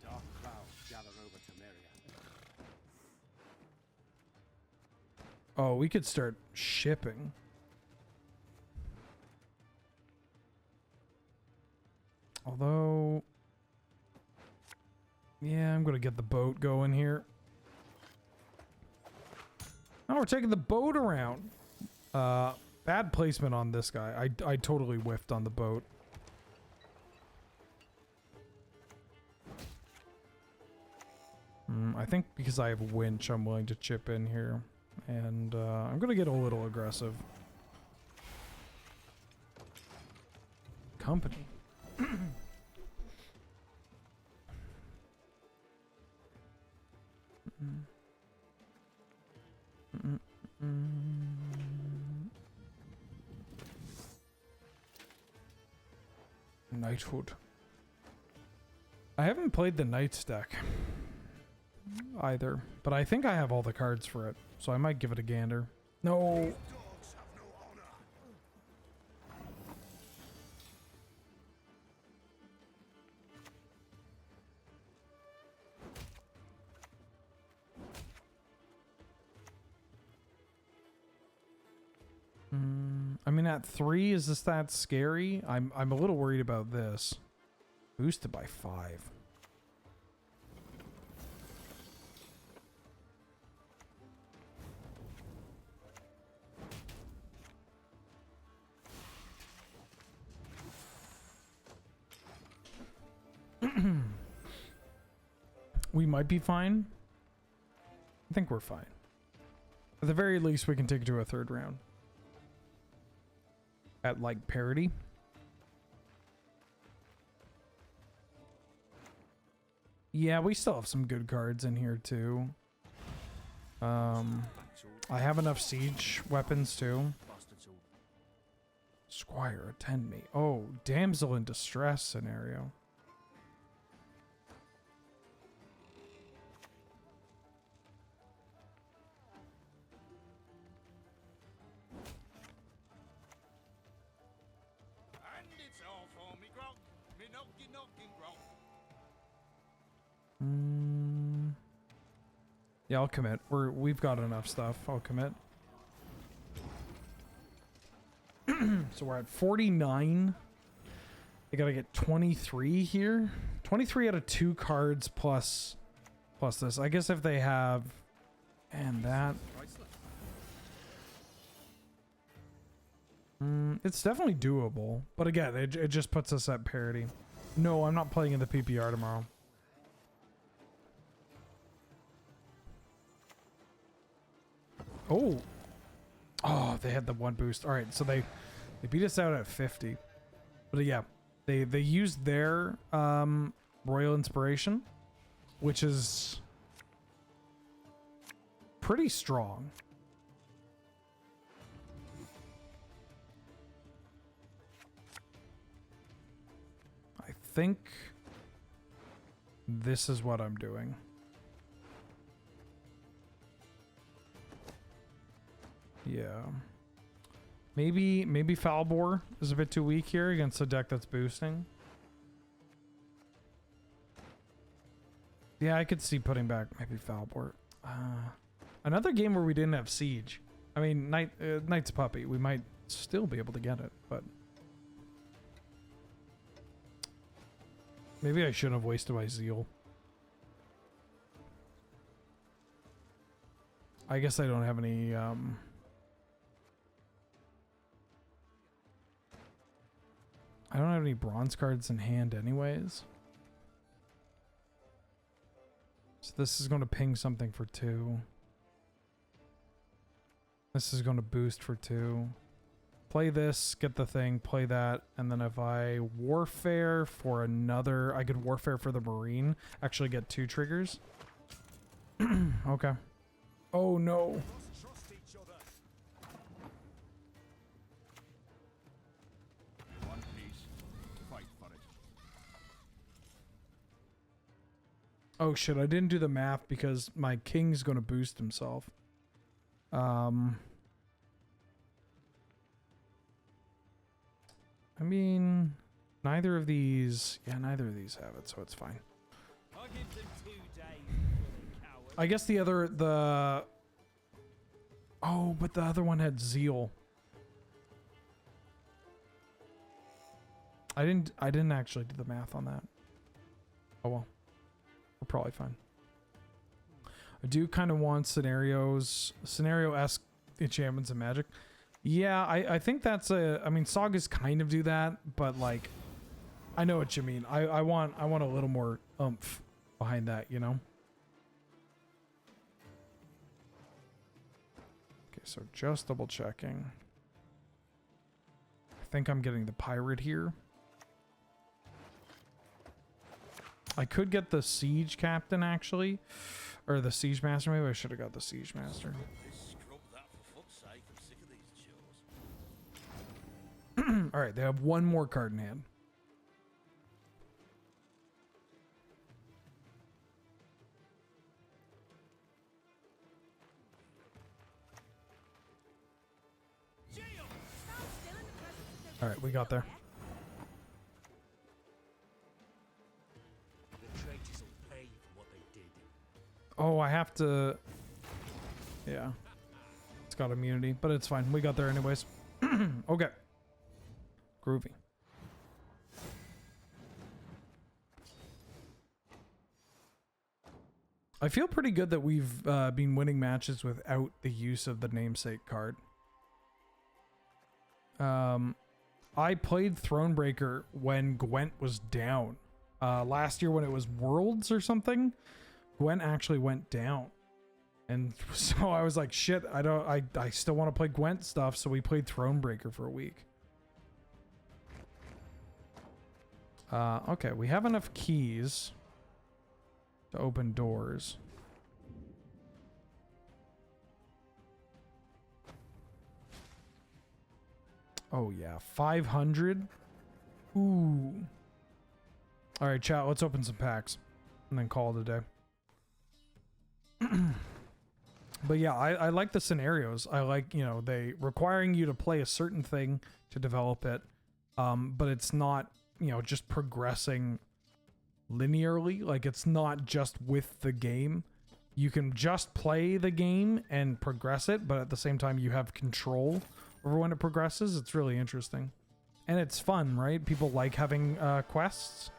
Speaker 2: Dark clouds gather over Temeria.
Speaker 1: Oh, we could start shipping. Although... yeah, I'm going to get the boat going here. Oh, we're taking the boat around. Bad placement on this guy. I totally whiffed on the boat. I think because I have winch, I'm willing to chip in here. And I'm going to get a little aggressive. Company. Knighthood. I haven't played the Knights deck either, but I think I have all the cards for it, so I might give it a gander. No. I mean, at 3, is this that scary? I'm a little worried about this. Boosted by 5. We might be fine. I think we're fine. At the very least, we can take it to a 3rd round. At like parity. Yeah, we still have some good cards in here too. I have enough siege weapons too. Squire, attend me. Oh, damsel in distress scenario.
Speaker 2: And it's all for me grog. Me knocking grog.
Speaker 1: Yeah, I'll commit. We've got enough stuff. I'll commit. So we're at 49. I gotta get 23 here. 23 out of 2 cards plus this. I guess if they have and that. It's definitely doable. But again, it just puts us at parity. No, I'm not playing in the PPR tomorrow. Oh. Oh, they had the 1 boost. All right, so they beat us out at 50. But yeah, they used their Royal Inspiration, which is pretty strong. I think this is what I'm doing. Yeah. Maybe Falbor is a bit too weak here against a deck that's boosting. Yeah, I could see putting back maybe Falbor. Another game where we didn't have Siege. I mean, Knight's Puppy. We might still be able to get it, but... Maybe I shouldn't have wasted my Zeal. I guess I don't have any... I don't have any bronze cards in hand anyways. So this is going to ping something for 2. This is going to boost for 2. Play this, get the thing, play that, and then if I warfare for another, I could warfare for the Marine, actually get 2 triggers. Okay. Oh no. Oh shit, I didn't do the math because my king's gonna boost himself. I mean, neither of these have it, so it's fine. I guess the oh, but the other one had Zeal. I didn't actually do the math on that. Oh well. We're probably fine. I do kind of want scenario-esque enchantments and magic. Yeah, I think that's I mean, sagas kind of do that, but like, I know what you mean. I want a little more oomph behind that, you know? Okay, so just double checking. I think I'm getting the pirate here. I could get the siege captain actually, or the siege master. Maybe I should have got the siege master. All right, they have 1 more card in hand. All right, we got there.
Speaker 2: The traitors will pay for what they did.
Speaker 1: Oh, I have to. Yeah. It's got immunity, but it's fine. We got there anyways. Okay. Groovy. I feel pretty good that we've been winning matches without the use of the namesake card. I played Thronebreaker when Gwent was down. Last year when it was Worlds or something, Gwent actually went down. And so I was like, shit, I still want to play Gwent stuff, so we played Thronebreaker for a week. Okay, we have enough keys to open doors. Oh yeah, 500. Ooh. All right, chat, let's open some packs and then call it a day. But yeah, I like the scenarios. I like, you know, they requiring you to play a certain thing to develop it. But it's not, you know, just progressing linearly. Like, it's not just with the game. You can just play the game and progress it, but at the same time you have control over when it progresses. It's really interesting. And it's fun, right? People like having quests.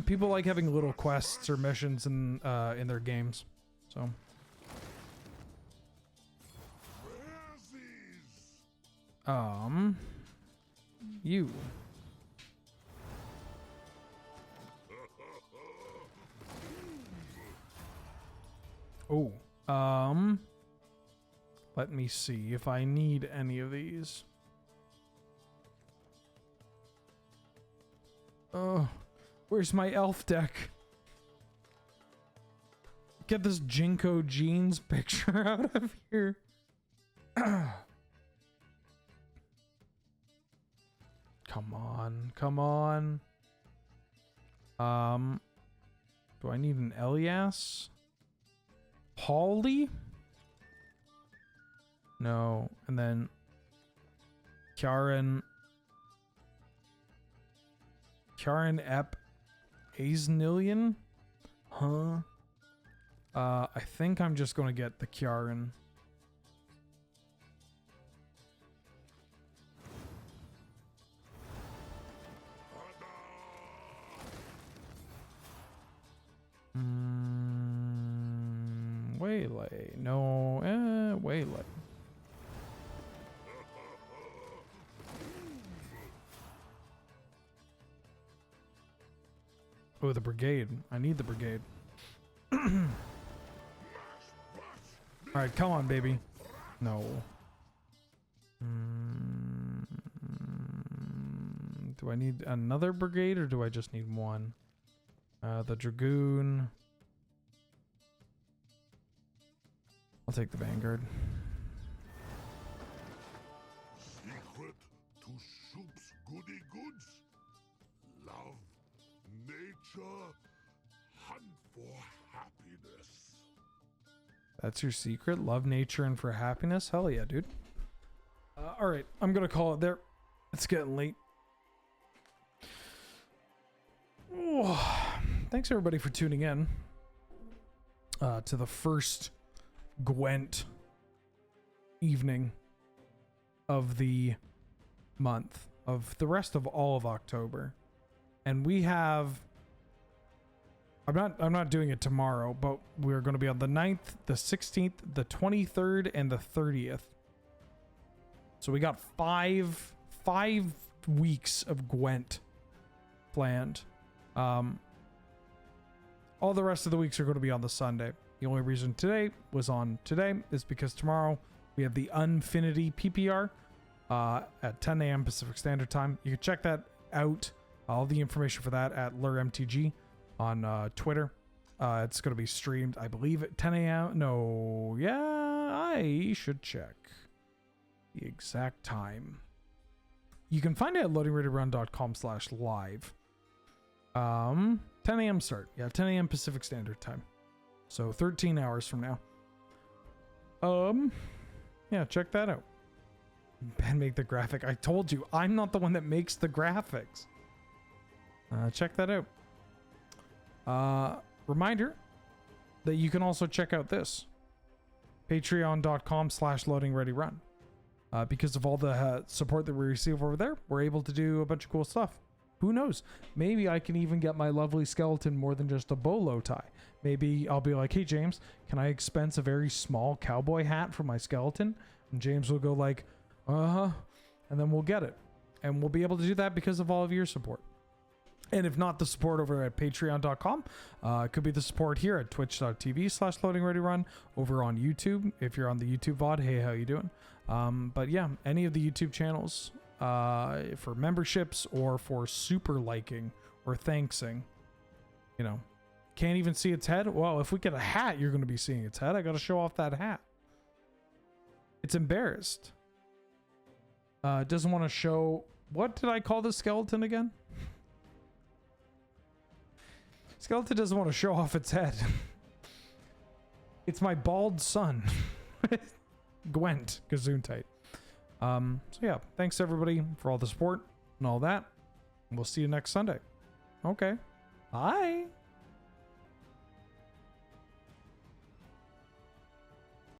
Speaker 1: People like having little quests or missions in their games. So you. Oh, let me see if I need any of these. Oh, where's my elf deck? Get this Jinko Jeans picture out of here. Come on, come on. Do I need an Elias? Paulie? No, and then Karen Ep Aznillion? Huh? I think I'm just gonna get the Karen. Waylay. No, Waylay. Oh, the brigade. I need the brigade. Alright, come on, baby. No. Do I need another brigade or do I just need one? The Dragoon. I'll take the Vanguard.
Speaker 7: Secret to Shoop's goody goods. Love, nature, hunt for happiness.
Speaker 1: That's your secret? Love nature and for happiness? Hell yeah, dude. Alright, I'm gonna call it there. It's getting late. Oh, thanks everybody for tuning in to the first Gwent evening of the month, of the rest of all of October. And we have, I'm not doing it tomorrow, but we're going to be on the 9th, the 16th, the 23rd, and the 30th. So we got five weeks of Gwent planned. All the rest of the weeks are going to be on the Sunday. The only reason today was on today is because tomorrow we have the Unfinity PPR at 10 a.m. Pacific Standard Time. You can check that out. All the information for that at LurMTG on Twitter. It's going to be streamed, I believe, at 10 a.m. No, yeah, I should check the exact time. You can find it at loadingreadyrun.com/live. 10 a.m. start. Yeah, 10 a.m. Pacific Standard Time. So 13 hours from now. Yeah, check that out. Ben make the graphic. I told you, I'm not the one that makes the graphics. Check that out. Reminder that you can also check out this. Patreon.com/loadingreadyrun. Because of all the support that we receive over there, we're able to do a bunch of cool stuff. Who knows? Maybe I can even get my lovely skeleton more than just a bolo tie. Maybe I'll be like, hey, James, can I expense a very small cowboy hat for my skeleton? And James will go like, uh-huh. And then we'll get it. And we'll be able to do that because of all of your support. And if not the support over at patreon.com, it could be the support here at twitch.tv/loadingreadyrun, over on YouTube. If you're on the YouTube VOD, hey, how you doing? But yeah, any of the YouTube channels for memberships or for super liking or thanksing, you know, can't even see its head. Well, if we get a hat, you're going to be seeing its head. I got to show off that hat. It's embarrassed. It doesn't want to show. What did I call the skeleton again? Skeleton doesn't want to show off its head. It's my bald son. Gwent, Gesundheit. So yeah, thanks everybody for all the support and all that. We'll see you next Sunday. Okay. Bye.